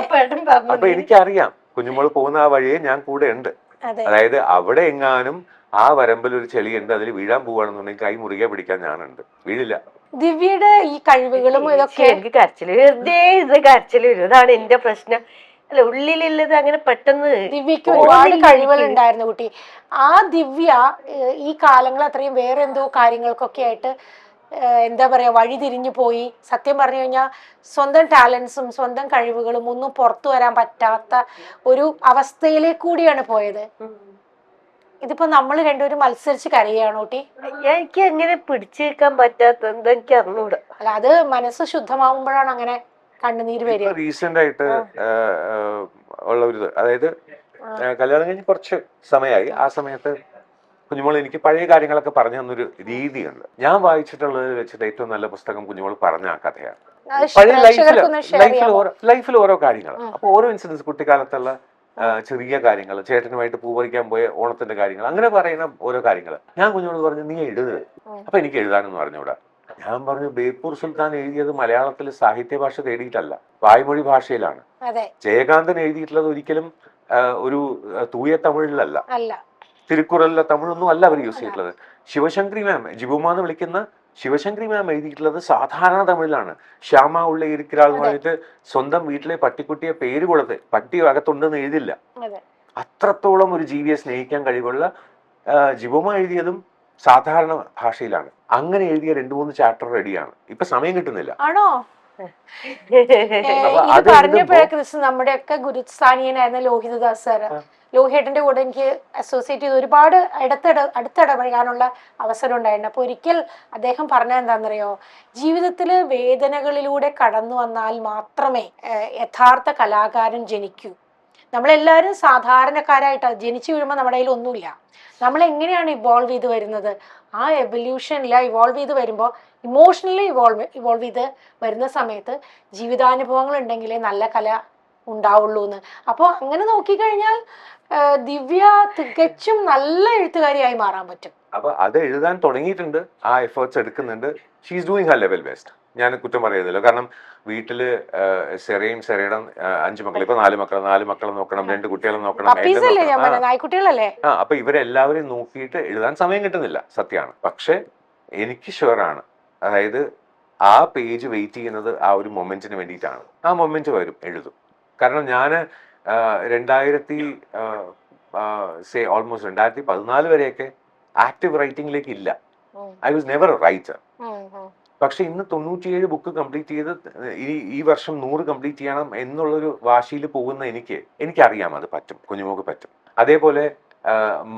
അപ്പൊ ഏട്ടൻ പറഞ്ഞു, അപ്പൊ എനിക്കറിയാം കുഞ്ഞുമോള് പോകുന്ന ആ വഴിയെ ഞാൻ കൂടെ ഉണ്ട്. അതായത് അവിടെ എങ്ങാനും ആ വരമ്പിൽ ഒരു ചെളിയുണ്ട്, അതിൽ വീഴാൻ പോവാണെന്നുണ്ടെങ്കിൽ കൈ മുറുകെ പിടിക്കാൻ ഞാനുണ്ട്, വീഴില്ല. ദിവ്യയുടെ ഈ കഴിവുകളും ഇതൊക്കെ എനിക്ക് കരച്ചില് വെറുതെ ഇത് കരച്ചില് വരും. അതാണ് എന്റെ പ്രശ്നം. അല്ല, ഉള്ളിലുള്ളത് അങ്ങനെ പെട്ടെന്ന്. ദിവ്യക്ക് ഒരുപാട് കഴിവുകൾ ഉണ്ടായിരുന്നു കുട്ടി. ആ ദിവ്യ ഈ കാലങ്ങൾ അത്രയും വേറെ എന്തോ കാര്യങ്ങൾക്കൊക്കെ ആയിട്ട് എന്താ പറയാ വഴി തിരിഞ്ഞു പോയി. സത്യം പറഞ്ഞു കഴിഞ്ഞാൽ സ്വന്തം ടാലൻസും സ്വന്തം കഴിവുകളും ഒന്നും പുറത്തു വരാൻ പറ്റാത്ത ഒരു അവസ്ഥയിലേക്ക് കൂടിയാണ് പോയത്. ഇതിപ്പോ നമ്മൾ രണ്ടുപേരും മത്സരിച്ച് കരയാണ് കുട്ടി. എനിക്ക് എങ്ങനെ പിടിച്ചു വെക്കാൻ പറ്റാത്ത എന്താ എനിക്ക് അറിഞ്ഞൂടാ. അല്ല, അത് മനസ്സ് ശുദ്ധമാകുമ്പോഴാണ് അങ്ങനെ കണ്ണുനീര് വരിക. റീസെന്റ് ആയിട്ട് ഉള്ള ഒരു അതായത് കല്യാണം കഴിഞ്ഞ് കുറച്ച് സമയമായി. ആ സമയത്ത് കുഞ്ഞുമോൾ എനിക്ക് പഴയ കാര്യങ്ങളൊക്കെ പറഞ്ഞു തന്നൊരു രീതിയുണ്ട്. ഞാൻ വായിച്ചിട്ടുള്ളത് വെച്ചിട്ട് ഏറ്റവും നല്ല പുസ്തകം കുഞ്ഞുമോൾ പറഞ്ഞ ആ കഥയാണ്. പഴയ ലൈഫിൽ ഓരോ കാര്യങ്ങൾ. അപ്പൊ ഓരോ ഇൻസിഡൻസ്, കുട്ടിക്കാലത്തുള്ള ചെറിയ കാര്യങ്ങൾ, ചേട്ടനുമായിട്ട് പൂ പറിക്കാൻ പോയ ഓണത്തിന്റെ കാര്യങ്ങൾ, അങ്ങനെ പറയുന്ന ഓരോ കാര്യങ്ങൾ ഞാൻ കുഞ്ഞോട് പറഞ്ഞു, നീ എഴുതുക. അപ്പൊ എനിക്ക് എഴുതാനെന്ന് പറഞ്ഞൂടാ. ഞാൻ പറഞ്ഞു, ബേപ്പൂർ സുൽത്താൻ എഴുതിയത് മലയാളത്തിൽ സാഹിത്യ ഭാഷ തേടിയിട്ടല്ല, വായ്മൊഴി ഭാഷയിലാണ്. ജയകാന്തൻ എഴുതിയിട്ടുള്ളത് ഒരിക്കലും ഒരു തൂയ തമിഴിലല്ല, തിരുക്കുറലിലെ തമിഴൊന്നും അല്ല അവർ യൂസ് ചെയ്തിട്ടുള്ളത്. ശിവശങ്കരി മാം, ജിബുമാന്ന് വിളിക്കുന്ന ശിവശങ്കരി മാം എഴുതിയിട്ടുള്ളത് സാധാരണ തമിഴിലാണ്. ശ്യാമ ഉള്ള ഇരിക്കൽ പറഞ്ഞിട്ട് സ്വന്തം വീട്ടിലെ പട്ടിക്കുട്ടിയെ പേര് കൊടുത്ത് പട്ടി അകത്തുണ്ടെന്ന് എഴുതില്ല. അത്രത്തോളം ഒരു ജീവിയെ സ്നേഹിക്കാൻ കഴിവുള്ള ജിബുമ എഴുതിയതും സാധാരണ ഭാഷയിലാണ്. അങ്ങനെ എഴുതിയ 2-3 ചാപ്റ്റർ റെഡിയാണ്. ഇപ്പൊ സമയം കിട്ടുന്നില്ല. ആണോ? ഇത് പറഞ്ഞപ്പോഴേ ക്രിസ് നമ്മുടെയൊക്കെ ഗുരുസ്ഥാനീയനായിരുന്ന ലോഹിതദാസ് സാറ്, ലോഹിയേട്ടന്റെ കൂടെ എനിക്ക് അസോസിയേറ്റ് ചെയ്ത് ഒരുപാട് അടുത്തിടപഴകാനുള്ള അവസരം ഉണ്ടായിരുന്നു. അപ്പൊ ഒരിക്കൽ അദ്ദേഹം പറഞ്ഞത് എന്താണെന്നറിയോ, ജീവിതത്തില് വേദനകളിലൂടെ കടന്നു വന്നാൽ മാത്രമേ യഥാർത്ഥ കലാകാരൻ ജനിക്കൂ. നമ്മളെല്ലാവരും സാധാരണക്കാരായിട്ടാണ് ജനിച്ചു വീഴുമ്പോൾ നമ്മുടെ കയ്യിൽ ഒന്നുമില്ല. നമ്മൾ എങ്ങനെയാണ് ഇവോൾവ് ചെയ്ത് വരുന്നത്, ആ എവല്യൂഷനിൽ ഇവോൾവ് ചെയ്ത് വരുമ്പോൾ ഇമോഷണലി ഇവോൾവ് ചെയ്ത് വരുന്ന സമയത്ത് ജീവിതാനുഭവങ്ങൾ ഉണ്ടെങ്കിലേ നല്ല കല ഉണ്ടാവുള്ളൂ എന്ന്. അപ്പോൾ അങ്ങനെ നോക്കിക്കഴിഞ്ഞാൽ ദിവ്യ തികച്ചും നല്ല എഴുത്തുകാരിയായി മാറാൻ പറ്റും. അപ്പൊ അത് എഴുതാൻ തുടങ്ങിയിട്ടുണ്ട്, ആ എഫേർട്സ് എടുക്കുന്നുണ്ട്. She's doing Har level best. ഞാൻ കുറ്റം പറയുന്നില്ല. കാരണം വീട്ടില് സെറയും സെറയുടെ 5 മക്കൾ, ഇപ്പൊ 4 മക്കളെ നോക്കണം, 2 കുട്ടികളെ നോക്കണം. അപ്പൊ ഇവരെല്ലാവരും നോക്കിയിട്ട് എഴുതാൻ സമയം കിട്ടുന്നില്ല, സത്യമാണ്. പക്ഷെ എനിക്ക് ഷുവറാണ്, അതായത് ആ പേജ് വെയിറ്റ് ചെയ്യുന്നത് ആ ഒരു മൊമെന്റിന് വേണ്ടിയിട്ടാണ്. ആ മൊമെന്റ് വരും, എഴുതും. കാരണം ഞാൻ 2014 വരെയൊക്കെ ആക്റ്റീവ് റൈറ്റിംഗിലേക്ക് ഇല്ല. I was never A writer. പക്ഷെ ഇന്ന് 97 ബുക്ക് കംപ്ലീറ്റ് ചെയ്ത് ഈ വർഷം 100 കംപ്ലീറ്റ് ചെയ്യണം എന്നുള്ളൊരു വാശിയിൽ പോകുന്ന എനിക്കറിയാം അത് പറ്റും, കുഞ്ഞുമോക്ക് പറ്റും. അതേപോലെ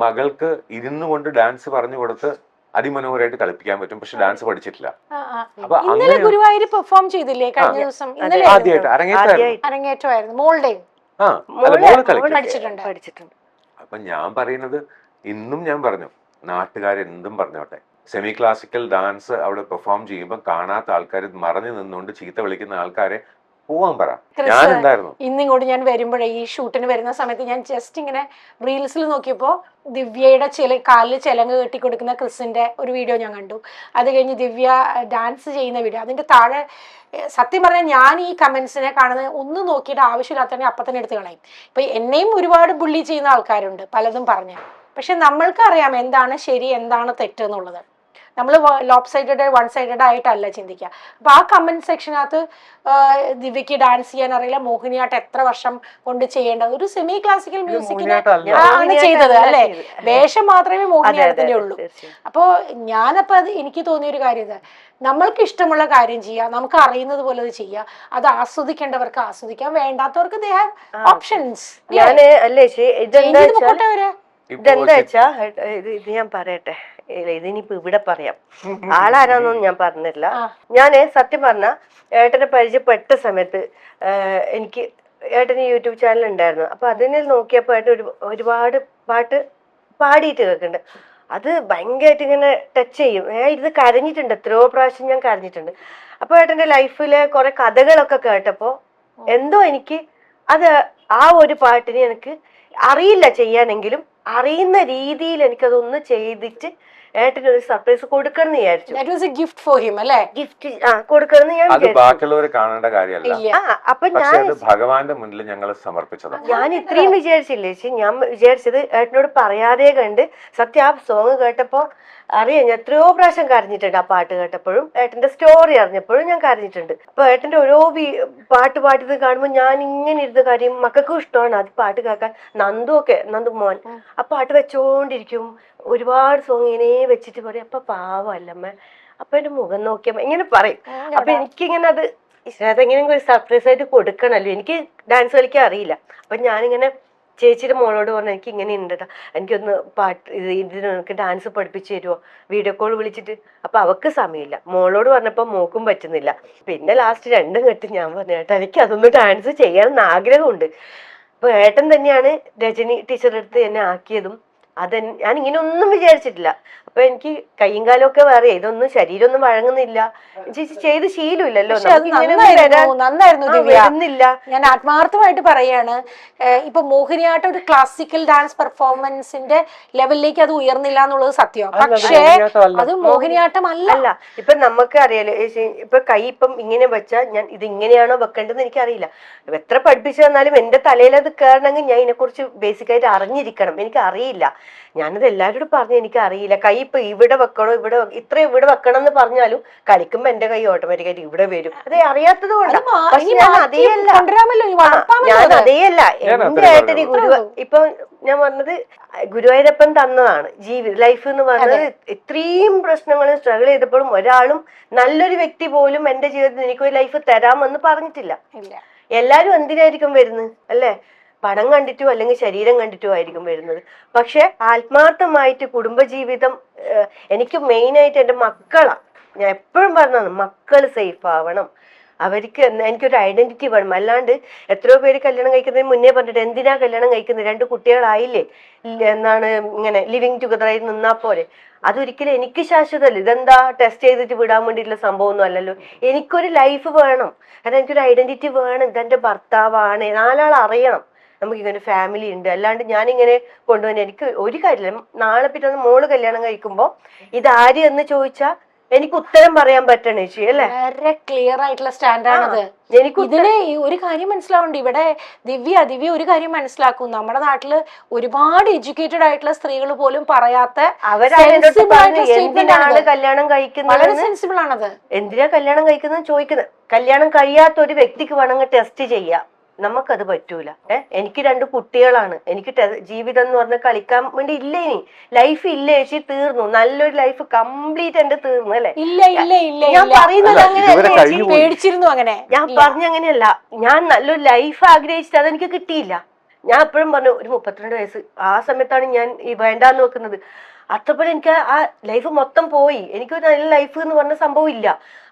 മകൾക്ക് ഇരുന്നു കൊണ്ട് ഡാൻസ് പറഞ്ഞു കൊടുത്ത് അതിമനോഹരമായിട്ട് കളിപ്പിക്കാൻ പറ്റും, പക്ഷെ ഡാൻസ് പഠിച്ചിട്ടില്ല. ആ, ആ. അപ്പൊ ഇന്നലെ അങ്ങനെ ഗുരുവായൂർ പെർഫോം ചെയ്തില്ലേ കഴിഞ്ഞ ദിവസം? ഇന്നലെ ആദ്യമായിട്ട് അരങ്ങേറ്റായിരുന്നു. അരങ്ങേറ്റമായിരുന്നു. മോളുടെയും ആ അല്ല, മോള് കളിക്കും. പഠിച്ചിട്ടുണ്ട്. അപ്പൊ ഞാൻ പറയുന്നത്, ഇന്നും ഞാൻ പറഞ്ഞു, നാട്ടുകാരെന്തും പറഞ്ഞോട്ടെ, സെമി ക്ലാസിക്കൽ ഡാൻസ് അവിടെ പെർഫോം ചെയ്യുമ്പോൾ കാണാത്ത ആൾക്കാർ മറഞ്ഞു നിന്നുകൊണ്ട് ചീത്ത വിളിക്കുന്ന ആൾക്കാരെ പോവാൻ പറ. ഞാൻ എന്തായിരുന്നു ഇന്നിങ്ങോട്ട് ഞാൻ വരുമ്പോഴേ ഈ ഷൂട്ടിന് വരുന്ന സമയത്ത് ഞാൻ ജസ്റ്റ് ഇങ്ങനെ റീൽസിൽ നോക്കിയപ്പോ ദിവ്യയുടെ കാലിൽ ചിലങ്ക് കെട്ടി കൊടുക്കുന്ന ക്രിസിന്റെ ഒരു വീഡിയോ ഞാൻ കണ്ടു. അത് കഴിഞ്ഞ് ദിവ്യ ഡാൻസ് ചെയ്യുന്ന വീഡിയോ. അതിന്റെ താഴെ സത്യം പറഞ്ഞാൽ ഞാൻ ഈ കമന്റ്സിനെ കാണുന്നത് ഒന്നും നോക്കിയിട്ട് ആവശ്യമില്ലാത്തന്നെ അപ്പൊ തന്നെ എടുത്ത് കളയും. ഇപ്പൊ എന്നെയും ഒരുപാട് ബുള്ളി ചെയ്യുന്ന ആൾക്കാരുണ്ട്, പലതും പറഞ്ഞ്. പക്ഷെ നമ്മൾക്ക് അറിയാം എന്താണ് ശരി എന്താണ് തെറ്റ് എന്നുള്ളത്. നമ്മൾ ലോപ്പ് സൈഡഡ് വൺ സൈഡഡ് ആയിട്ടല്ല ചിന്തിക്കുക. അപ്പൊ ആ കമന്റ് സെക്ഷനകത്ത് ദിവ്യക്ക് ഡാൻസ് ചെയ്യാൻ അറിയില്ല, മോഹിനിയാട്ടം എത്ര വർഷം കൊണ്ട് ചെയ്യേണ്ടത്, ഒരു സെമി ക്ലാസിക്കൽ മ്യൂസിക്കിന് ആണ് ചെയ്തത് അല്ലെ, വേഷം മാത്രമേ മോഹിനിയാട്ടത്തിന്റെ ഉള്ളൂ. അപ്പോ ഞാനപ്പോ അത് എനിക്ക് തോന്നിയൊരു കാര്യം ഇത്, നമ്മൾക്ക് ഇഷ്ടമുള്ള കാര്യം ചെയ്യുക, നമുക്ക് അറിയുന്നത് പോലെ അത് ചെയ്യുക, അത് ആസ്വദിക്കേണ്ടവർക്ക് ആസ്വദിക്കാം, വേണ്ടാത്തവർക്ക് ദേ ഹാവ് ഓപ്ഷൻസ്. ഇതെന്താ വെച്ചാ ഇത് ഞാൻ പറയട്ടെ, ഇതിനിപ്പോ ഇവിടെ പറയാം, ആളാരാന്നൊന്നും ഞാൻ പറഞ്ഞില്ല. ഞാന് സത്യം പറഞ്ഞ ഏട്ടനെ പരിചയപ്പെട്ട സമയത്ത് എനിക്ക് ഏട്ടന് യൂട്യൂബ് ചാനൽ ഉണ്ടായിരുന്നു. അപ്പൊ അതിന് നോക്കിയപ്പോ ഏട്ടൻ ഒരുപാട് പാട്ട് പാടിയിട്ട് കേൾക്കുന്നുണ്ട്. അത് ഭയങ്കരമായിട്ട് ഇങ്ങനെ ടച്ച് ചെയ്യും. ഇത് കരഞ്ഞിട്ടുണ്ട്, എത്രയോ പ്രാവശ്യം ഞാൻ കരഞ്ഞിട്ടുണ്ട്. അപ്പൊ ഏട്ടന്റെ ലൈഫിലെ കുറെ കഥകളൊക്കെ കേട്ടപ്പോ എന്തോ എനിക്ക് അത് ആ ഒരു പാട്ടിന് എനിക്ക് അറിയില്ല ചെയ്യാനെങ്കിലും അറിയുന്ന രീതിയിൽ എനിക്കതൊന്ന് ചെയ്തിട്ട് ഏട്ടന് ഒരു സർപ്രൈസ് കൊടുക്കണം എന്ന് വിചാരിച്ചു. ഗിഫ്റ്റ് ഫോർ ഹിം അല്ലേ? ഗിഫ്റ്റ് കൊടുക്കണം ഞാൻ ബാക്കിയുള്ളവർ കാണേണ്ട കാര്യമല്ല. അപ്പൊ ഞാൻ ഭഗവാന്റെ മുന്നിൽ ഞങ്ങൾ സമർപ്പിച്ചത്. ഞാൻ ഇത്രയും വിചാരിച്ചില്ലേ ചേച്ചി. ഞാൻ വിചാരിച്ചത് ഏട്ടനോട് പറയാതെ കണ്ട് സത്യം ആ സോങ് കേട്ടപ്പോ അറിയാം, ഞാൻ എത്രയോ പ്രാവശ്യം കരഞ്ഞിട്ടുണ്ട്. ആ പാട്ട് കേട്ടപ്പോഴും ഏട്ടന്റെ സ്റ്റോറി അറിഞ്ഞപ്പോഴും ഞാൻ കരഞ്ഞിട്ടുണ്ട്. അപ്പൊ ഏട്ടന്റെ ഓരോ പാട്ട് പാടിയത് കാണുമ്പോൾ ഞാൻ ഇങ്ങനെ ഇരുന്ന് കാര്യം, മക്കൾക്കും ഇഷ്ടമാണ് അത് പാട്ട് കേൾക്കാൻ. നന്ദു മോൻ ആ പാട്ട് വെച്ചോണ്ടിരിക്കും, ഒരുപാട് സോങ് ഇങ്ങനെ വെച്ചിട്ട് പറയും, അപ്പൊ പാവല്ലമ്മ, അപ്പൊ എന്റെ മുഖം നോക്കിയമ്മ ഇങ്ങനെ പറയും. അപ്പൊ എനിക്കിങ്ങനെ അത് അതെങ്ങനെയെങ്കിലും ഒരു സർപ്രൈസ് ആയിട്ട് കൊടുക്കണല്ലോ. എനിക്ക് ഡാൻസ് കളിക്കാൻ അറിയില്ല. അപ്പൊ ഞാനിങ്ങനെ ചേച്ചിയുടെ മോളോട് പറഞ്ഞു, എനിക്ക് ഇങ്ങനെ ഉണ്ടട്ടാ, എനിക്കൊന്ന് പാട്ട് ഇതിന് എനിക്ക് ഡാൻസ് പഠിപ്പിച്ചു തരുമോ, വീഡിയോ കോൾ വിളിച്ചിട്ട്. അപ്പൊ അവക്ക് സമയമില്ല. മോളോട് പറഞ്ഞപ്പോ മോക്കും പറ്റുന്നില്ല. പിന്നെ ലാസ്റ്റ് രണ്ടും കെട്ടി ഞാൻ പറഞ്ഞു, ഏട്ടാ എനിക്ക് അതൊന്ന് ഡാൻസ് ചെയ്യാൻ ആഗ്രഹമുണ്ട്. അപ്പൊ ഏട്ടൻ തന്നെയാണ് രജനി ടീച്ചറുടെ അടുത്ത് എന്നെ ആക്കിയതും. ഞാൻ ഇങ്ങനെ ഒന്നും വിചാരിച്ചിട്ടില്ല. അപ്പൊ എനിക്ക് കയ്യും കാലം ഒക്കെ വേറെ, ഇതൊന്നും ശരീരമൊന്നും വഴങ്ങുന്നില്ല, ചേച്ചി ചെയ്ത് ശീലമില്ലല്ലോ, വരുന്നില്ല. ഞാൻ ആത്മാർത്ഥമായിട്ട് പറയാണ്, ഇപ്പൊ മോഹിനിയാട്ടം ഒരു ക്ലാസിക്കൽ ഡാൻസ് പെർഫോമൻസിന്റെ ലെവലിലേക്ക് അത് ഉയർന്നില്ല എന്നുള്ളത് സത്യമാണ്. പക്ഷേ അത് മോഹിനിയാട്ടം അല്ല. ഇപ്പൊ നമുക്ക് അറിയാലോ, ഇപ്പൊ കൈ ഇപ്പം ഇങ്ങനെ വെച്ചാൽ ഞാൻ ഇത് ഇങ്ങനെയാണോ വെക്കേണ്ടതെന്ന് എനിക്കറിയില്ല. എത്ര പഠിപ്പിച്ചു തന്നാലും എന്റെ തലയിൽ അത് കയറണമെങ്കിൽ ഞാൻ ഇതിനെക്കുറിച്ച് ബേസിക് ആയിട്ട് അറിഞ്ഞിരിക്കണം. എനിക്ക് അറിയില്ല. ഞാനത് എല്ലാവരോടും പറഞ്ഞു, എനിക്ക് അറിയില്ല. കൈ ഇപ്പൊ ഇവിടെ വെക്കണോ, ഇവിടെ വെക്കണം എന്ന് പറഞ്ഞാലും കളിക്കുമ്പോ എന്റെ കൈ ഓട്ടോമാറ്റിക്കായിട്ട് ഇവിടെ വരും. അത് അറിയാത്തത് കൊണ്ടാണ്. പക്ഷെ ഞാൻ അതേയല്ല എന്റെ ഏട്ടന് ഇപ്പൊ ഞാൻ പറഞ്ഞത് ഗുരുവായൂരപ്പൻ തന്നതാണ് ലൈഫ് എന്ന് പറഞ്ഞത്. ഇത്രയും പ്രശ്നങ്ങളും സ്ട്രഗിൾ ചെയ്തപ്പോഴും ഒരാളും നല്ലൊരു വ്യക്തി പോലും എന്റെ ജീവിതത്തിൽ എനിക്കൊരു ലൈഫ് തരാമെന്ന് പറഞ്ഞിട്ടില്ല. എല്ലാരും എന്തിനായിരിക്കും വരുന്നത് അല്ലേ? പണം കണ്ടിട്ടോ അല്ലെങ്കിൽ ശരീരം കണ്ടിട്ടോ ആയിരിക്കും വരുന്നത്. പക്ഷെ ആത്മാർത്ഥമായിട്ട് കുടുംബജീവിതം എനിക്ക് മെയിനായിട്ട് എൻ്റെ മക്കളാ. ഞാൻ എപ്പോഴും പറഞ്ഞതാണ്, മക്കൾ സേഫ് ആവണം. അവർക്ക് എനിക്കൊരു ഐഡന്റിറ്റി വേണം. അല്ലാണ്ട് എത്രയോ പേര് കല്യാണം കഴിക്കുന്നതിന് മുന്നേ പറഞ്ഞിട്ട് എന്തിനാ കല്യാണം കഴിക്കുന്നത്, 2 കുട്ടികളായില്ലേ എന്നാണ് ഇങ്ങനെ ലിവിങ് ടുഗദറായി നിന്നാ പോലെ. അതൊരിക്കലും എനിക്ക് ശാശ്വതമല്ല. ഇതെന്താ ടെസ്റ്റ് ചെയ്തിട്ട് വിടാൻ വേണ്ടിയിട്ടുള്ള സംഭവമൊന്നും അല്ലല്ലോ. എനിക്കൊരു ലൈഫ് വേണം, കാരണം എനിക്കൊരു ഐഡന്റിറ്റി വേണം. ഇതെന്റെ ഭർത്താവാണ്, 4 ആൾ അറിയണം നമുക്കിങ്ങനെ ഫാമിലി ഉണ്ട്. അല്ലാണ്ട് ഞാനിങ്ങനെ കൊണ്ടുപോകാൻ എനിക്ക് ഒരു കാര്യമില്ല. നാളെ പിറ്റേന്ന് മോള് കല്യാണം കഴിക്കുമ്പോ ഇതാര് എന്ന് ചോദിച്ചാൽ എനിക്ക് ഉത്തരം പറയാൻ പറ്റണേ ചേച്ചി അല്ലേ? വളരെ ക്ലിയർ ആയിട്ടുള്ള സ്റ്റാൻഡാണത്. ഇതിന് ഒരു കാര്യം മനസ്സിലാവുന്നുണ്ട്. ഇവിടെ ദിവ്യ ഒരു കാര്യം മനസ്സിലാക്കും, നമ്മുടെ നാട്ടില് ഒരുപാട് എഡ്യൂക്കേറ്റഡ് ആയിട്ടുള്ള സ്ത്രീകൾ പോലും പറയാത്ത എന്തിനാണ് കല്യാണം കഴിക്കുന്നത്, വളരെ സെൻസിബിൾ ആണത്. എന്തിനാ കല്യാണം കഴിക്കുന്നത് ചോദിക്കുന്നത്. കല്യാണം കഴിയാത്ത ഒരു വ്യക്തിക്ക് വേണമെങ്കിൽ ടെസ്റ്റ് ചെയ്യാം, നമുക്കത് പറ്റൂല. എനിക്ക് 2 കുട്ടികളാണ്. എനിക്ക് ജീവിതം എന്ന് പറഞ്ഞാൽ കളിക്കാൻ വേണ്ടി ഇല്ല, ഇനി ലൈഫ് ഇല്ല ചേച്ചി, തീർന്നു. നല്ലൊരു ലൈഫ് കംപ്ലീറ്റ് എന്റെ തീർന്നു അല്ലെ? ഞാൻ പറയുന്നത് അങ്ങനെയല്ല, പേടിച്ചിരുന്നു അങ്ങനെ. ഞാൻ പറഞ്ഞങ്ങനെയല്ല. ഞാൻ നല്ലൊരു ലൈഫ് ആഗ്രഹിച്ചിട്ട് അതെനിക്ക് കിട്ടിയില്ല. ഞാൻ എപ്പോഴും പറഞ്ഞു, ഒരു 32 വയസ്സ് ആ സമയത്താണ് ഞാൻ ഈ വേണ്ടാന്ന് വെക്കുന്നത്. അത്രപോലെ എനിക്ക് ആ ലൈഫ് മൊത്തം പോയി. എനിക്കൊരു നല്ല ലൈഫ് എന്ന് പറഞ്ഞ സംഭവം ഇല്ല.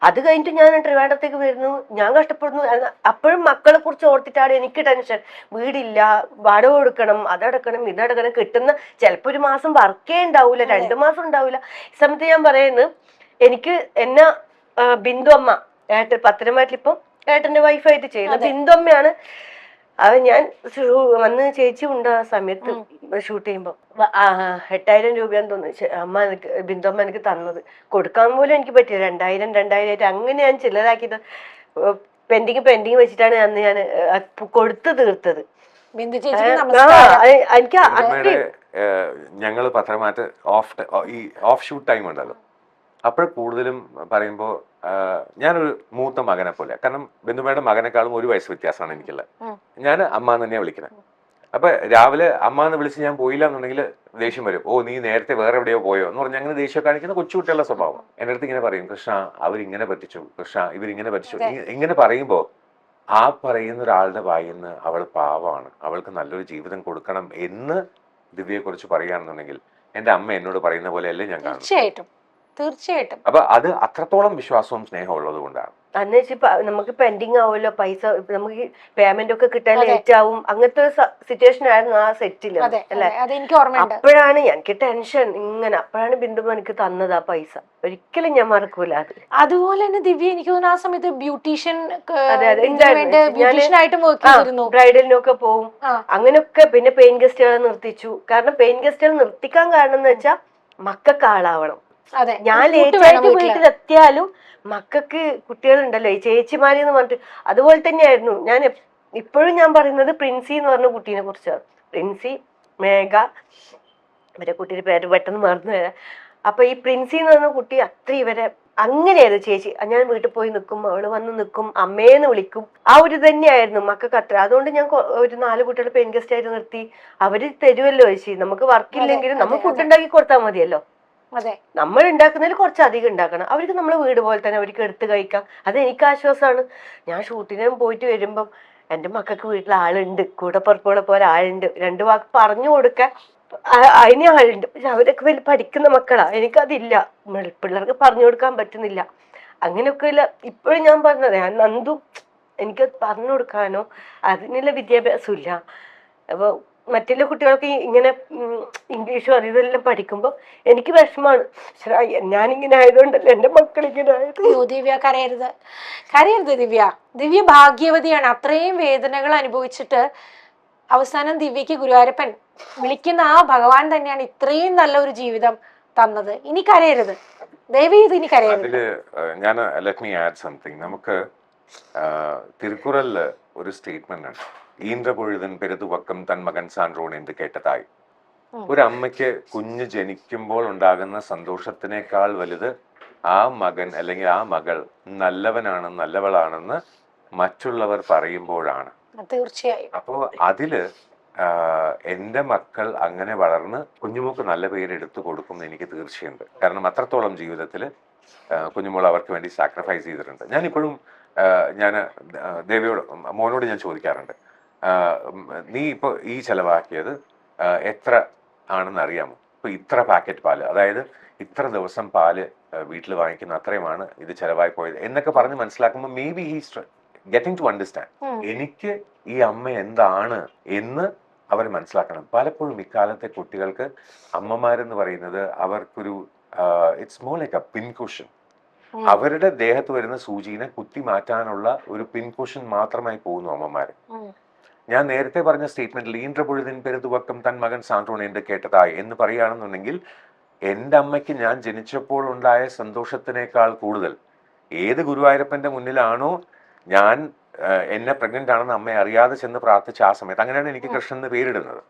അത് കഴിഞ്ഞിട്ട് ഞാൻ ട്രിവാൻഡ്രത്തേക്ക് വരുന്നു, ഞാൻ കഷ്ടപ്പെടുന്നു. അപ്പോഴും മക്കളെ കുറിച്ച് ഓർത്തിട്ടാണ് എനിക്ക് ടെൻഷൻ. വീടില്ല, വാടക കൊടുക്കണം, അതടക്കണം, ഇതടക്കണം, കിട്ടുന്ന ചിലപ്പോ ഒരു മാസം വർക്കേ ഉണ്ടാവൂല, 2 മാസം ഉണ്ടാവൂല. ഈ സമയത്ത് ഞാൻ പറയുന്നു, എനിക്ക് എന്നെ ബിന്ദു അമ്മ, പത്തനംതിട്ടയിൽ ഇപ്പം ഏട്ടന്റെ വൈഫായിട്ട് ചെയ്യുന്ന ബിന്ദു അമ്മയാണ്. അത് ഞാൻ വന്ന് ചേച്ചി ഉണ്ട് ആ സമയത്ത് ഷൂട്ട് ചെയ്യുമ്പോ 8,000 രൂപയാന്ന് തോന്നുന്നു അമ്മ എനിക്ക് ബിന്ദുമ്മ എനിക്ക് തന്നത്. കൊടുക്കാൻ പോലും എനിക്ക് പറ്റില്ല. 2,000 അങ്ങനെ ഞാൻ ചില്ലറാക്കിയിട്ട് പെൻഡിങ് വെച്ചിട്ടാണ് അന്ന് ഞാൻ കൊടുത്തു തീർത്തത്. ബിന്ദു ചേച്ചിക്ക് നമസ്കാരം. എനിക്ക് ഞങ്ങൾ പത്രമാറ്റ് ഓഫ് ഷൂട്ട് ടൈം ഉണ്ടല്ലോ, അപ്പോൾ കൂടുതലും പറയുമ്പോൾ ഞാനൊരു മൂത്ത മകനെ പോലെ, കാരണം ബിന്ദുമ്മയുടെ മകനേക്കാളും 1 വയസ്സ് വ്യത്യാസമാണ് എനിക്കുള്ളത്. ഞാൻ അമ്മ എന്ന് തന്നെയാണ് വിളിക്കുന്നത്. അപ്പൊ രാവിലെ അമ്മ എന്ന് വിളിച്ച് ഞാൻ പോയില്ല എന്നുണ്ടെങ്കിൽ ദേഷ്യം വരും. ഓ നീ നേരത്തെ വേറെ എവിടെയോ പോയോ എന്ന് പറഞ്ഞ് അങ്ങനെ ദേഷ്യം കാണിക്കുന്ന കൊച്ചുകുട്ടികളുടെ സ്വഭാവം. എൻ്റെ അടുത്ത് ഇങ്ങനെ പറയും, കൃഷ്ണ അവരിങ്ങനെ പറ്റിച്ചു, കൃഷ്ണ ഇവരിങ്ങനെ പറ്റിച്ചു. ഇങ്ങനെ പറയുമ്പോ ആ പറയുന്ന ഒരാളുടെ വായിന്ന് അവൾ പാവമാണ്, അവൾക്ക് നല്ലൊരു ജീവിതം കൊടുക്കണം എന്ന് ദിവ്യയെ കുറിച്ച് പറയുകയാണെന്നുണ്ടെങ്കിൽ എന്റെ അമ്മ എന്നോട് പറയുന്ന പോലെയല്ലേ ഞാൻ കാണും. തീർച്ചയായിട്ടും. അപ്പൊ അത് അത്രത്തോളം വിശ്വാസവും സ്നേഹവും ഉള്ളത് കൊണ്ടാണ്. അന്നുവെച്ച് നമുക്ക് പെൻഡിങ് ആവുമല്ലോ പൈസ, നമുക്ക് പേയ്മെന്റ് ഒക്കെ കിട്ടാൻ ലേറ്റ് ആവും, അങ്ങനത്തെ സിറ്റുവേഷൻ ആയിരുന്നു ആ സെറ്റിൽ അല്ലെ. അപ്പോഴാണ് എനിക്ക് ടെൻഷൻ ഇങ്ങനെ. അപ്പോഴാണ് ബിന്ദു എനിക്ക് തന്നത് ആ പൈസ. ഒരിക്കലും ഞാൻ മറക്കൂല അത്. അതുപോലെ തന്നെ ദിവ്യ എനിക്ക് തോന്നുന്നു ആ സമയത്ത് ബ്യൂട്ടീഷ്യൻ ബ്രൈഡലിനൊക്കെ പോവും അങ്ങനെയൊക്കെ. പിന്നെ പെയിൻ ഗസ്റ്റുകളെ നിർത്തിച്ചു. കാരണം പെയിൻ ഗസ്റ്റുകൾ നിർത്തിക്കാൻ കാരണം എന്ന് വെച്ചാൽ മക്കൾക്ക് ആളാവണം. ഞാൻ ലേറ്റായിട്ട് വീട്ടിലെത്തിയാലും മക്കൾക്ക് കുട്ടികളുണ്ടല്ലോ, ഈ ചേച്ചിമാരി എന്ന് പറഞ്ഞിട്ട്. അതുപോലെ തന്നെയായിരുന്നു ഞാൻ ഇപ്പോഴും ഞാൻ പറയുന്നത് പ്രിൻസി എന്ന് പറഞ്ഞ കുട്ടീനെ കുറിച്ചാണ്. പ്രിൻസി, മേഘ, ഇവരെ കുട്ടിയുടെ പേര് പെട്ടെന്ന് മറന്നു വരാം. അപ്പൊ ഈ പ്രിൻസി എന്ന് പറഞ്ഞ കുട്ടി അത്ര ഇവരെ അങ്ങനെയായിരുന്നു ചേച്ചി. ഞാൻ വീട്ടിൽ പോയി നിൽക്കും, അവള് വന്ന് നിൽക്കും, അമ്മേന്ന് വിളിക്കും. ആ ഒരു തന്നെയായിരുന്നു മക്കൾക്ക് അത്ര. അതുകൊണ്ട് ഞാൻ ഒരു 4 കുട്ടികളെ പെയിൻ ഗസ്റ്റ് ആയിട്ട് നിർത്തി. അവര് തരുമല്ലോ ചേച്ചി, നമുക്ക് വർക്കില്ലെങ്കിലും നമ്മൾ ഫുഡ് ഉണ്ടാക്കി കൊടുത്താൽ മതിയല്ലോ. നമ്മൾ ഉണ്ടാക്കുന്നതിൽ കുറച്ചധികം ഉണ്ടാക്കണം. അവർക്ക് നമ്മളെ വീട് പോലെ തന്നെ അവർക്ക് എടുത്ത് കഴിക്കാം. അത് എനിക്ക് ആശ്വാസമാണ്. ഞാൻ ഷൂട്ടിന് പോയിട്ട് വരുമ്പം എൻ്റെ മക്കൾക്ക് വീട്ടിൽ ആളുണ്ട്, കൂടെ പുറപ്പുകളെ പോലെ ആളുണ്ട്, 2 വാക്ക് പറഞ്ഞു കൊടുക്കാൻ അതിന് ആളുണ്ട്. പക്ഷെ അവരൊക്കെ വലിയ പഠിക്കുന്ന മക്കളാ, എനിക്കതില്ല. പിള്ളേർക്ക് പറഞ്ഞു കൊടുക്കാൻ പറ്റുന്നില്ല. അങ്ങനെയൊക്കെ ഇല്ല. ഇപ്പോഴും ഞാൻ പറഞ്ഞത് നന്ദു എനിക്ക് പറഞ്ഞു കൊടുക്കാനോ അതിനുള്ള വിദ്യാഭ്യാസം ഇല്ല. അപ്പൊ മറ്റുള്ള കുട്ടികൾക്ക് ഇങ്ങനെ ഇംഗ്ലീഷും ഇതെല്ലാം പഠിക്കുമ്പോൾ എനിക്ക് വിഷമാണ്. ഞാനിങ്ങനെ ആയതുകൊണ്ടല്ലേ എൻ്റെ മക്കൾ ഇങ്ങനെ ആയത്. ദിവ്യ കരയരുത് ദിവ്യ ഭാഗ്യവതിയാണ്. അത്രയും വേദനകൾ അനുഭവിച്ചിട്ട് അവസാനം ദിവ്യക്ക് ഗുരുവായൂരപ്പൻ വിളിക്കുന്ന ആ ഭഗവാൻ തന്നെയാണ് ഇത്രയും നല്ല ഒരു ജീവിതം തന്നത്. ഇനി കരയരുത്, ദയവേത് ഇനി കരയരുത്. അതില് ഞാൻ ലെറ്റ് മീ ആഡ് സംതിങ്. നമുക്ക് തിരുക്കുറലില് ഒരു സ്റ്റേറ്റ്മെന്റ് ആണ്, ഈன்ற പൊഴുതൻ പെരുതുവക്കം തൻ മകൻ സാൻറോൺ എന്ന് കേട്ടതായി. ഒരു അമ്മയ്ക്ക് കുഞ്ഞ് ജനിക്കുമ്പോൾ ഉണ്ടാകുന്ന സന്തോഷത്തിനേക്കാൾ വലുത് ആ മകൻ അല്ലെങ്കിൽ ആ മകൾ നല്ലവളാണെന്ന് മറ്റുള്ളവർ പറയുമ്പോഴാണ്. തീർച്ചയായും. അപ്പോ അതില് എൻ്റെ മക്കൾ അങ്ങനെ വളർന്ന് കുഞ്ഞുമോക്ക് നല്ല പേര് എടുത്തു കൊടുക്കും എന്ന് എനിക്ക് തീർച്ചയുണ്ട്. കാരണം അത്രത്തോളം ജീവിതത്തിൽ കുഞ്ഞുമോൾ അവർക്ക് വേണ്ടി സാക്രിഫൈസ് ചെയ്തിട്ടുണ്ട്. ഞാനിപ്പോഴും ഞാൻ ദേവിയോട് മോനോട് ഞാൻ ചോദിക്കാറുണ്ട്, നീ ഇപ്പോൾ ഈ ചെലവാക്കിയത് എത്ര ആണെന്ന് അറിയാമോ? ഇപ്പൊ ഇത്ര പാക്കറ്റ് പാല്, അതായത് ഇത്ര ദിവസം പാല് വീട്ടിൽ വാങ്ങിക്കുന്ന അത്രയുമാണ് ഇത് ചെലവായി പോയത് എന്നൊക്കെ പറഞ്ഞ് മനസ്സിലാക്കുമ്പോൾ maybe he's getting to understand എനിക്ക് ഈ അമ്മ എന്താണ് എന്ന് അവർ മനസ്സിലാക്കണം. പലപ്പോഴും ഇക്കാലത്തെ കുട്ടികൾക്ക് അമ്മമാരെന്ന് പറയുന്നത് അവർക്കൊരു ഇറ്റ്സ് മോർ ലൈക്ക് എ പിൻകുഷൻ. അവരുടെ ദേഹത്ത് വരുന്ന സൂചിനെ കുത്തി മാറ്റാനുള്ള ഒരു പിൻകുഷൻ മാത്രമായി പോകുന്നു അമ്മമാര്. ഞാൻ നേരത്തെ പറഞ്ഞ സ്റ്റേറ്റ്മെന്റിൽ ഈன்ற പൊഴുതിൻ പെരുതുവക്കം തൻ മകൻ സാൻറോൺ എന്ന് കേട്ടതായി എന്ന് പറയുകയാണെന്നുണ്ടെങ്കിൽ എൻ്റെ അമ്മയ്ക്ക് ഞാൻ ജനിച്ചപ്പോൾ ഉണ്ടായ സന്തോഷത്തിനേക്കാൾ കൂടുതൽ ഏത് ഗുരുവായൂരപ്പന്റെ മുന്നിലാണോ ഞാൻ എന്നെ പ്രഗ്നന്റ് ആണെന്ന് അമ്മയെ അറിയാതെ ചെന്ന് പ്രാർത്ഥിച്ച ആ സമയത്ത്, അങ്ങനെയാണ് എനിക്ക് കൃഷ്ണൻ എന്ന് പേരിടുന്നത്.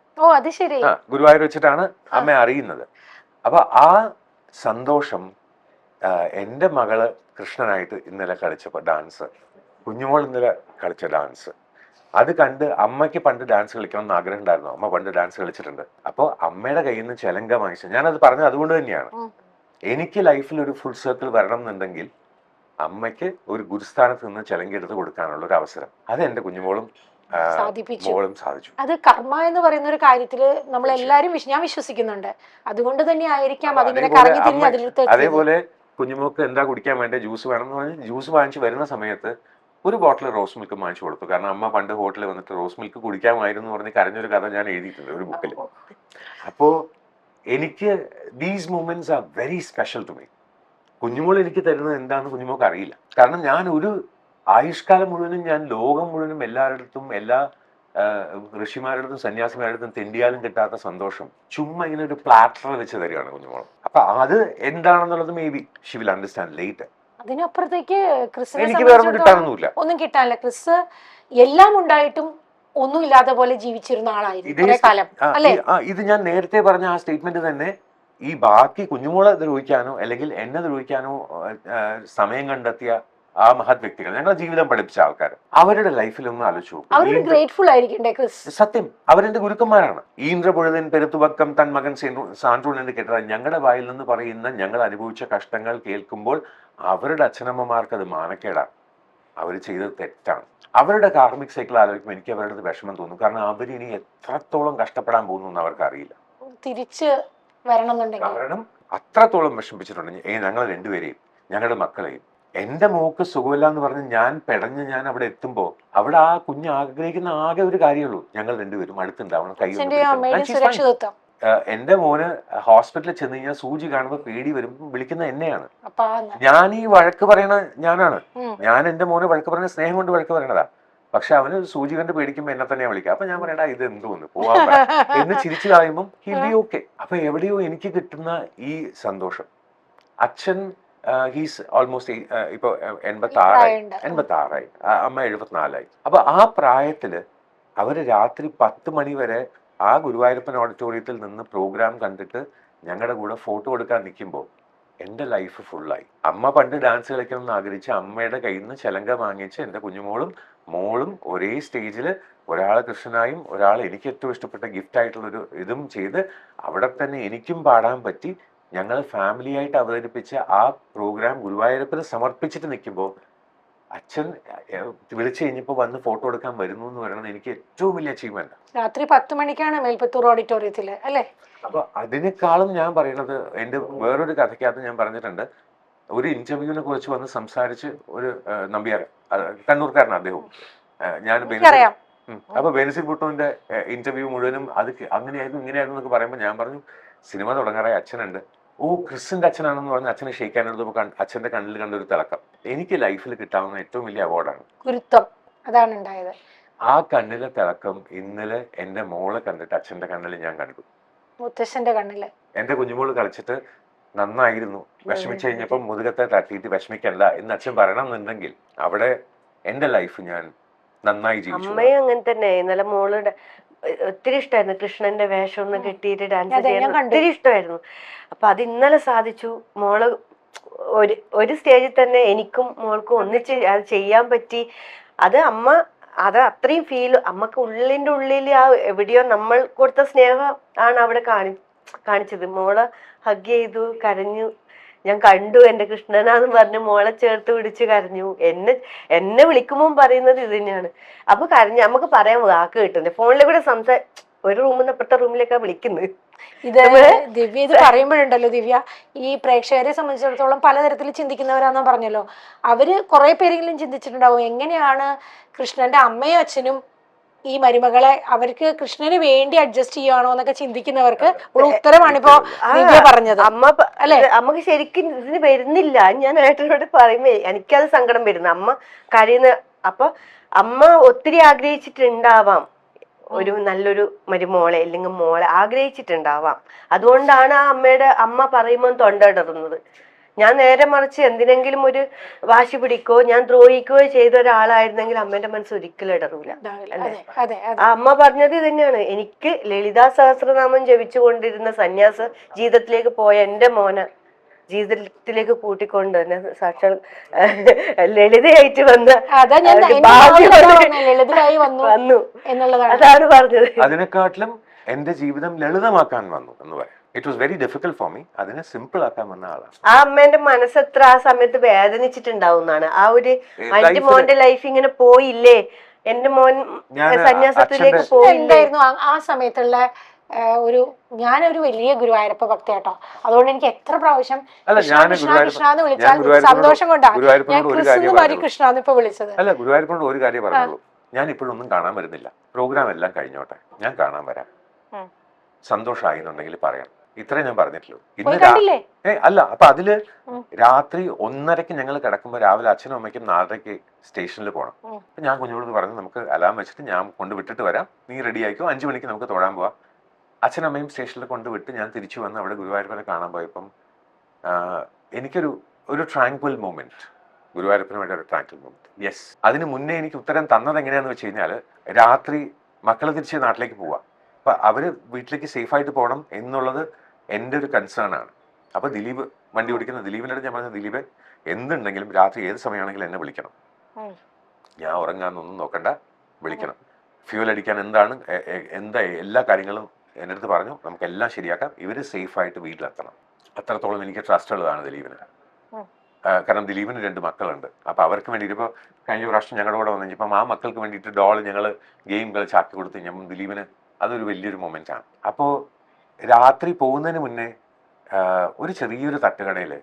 ഗുരുവായൂർ വെച്ചിട്ടാണ് അമ്മ അറിയുന്നത്. അപ്പൊ ആ സന്തോഷം എൻ്റെ മകള് കൃഷ്ണനായിട്ട് ഇന്നലെ കളിച്ച ഡാൻസ്, കുഞ്ഞുമോൾ ഇന്നലെ കളിച്ച ഡാൻസ്, അത് കണ്ട് അമ്മയ്ക്ക് പണ്ട് ഡാൻസ് കളിക്കണം എന്ന് ആഗ്രഹം ഉണ്ടായിരുന്നു. അമ്മ പണ്ട് ഡാൻസ് കളിച്ചിട്ടുണ്ട്. അപ്പോൾ അമ്മയുടെ കയ്യിൽ നിന്ന് ചെലങ്ക വാങ്ങിച്ചു. ഞാനത് പറഞ്ഞത് അതുകൊണ്ട് തന്നെയാണ്. എനിക്ക് ലൈഫിൽ ഒരു ഫുൾ സർക്കിൾ വരണം എന്നുണ്ടെങ്കിൽ അമ്മയ്ക്ക് ഒരു ഗുരുസ്ഥാനത്ത് നിന്ന് ചെലങ്ക എടുത്ത് കൊടുക്കാനുള്ള ഒരു അവസരം അത് എൻ്റെ കുഞ്ഞുമോളും സാധിപ്പിച്ചു. മോളും സാധിച്ചു. അത് കർമ്മ എന്ന് പറയുന്ന ഒരു കാര്യത്തില് നമ്മൾ എല്ലാരും ഞാൻ വിശ്വസിക്കുന്നുണ്ട്. അതുകൊണ്ട് തന്നെ ആയിരിക്കാം അതിങ്ങനെ കറങ്ങി തിരിഞ്ഞ് അതിലെടുത്ത്. അതേപോലെ കുഞ്ഞുമോക്ക് എന്താ കുടിക്കാൻ വേണ്ട ജ്യൂസ് വേണം എന്ന് പറഞ്ഞ് ജ്യൂസ് വാങ്ങിച്ച് വരുന്ന സമയത്ത് ഒരു ബോട്ടിൽ റോസ് മിൽക്ക് വാങ്ങിച്ചു കൊടുത്തു. കാരണം അമ്മ പണ്ട് ഹോട്ടലിൽ വന്നിട്ട് റോസ് മിൽക്ക് കുടിക്കാമായിരുന്നു പറഞ്ഞ് കരഞ്ഞൊരു കഥ ഞാൻ എഴുതിയിട്ടുണ്ട് ഒരു ബുക്കിൽ. അപ്പോ എനിക്ക് these moments are very special to me. Kunjumol എനിക്ക് തരുന്നത് എന്താണെന്ന് കുഞ്ഞുമോൾക്ക് അറിയില്ല. കാരണം ഞാൻ ഒരു ആയുഷ്കാലം മുഴുവനും ഞാൻ ലോകം മുഴുവനും എല്ലാവരുടെ എല്ലാ ഋഷിമാരുടെ സന്യാസിമാരുടെ തെണ്ടിയാലും കിട്ടാത്ത സന്തോഷം ചുമ്മാ ഇങ്ങനെ ഒരു പ്ലാറ്റർ വെച്ച് തരികയാണ് കുഞ്ഞുമോൾ. അപ്പൊ അത് എന്താണെന്നുള്ളത് may be she will understand later. അതിനപ്പുറത്തേക്ക് എനിക്ക് വേറെ കിട്ടാനൊന്നുമില്ല, ഒന്നും കിട്ടാനില്ല. ക്രിസ് എല്ലാം ഉണ്ടായിട്ടും ഒന്നും ഇല്ലാത്ത പോലെ ജീവിച്ചിരുന്ന ആളായിരുന്നു. ഇത് ഞാൻ നേരത്തെ പറഞ്ഞ ആ സ്റ്റേറ്റ്മെന്റ് തന്നെ ഈ ബാക്കി കുഞ്ഞുമോളെ ദ്രോഹിക്കാനോ അല്ലെങ്കിൽ എന്നെ ദ്രോഹിക്കാനോ സമയം കണ്ടെത്തിയ ആ മഹത് വ്യക്തികൾ, ഞങ്ങളുടെ ജീവിതം പഠിപ്പിച്ച ആൾക്കാർ, അവരുടെ ലൈഫിലൊന്നും ആലോചിച്ചു. സത്യം, അവരെന്റെ ഗുരുക്കന്മാരാണ്. ഈന്ദ്ര പൊഴുതൻ പെരുത്തുവക്കം തൻ മകൻ സാൻട്രൂൺ എന്ന് കേട്ട ഞങ്ങളുടെ വായിൽ നിന്ന് പറയുന്ന ഞങ്ങൾ അനുഭവിച്ച കഷ്ടങ്ങൾ കേൾക്കുമ്പോൾ അവരുടെ അച്ഛനമ്മമാർക്ക് അത് മാനക്കേടാണ്. അവർ ചെയ്തത് തെറ്റാണ്. അവരുടെ കാർമിക് സൈക്കിൾ ആലോചിക്കുമ്പോൾ എനിക്ക് അവരുടെ അടുത്ത് വിഷമം തോന്നും. കാരണം അവരിനി എത്രത്തോളം കഷ്ടപ്പെടാൻ പോകുന്നു എന്ന് അവർക്ക് അറിയില്ല. തിരിച്ച് കാരണം അത്രത്തോളം വിഷമിപ്പിച്ചിട്ടുണ്ട് ഞങ്ങൾ രണ്ടുപേരെയും ഞങ്ങളുടെ മക്കളെയും. എന്റെ മോക്ക് സുഖമില്ല എന്ന് പറഞ്ഞ് ഞാൻ പെടഞ്ഞ് ഞാൻ അവിടെ എത്തുമ്പോ അവിടെ ആ കുഞ്ഞ് ആഗ്രഹിക്കുന്ന ആകെ ഒരു കാര്യമുള്ളൂ, ഞങ്ങൾ രണ്ടുപേരും അടുത്തുണ്ടാവണം, കൈ. എന്റെ മോന് ഹോസ്പിറ്റലിൽ ചെന്ന് കഴിഞ്ഞാൽ സൂചി കാണുമ്പോൾ പേടി വരുമ്പോൾ വിളിക്കുന്ന എന്നെയാണ്. ഞാൻ ഈ വഴക്ക് പറയണ ഞാനാണ്. ഞാൻ എന്റെ മോനെ വഴക്ക് പറയുന്ന സ്നേഹം കൊണ്ട് വഴക്ക് പറയണതാ. പക്ഷെ അവന് സൂചി കണ്ട് പേടിക്കുമ്പോ എന്നെ തന്നെയാ വിളിക്കുക. അപ്പൊ ഞാൻ പറയടാ ഇത് എന്തോന്ന് പോവാൻ എന്ന് ചിരിച്ചു കളയുമ്പോൾ ഹിൽ ബി ഓക്കെ. അപ്പൊ എവിടെയോ എനിക്ക് കിട്ടുന്ന ഈ സന്തോഷം. അച്ഛൻ ഹീസ് ഓൾമോസ്റ്റ് ഇപ്പൊ 86 അമ്മ 74. അപ്പൊ ആ പ്രായത്തില് അവര് രാത്രി 10 മണി വരെ ആ ഗുരുവായൂരപ്പൻ ഓഡിറ്റോറിയത്തിൽ നിന്ന് പ്രോഗ്രാം കണ്ടിട്ട് ഞങ്ങളുടെ കൂടെ ഫോട്ടോ എടുക്കാൻ നിൽക്കുമ്പോൾ എൻ്റെ ലൈഫ് ഫുള്ളായി. അമ്മ പണ്ട് ഡാൻസ് കളിക്കണം എന്ന് ആഗ്രഹിച്ച് അമ്മയുടെ കയ്യിൽ നിന്ന് ചെലങ്ക വാങ്ങിച്ച് എൻ്റെ കുഞ്ഞുമോളും മോളും ഒരേ സ്റ്റേജിൽ, ഒരാൾ കൃഷ്ണനായും ഒരാൾ എനിക്ക് ഏറ്റവും ഇഷ്ടപ്പെട്ട ഗിഫ്റ്റ് ആയിട്ടുള്ളൊരു ഇതും ചെയ്ത് അവിടെ തന്നെ എനിക്കും പാടാൻ പറ്റി. ഞങ്ങൾ ഫാമിലിയായിട്ട് അവതരിപ്പിച്ച ആ പ്രോഗ്രാം ഗുരുവായൂരപ്പന് സമർപ്പിച്ചിട്ട് നിൽക്കുമ്പോൾ അച്ഛൻ വിളിച്ചു കഴിഞ്ഞപ്പോൾ വന്ന് ഫോട്ടോ എടുക്കാൻ വരുന്നു എന്ന് പറയുന്നത് എനിക്ക് ഏറ്റവും വലിയ അച്ചീവ്മെന്റ്. രാത്രി 10 മണിക്കാണ് മേൽപ്പത്തൂർ ഓഡിറ്റോറിയത്തില് അല്ലേ? അപ്പൊ അതിനേക്കാളും ഞാൻ പറയുന്നത് എന്റെ വേറൊരു കഥയ്ക്കകത്ത് ഞാൻ പറഞ്ഞിട്ടുണ്ട്. ഒരു ഇന്റർവ്യൂവിനെ കുറിച്ച് വന്ന് സംസാരിച്ച് ഒരു നമ്പ്യാർ, കണ്ണൂർക്കാരനാണ് അദ്ദേഹം. ഞാൻ അപ്പൊ ബെനസിൽ ഭുട്ടോന്റെ ഇന്റർവ്യൂ മുഴുവനും അത് അങ്ങനെയായിരുന്നു ഇങ്ങനെയായിരുന്നു എന്നൊക്കെ പറയുമ്പോൾ ഞാൻ പറഞ്ഞു സിനിമ തുടങ്ങാറായ അച്ഛനുണ്ട്. ഓ ക്രിസിന്റെ അച്ഛനാണെന്ന് പറഞ്ഞ് അച്ഛനെ ക്ഷയിക്കാനെടുത്തപ്പോൾ അച്ഛന്റെ കണ്ണിൽ കണ്ടൊരു തിളക്കം എനിക്ക് ലൈഫിൽ കിട്ടാവുന്ന ഏറ്റവും വലിയ അവാർഡാണ്. ഗുരുത്വം അതാണ് ഉണ്ടായത്. ആ കണ്ണിലെ തിളക്കം ഇന്നലെ എന്റെ മോളെ കണ്ടിട്ട് അച്ഛന്റെ കണ്ണിൽ ഞാൻ കണ്ടു. മുത്തശ്ശന്റെ കണ്ണില് എന്റെ കുഞ്ഞുമോള് കളിച്ചിട്ട് നന്നായിരുന്നു, വിഷമിച്ചു കഴിഞ്ഞപ്പോൾ മുതുകത്തെ തട്ടിയിട്ട് വിഷമിക്കണ്ട എന്ന് അച്ഛൻ പറയണമെന്നുണ്ടെങ്കിൽ അവിടെ എന്റെ ലൈഫ് ഞാൻ നന്നായി ജീവിച്ചു. അമ്മയും അങ്ങനെ തന്നെ. ഇന്നലെ മോളുടെ ഒത്തിരി ഇഷ്ടമായിരുന്നു കൃഷ്ണന്റെ വേഷം ഒന്ന് കെട്ടിയിട്ട് ഡാൻസ് ചെയ്യാൻ ഒത്തിരി ഇഷ്ടമായിരുന്നു. അപ്പൊ അത് ഇന്നലെ സാധിച്ചു. മോള് ഒരു സ്റ്റേജിൽ തന്നെ എനിക്കും മോൾക്കും ഒന്നിച്ച് അത് ചെയ്യാൻ പറ്റി. അത് അമ്മ അത് അത്രയും ഫീൽ അമ്മക്ക് ഉള്ളിന്റെ ഉള്ളിൽ ആ എവിടെയോ നമ്മൾ കൊടുത്ത സ്നേഹം ആണ് അവിടെ കാണിച്ചത്. മോളെ ഹഗ് ചെയ്തു, കരഞ്ഞു. ഞാൻ കണ്ടു എന്റെ കൃഷ്ണനാന്ന് പറഞ്ഞ് മോളെ ചേർത്ത് പിടിച്ച് കരഞ്ഞു. എന്നെ വിളിക്കുമ്പോൾ പറയുന്നത് ഇത് തന്നെയാണ്. അപ്പൊ കരഞ്ഞു. നമുക്ക് പറയാൻ വാക്ക് കിട്ടുന്നത് ഫോണിൽ കൂടെ ഒരു റൂമിൽ നിന്ന് അപ്പുറത്തെ റൂമിലേക്കാ വിളിക്കുന്നത്. ഇത് ദിവ്യ ഇത് പറയുമ്പോഴുണ്ടല്ലോ ദിവ്യ, ഈ പ്രേക്ഷകരെ സംബന്ധിച്ചിടത്തോളം പലതരത്തിൽ ചിന്തിക്കുന്നവരാന്ന് പറഞ്ഞല്ലോ. അവര് കുറെ പേരെങ്കിലും ചിന്തിച്ചിട്ടുണ്ടാവും എങ്ങനെയാണ് കൃഷ്ണന്റെ അമ്മയും അച്ഛനും ഈ മരുമകളെ അവർക്ക് കൃഷ്ണന് വേണ്ടി അഡ്ജസ്റ്റ് ചെയ്യുവാണോ എന്നൊക്കെ ചിന്തിക്കുന്നവർക്ക് ഉള്ള ഉത്തരമാണ് ഇപ്പോ ദിവ്യ പറഞ്ഞത്. അല്ലെ, അമ്മക്ക് ശരിക്കും ഇതിന് വരുന്നില്ല. ഞാൻ ഏട്ടനോട് പറയുമ്പോ എനിക്കത് സങ്കടം വരുന്നു. അമ്മ കരയുന്ന. അപ്പൊ അമ്മ ഒത്തിരി ആഗ്രഹിച്ചിട്ടുണ്ടാവാം ഒരു നല്ലൊരു മരുമോളെ അല്ലെങ്കിൽ മോളെ ആഗ്രഹിച്ചിട്ടുണ്ടാവാം. അതുകൊണ്ടാണ് ആ അമ്മ പറയുമ്പോൾ തൊണ്ടയിടറുന്നത്. ഞാൻ നേരെ മറിച്ച് എന്തിനെങ്കിലും ഒരു വാശി പിടിക്കോ ഞാൻ ദ്രോഹിക്കുകയോ ചെയ്ത ഒരാളായിരുന്നെങ്കിൽ അമ്മേന്റെ മനസ്സ് ഒരിക്കലും ഇടറൂല. ആ അമ്മ പറഞ്ഞത് തന്നെയാണ്. എനിക്ക് ലളിതാ സഹസ്രനാമം ജപിച്ചുകൊണ്ടിരുന്ന സന്യാസ ജീവിതത്തിലേക്ക് പോയ എന്റെ മോനെ ജീവിതത്തിലേക്ക് കൂട്ടിക്കൊണ്ട് തന്നെ സാക്ഷാൽ ലളിതയായിട്ട് വന്നു അതാണ് പറഞ്ഞത്. അതിനെക്കാട്ടിലും എന്റെ ജീവിതം ലളിതമാക്കാൻ വന്നു എന്ന് പറയാം. It was very difficult for me. അതിനെ സിമ്പിൾ ആക്കാൻ വന്ന ആളാണ്. ആ അമ്മേന്റെ മനസ്സെത്ര ആ സമയത്ത് വേദനിച്ചിട്ടുണ്ടാവുന്നതാണ്. ആ ഒരു മോന്റെ ലൈഫ് ഇങ്ങനെ പോയില്ലേ, എന്റെ മോൻ ഞാൻ സന്യാസത്തിലേക്ക് അച്ഛന്റെ പോയില്ലേ? എന്തായിരുന്നു ആ സമയത്തുള്ള ഞാനൊരു വലിയ ഗുരുവായൂരപ്പ ഭക്ത കേട്ടോ. അതുകൊണ്ട് എനിക്ക് എത്ര പ്രാവശ്യം അല്ല, കൃഷ്ണ ഞാൻ കൃഷ്ണ ഗുരുവായൂരപ്പ കൃഷ്ണ എന്ന് ഞാൻ വിളിച്ചാൽ സന്തോഷം കൊണ്ടാ ഞാൻ ഗുരുവായൂരപ്പനോട് ഒരു ക്രിസ് കാര്യം എന്ന് മാറി പറഞ്ഞുള്ളൂ. കൃഷ്ണ എന്ന് ഇപ്പൊ വിളിച്ചത്. അല്ല, ഗുരുവായൂരപ്പനോട് ഒരു കാര്യം പറഞ്ഞുള്ളൂ. ഞാൻ ഇപ്പോഴൊന്നും കാണാൻ വരുന്നില്ല, പ്രോഗ്രാം എല്ലാം കഴിഞ്ഞോട്ടെ, ഞാൻ കാണാൻ വരാം. ഉം. സന്തോഷമായി എന്നുണ്ടെങ്കിൽ പറയാം. ഇത്രേ ഞാൻ പറഞ്ഞിട്ടുള്ളൂ. പോയി ഇന്ന് കണ്ടില്ലേ? അല്ല, അപ്പൊ അതില് ഉം. രാത്രി 1:30 ഞങ്ങൾ കിടക്കുമ്പോൾ രാവിലെ അച്ഛനും അമ്മയ്ക്കും 4:30 സ്റ്റേഷനിൽ പോകണം. ഉം. അപ്പൊ ഞാൻ കുഞ്ഞോട് പറഞ്ഞു, നമുക്ക് അലാം വെച്ചിട്ട് ഞാൻ കൊണ്ട് വിട്ടിട്ട് വരാം, നീ റെഡി ആയിക്കോ, 5 മണിക്ക് നമുക്ക് തൊഴാൻ പോവാം. അച്ഛനമ്മയും സ്റ്റേഷനിൽ കൊണ്ടുവിട്ട് ഞാൻ തിരിച്ചു വന്ന് അവിടെ ഗുരുവായൂരപ്പനെ കാണാൻ പോയപ്പം എനിക്കൊരു ട്രാങ്ക്വൽ മൊമെന്റ്, ഗുരുവായൂരപ്പനുമായിട്ട് ഒരു ട്രാങ്ക്വൽ മൊമെന്റ്. യെസ്, അതിന് മുന്നേ എനിക്ക് ഉത്തരം തന്നത് എങ്ങനെയാന്ന് വെച്ച് കഴിഞ്ഞാൽ, രാത്രി മക്കള് തിരിച്ച് നാട്ടിലേക്ക് പോവാ, അപ്പൊ അവര് വീട്ടിലേക്ക് സേഫായിട്ട് പോകണം എന്നുള്ളത് എൻ്റെ ഒരു കൺസേൺ ആണ്. അപ്പൊ ദിലീപ് വണ്ടി ഓടിക്കുന്ന ദിലീപിൻ്റെ അടുത്ത് ഞാൻ പറഞ്ഞത്, ദിലീപ് എന്തുണ്ടെങ്കിലും രാത്രി ഏത് സമയമാണെങ്കിലും എന്നെ വിളിക്കണം, ഞാൻ ഉറങ്ങാന്നൊന്നും നോക്കണ്ട, വിളിക്കണം. ഫ്യൂൽ അടിക്കാൻ എന്താണ് എന്താ എല്ലാ കാര്യങ്ങളും എൻ്റെ അടുത്ത് പറഞ്ഞു, നമുക്കെല്ലാം ശരിയാക്കാം, ഇവര് സേഫായിട്ട് വീട്ടിലെത്തണം. അത്രത്തോളം എനിക്ക് ട്രസ്റ്റ് ഉള്ളതാണ് ദിലീപിന്. കാരണം ദിലീപിന് 2 മക്കളുണ്ട്. അപ്പൊ അവർക്ക് വേണ്ടിയിട്ട് ഇപ്പോൾ കഴിഞ്ഞ പ്രാവശ്യം ഞങ്ങളുടെ കൂടെ വന്നു കഴിഞ്ഞപ്പം ആ മക്കൾക്ക് വേണ്ടിയിട്ട് ഡോൾ ഞങ്ങൾ ഗെയിം കളിച്ചാക്കി കൊടുത്തു കഴിഞ്ഞപ്പം ദിലീപിന് അതൊരു വലിയൊരു മൊമെന്റ് ആണ്. അപ്പോൾ രാത്രി പോകുന്നതിന് മുന്നേ ഒരു ചെറിയൊരു തട്ടുകടയിൽ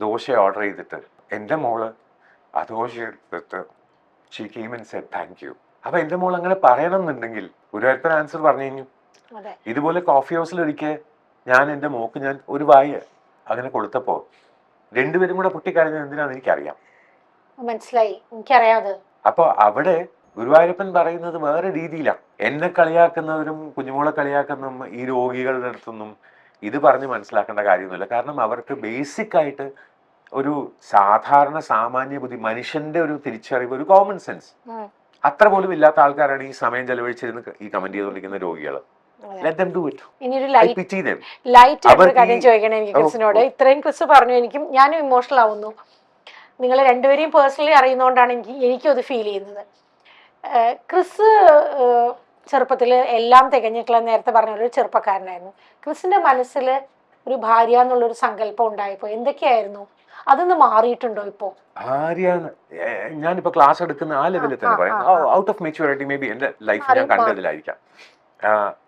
ദോശ ഓർഡർ ചെയ്തിട്ട് എൻ്റെ മോള് ആ ദോശ എടുത്തിട്ട് she came and said thank you. അപ്പൊ എൻ്റെ മോൾ അങ്ങനെ പറയണം എന്നുണ്ടെങ്കിൽ ഗുരുവായൂരപ്പൻ ആൻസർ പറഞ്ഞു കഴിഞ്ഞു. ഇതുപോലെ കോഫി ഹൗസിൽ ഒരിക്കൽ ഞാൻ എൻ്റെ മോക്ക് ഞാൻ ഒരു വായ അങ്ങനെ കൊടുത്തപ്പോ 2 പേരും കൂടെ പൊട്ടിക്കരഞ്ഞത് എന്തിനാന്ന് എനിക്കറിയാം. മനസ്സിലായി, എനിക്കറിയാതെ. അപ്പൊ അവിടെ ഗുരുവായൂരപ്പൻ പറയുന്നത് വേറെ രീതിയിലാണ്. എന്നെ കളിയാക്കുന്നവരും കുഞ്ഞുമോളെ കളിയാക്കുന്നതും ഈ രോഗികളുടെ അടുത്തൊന്നും ഇത് പറഞ്ഞ് മനസ്സിലാക്കേണ്ട കാര്യമൊന്നുമില്ല. കാരണം അവർക്ക് ബേസിക് ആയിട്ട് ഒരു സാധാരണ സാമാന്യ ബുദ്ധി, മനുഷ്യന്റെ ഒരു തിരിച്ചറിവ്, ഒരു കോമൺ സെൻസ് അത്ര പോലും ഇല്ലാത്ത ആൾക്കാരാണ് ഈ സമയം ചെലവഴിച്ചിരുന്ന് ഈ കമന്റ് ചെയ്തുകൊണ്ടിരിക്കുന്ന രോഗികൾ. Let them do it. ഇനിയൊരു I pity them. ലൈറ്റ് ആയിട്ടൊരു കാര്യം ചോദിക്കണം എനിക്ക് ക്രിസിനോട്. ഇത്രയും ക്രിസ് പറഞ്ഞു, ഞാനും ഇമോഷണൽ ആവുന്നു. നിങ്ങൾ രണ്ടുപേരെയും പേഴ്സണലി അറിയുന്നതുകൊണ്ടാണ് എനിക്കും അത് ഫീൽ ചെയ്യുന്നത്. ക്രിസ് ചെറുപ്പത്തിൽ എല്ലാം തികഞ്ഞിട്ടുള്ള, നേരത്തെ പറഞ്ഞ ഒരു ചെറുപ്പക്കാരനായിരുന്നു. ക്രിസിന്റെ മനസ്സിൽ ഒരു ഭാര്യ എന്നുള്ളൊരു സങ്കല്പം ഉണ്ടായപ്പോ എന്തൊക്കെയായിരുന്നു? അതൊന്ന് മാറിയിട്ടുണ്ടോ ഇപ്പോ? ഭാര്യ ഞാനിപ്പോ ക്ലാസ് എടുക്കുന്ന ആ ലെവലിൽ തന്നെ പറയാം. Out of maturity may be എന്റെ ലൈഫ് ഞാൻ കണ്ടതിലായിരിക്കാം.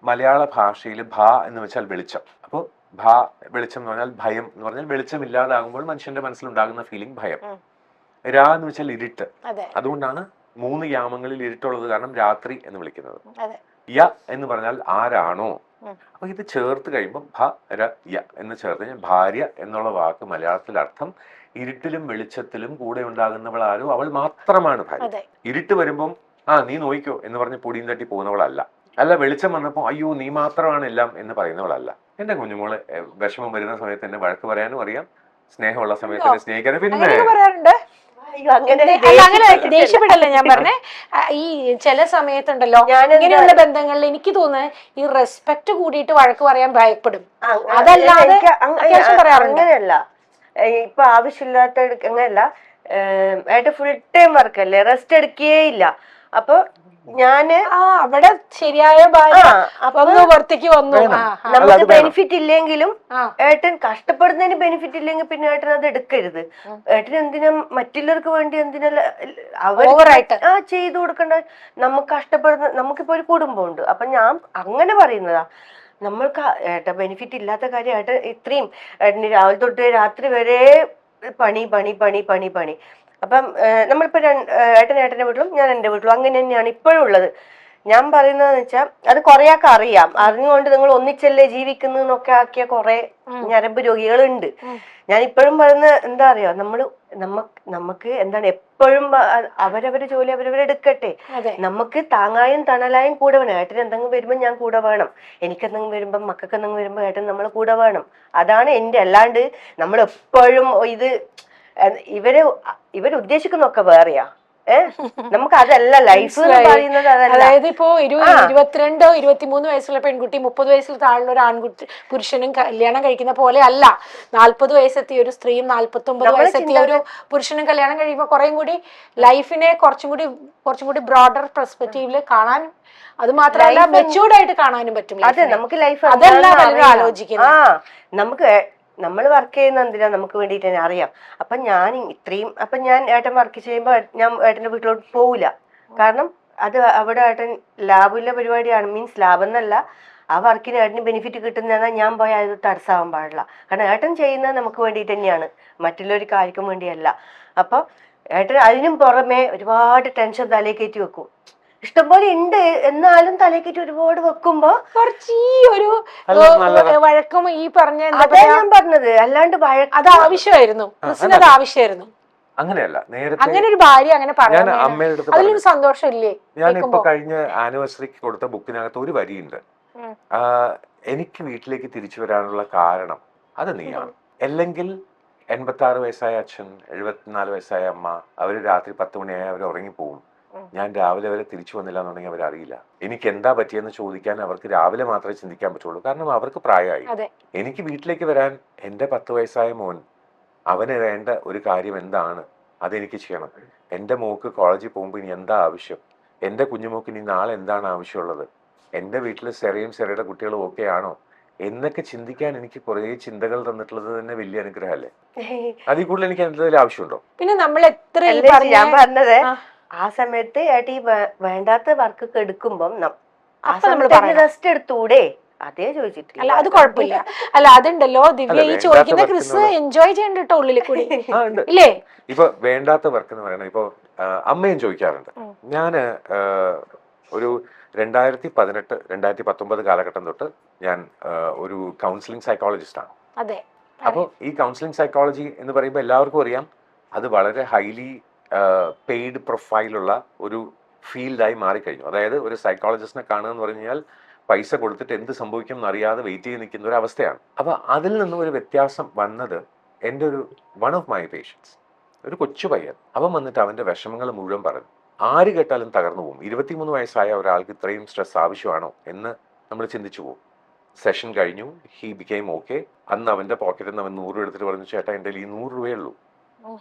മലയാള ഭാഷയിൽ ഭ എന്ന് വെച്ചാൽ വെളിച്ചം. അപ്പോൾ ഭ വെളിച്ചം എന്ന് പറഞ്ഞാൽ ഭയം എന്ന് പറഞ്ഞാൽ വെളിച്ചം ഇല്ലാതാകുമ്പോൾ മനുഷ്യന്റെ മനസ്സിലുണ്ടാകുന്ന ഫീലിംഗ് ഭയം. രാ എന്ന് വെച്ചാൽ ഇരുട്ട്. അതുകൊണ്ടാണ് 3 യാമങ്ങളിൽ ഇരുട്ടുള്ളത് കാരണം രാത്രി എന്ന് വിളിക്കുന്നത്. യ എന്ന് പറഞ്ഞാൽ ആരാണോ. അപ്പൊ ഇത് ചേർത്ത് കഴിയുമ്പോൾ ഭ ര യ എന്ന് ചേർത്ത് കഴിഞ്ഞാൽ ഭാര്യ എന്നുള്ള വാക്ക് മലയാളത്തിൽ അർത്ഥം ഇരുട്ടിലും വെളിച്ചത്തിലും കൂടെ ഉണ്ടാകുന്നവൾ ആരോ അവൾ മാത്രമാണ് ഭാര്യ. ഇരുട്ട് വരുമ്പം നീ നോയിക്കോ എന്ന് പറഞ്ഞ് പൊടിയും തട്ടി പോകുന്നവളല്ല. അല്ല, വെളിച്ചം വന്നപ്പോ അയ്യോ നീ മാത്രമാണ് എല്ലാം എന്ന് പറയുന്നവളല്ല. എന്റെ കുഞ്ഞുമോള് വിഷമം വരുന്ന സമയത്ത് എന്നെ വഴക്ക് പറയാനും അറിയാം, സ്നേഹമുള്ള സമയത്ത് എന്നെ സ്നേഹിക്കാനും. പിന്നെ അങ്ങനെ ദേഷ്യപ്പെടല്ലേ ഞാൻ പറഞ്ഞേ. ഈ ചില സമയത്തുണ്ടല്ലോ ഇങ്ങനെയുള്ള ബന്ധങ്ങളിൽ എനിക്ക് തോന്നുന്നത് ഈ റെസ്പെക്ട് കൂടിയിട്ട് വഴക്ക് പറയാൻ ഭയപ്പെടും. അതല്ലാതെ അങ്ങനെയല്ല, ഇപ്പൊ ആവശ്യമില്ലാത്ത അങ്ങനെയല്ല. ഏട്ടൻ ഫുൾ ടൈം വർക്കല്ലേ, റെസ്റ്റ് എടുക്കുകയേ ഇല്ല. അപ്പൊ ഞാന് അവിടെ ശരിയായ പുറത്തേക്ക് വന്നു. നമുക്ക് ബെനിഫിറ്റ് ഇല്ലെങ്കിലും ഏട്ടൻ കഷ്ടപ്പെടുന്നതിന് ബെനിഫിറ്റ് ഇല്ലെങ്കിൽ പിന്നെ ഏട്ടൻ അത് എടുക്കരുത്. ഏട്ടൻ എന്തിനാ മറ്റുള്ളവർക്ക് വേണ്ടി എന്തിനാ ഓവറായിട്ട് ചെയ്തു കൊടുക്കേണ്ട? നമുക്ക് കഷ്ടപ്പെടുന്ന, നമുക്കിപ്പോ ഒരു കുടുംബമുണ്ട്. അപ്പൊ ഞാൻ അങ്ങനെ പറയുന്നതാ, നമ്മൾക്ക് ഏട്ടൻ ബെനിഫിറ്റ് ഇല്ലാത്ത കാര്യം ഏട്ടൻ ഇത്രയും ഏട്ടന് രാവിലെ തൊട്ട് രാത്രി വരെ പണി പണി പണി പണി പണി. അപ്പം നമ്മളിപ്പോ ഏട്ടൻ്റെ വീട്ടിലും ഞാൻ എൻ്റെ വീട്ടിലും അങ്ങനെ തന്നെയാണ് ഇപ്പോഴും ഉള്ളത്. ഞാൻ പറയുന്നതെന്ന് വെച്ചാൽ അത് കുറെയൊക്കെ അറിയാം, അറിഞ്ഞുകൊണ്ട് നിങ്ങൾ ഒന്നിച്ചല്ലേ ജീവിക്കുന്നൊക്കെ ആക്കിയ കുറെ ഞരമ്പ് രോഗികളുണ്ട്. ഞാൻ ഇപ്പോഴും പറയുന്നത് എന്താ അറിയോ, നമുക്ക് എന്താണ് എപ്പോഴും അവരവരുടെ ജോലി അവരവരെടുക്കട്ടെ. നമുക്ക് താങ്ങായും തണലായും കൂടെ വേണം. ഏട്ടൻ എന്തെങ്കിലും വരുമ്പോൾ ഞാൻ കൂടെ വേണം, എനിക്കെന്തെങ്കിലും വരുമ്പോൾ മക്കൾക്ക് എന്തെങ്കിലും വരുമ്പോൾ ഏട്ടൻ നമ്മൾ കൂടെ വേണം. അതാണ് എൻ്റെ. അല്ലാണ്ട് നമ്മൾ എപ്പോഴും ഇവര് ഉദ്ദേശിക്കുന്നൊക്കെ വേറെയാ. നമുക്ക് അതല്ല ലൈഫ് എന്ന് പറയുന്നത്. അതായത് ഇപ്പോ 22, 23 വയസ്സുള്ള പെൺകുട്ടി 30 വയസ്സിൽ താഴെയുള്ള ഒരു പുരുഷനും കല്യാണം കഴിക്കുന്ന പോലെ അല്ല 40 വയസ്സെത്തിയ ഒരു സ്ത്രീയും 49 വയസ്സെത്തിയ ഒരു പുരുഷനും കല്യാണം കഴിയുമ്പോൾ കുറേം കൂടി ലൈഫിനെ കുറച്ചും കൂടി ബ്രോഡർ പെർസ്പെക്റ്റീവില് കാണാനും, അത് മാത്രമല്ല മെച്യൂർഡ് ആയിട്ട് കാണാനും പറ്റും. അതെ, നമുക്ക് ലൈഫ് അതെല്ലാം ആലോചിക്കുന്നത്. നമുക്ക് നമ്മൾ വർക്ക് ചെയ്യുന്ന എന്തിനാ, നമുക്ക് വേണ്ടിയിട്ട് തന്നെ അറിയാം. അപ്പൊ ഞാൻ ഇത്രയും ഞാൻ ഏട്ടൻ വർക്ക് ചെയ്യുമ്പോൾ ഞാൻ ഏട്ടന്റെ വീട്ടിലോട്ട് പോവില്ല. കാരണം അത് അവിടെ ഏട്ടൻ ലാബിലെ പരിപാടിയാണ്, മീൻസ് ലാബ് എന്നല്ല, ആ വർക്കിന് ഏട്ടന് ബെനിഫിറ്റ് കിട്ടുന്നതാണ്. ഞാൻ പോയാൽ അത് തടസ്സമാവാൻ പാടില്ല. കാരണം ഏട്ടൻ ചെയ്യുന്നത് നമുക്ക് വേണ്ടിയിട്ട് തന്നെയാണ്, മറ്റുള്ളൊരു കാര്യക്കും വേണ്ടിയല്ല. അപ്പൊ ഏട്ടൻ അതിനും പുറമെ ഒരുപാട് ടെൻഷൻ തലയിൽ കയറ്റി വെക്കും. ഇഷ്ടംപോലെ ഉണ്ട്, എന്നാലും തലയിൽ കയറ്റി ഒരുപാട് വെക്കുമ്പോ കുറച്ച് ഈ ഒരു വഴക്കും ഈ പറഞ്ഞ അതാ ഞാൻ പറഞ്ഞത്, അല്ലാണ്ട് അത് ആവശ്യമായിരുന്നു, ക്രിസ്റ്റിന് അത് ആവശ്യമായിരുന്നു. അങ്ങനെയല്ല, നേരത്തെ അങ്ങനെ ഒരു ഭാര്യ അങ്ങനെ ഞാൻ പറയാൻ അമ്മയുടെ അടുത്ത് അതിലൊരു സന്തോഷം ഇല്ലേ? ഞാൻ ഇപ്പൊ കഴിഞ്ഞ ആനിവേഴ്സറിക്ക് കൊടുത്ത ബുക്കിനകത്ത് ഒരു വരിയുണ്ട്, എനിക്ക് വീട്ടിലേക്ക് തിരിച്ചു വരാനുള്ള കാരണം അത് നീയാണ്. അല്ലെങ്കിൽ 86 വയസ്സായ അച്ഛൻ, 74 വയസ്സായ അമ്മ, അവര് രാത്രി 10 മണിയായ അവർ ഉറങ്ങിപ്പോവും. ഞാൻ രാവിലെ വരെ തിരിച്ചു വന്നില്ല എന്നുണ്ടെങ്കിൽ അവരറിയില്ല. എനിക്ക് എന്താ പറ്റിയെന്ന് ചോദിക്കാൻ അവർക്ക് രാവിലെ മാത്രമേ ചിന്തിക്കാൻ പറ്റുള്ളൂ, കാരണം അവർക്ക് പ്രായമായി. എനിക്ക് വീട്ടിലേക്ക് വരാൻ എൻ്റെ 10 വയസ്സായ മോൻ, അവന് വേണ്ട ഒരു കാര്യം എന്താണ്, അതെനിക്ക് ചെയ്യണം. എൻ്റെ മോക്ക് കോളേജിൽ പോകുമ്പോൾ ഇനി എന്താ ആവശ്യം, എൻ്റെ കുഞ്ഞുമോക്ക് ഇനി നാളെ എന്താണ് ആവശ്യമുള്ളത്, എൻ്റെ വീട്ടിൽ സെറയും സെറയുടെ കുട്ടികളും ഓക്കെ ആണോ എന്നൊക്കെ ചിന്തിക്കാൻ എനിക്ക് കുറേ ചിന്തകൾ തന്നിട്ടുള്ളത് തന്നെ വലിയ അനുഗ്രഹമല്ലേ? അതിൽ കൂടുതൽ എനിക്ക് എന്തെങ്കിലും ആവശ്യമുണ്ടോ? പിന്നെ നമ്മൾ എത്ര ഞാൻ പറഞ്ഞത്, ആ സമയത്ത് ഏട്ടി വേണ്ടാത്ത വർക്കൊക്കെ എടുക്കുമ്പം റെസ്റ്റ് എടുത്തൂടെ, അതേ ചോദിച്ചിട്ടില്ല. അല്ല അത് കുഴപ്പമില്ല. അല്ല അതുണ്ടല്ലോ ദിവ്യ, ഈ ചോദിക്കുന്ന ക്രിസ് എൻജോയ് ചെയ്യണ്ടോ ഉള്ളിൽ കൂടി ഇല്ലേ? ഇപ്പൊ വേണ്ടാത്ത വർക്ക് എന്ന് പറയുന്നത് ഇപ്പൊ അമ്മയും ചോദിക്കാറുണ്ട്. ഞാന് ഒരു 2018, 2019 കാലഘട്ടം തൊട്ട് ഞാൻ ഒരു കൗൺസിലിംഗ് സൈക്കോളജിസ്റ്റ് ആണ്. അതെ. അപ്പോൾ ഈ കൗൺസിലിംഗ് സൈക്കോളജി എന്ന് പറയുമ്പോൾ എല്ലാവർക്കും അറിയാം, അത് വളരെ ഹൈലി പെയ്ഡ് പ്രൊഫൈലുള്ള ഒരു ഫീൽഡായി മാറിക്കഴിഞ്ഞു. അതായത് ഒരു സൈക്കോളജിസ്റ്റിനെ കാണുക എന്ന് പറഞ്ഞു കഴിഞ്ഞാൽ പൈസ കൊടുത്തിട്ട് എന്ത് സംഭവിക്കും എന്നറിയാതെ വെയിറ്റ് ചെയ്ത് നിൽക്കുന്ന ഒരു അവസ്ഥയാണ്. അപ്പൊ അതിൽ നിന്നും ഒരു വ്യത്യാസം വന്നത് എൻ്റെ ഒരു വൺ ഓഫ് മൈ പേഷ്യൻസ്, ഒരു കൊച്ചു പയ്യൻ, അവൻ വന്നിട്ട് അവന്റെ വിഷമങ്ങൾ മുഴുവൻ പറഞ്ഞു. ആര് കേട്ടാലും തകർന്നു പോകും. 23 വയസ്സായ ഒരാൾക്ക് ഇത്രയും സ്ട്രെസ് ആവശ്യമാണോ എന്ന് നമ്മൾ ചിന്തിച്ചു പോകും. സെഷൻ കഴിഞ്ഞു, ഹി ബിക്കെയിം ഓക്കെ. അന്ന് അവന്റെ പോക്കറ്റിൽ നിന്ന് അവൻ 100 എടുത്തിട്ട് പറഞ്ഞു, ചേട്ടാ എൻ്റെ ഈ 100 രൂപയേ ഉള്ളൂ,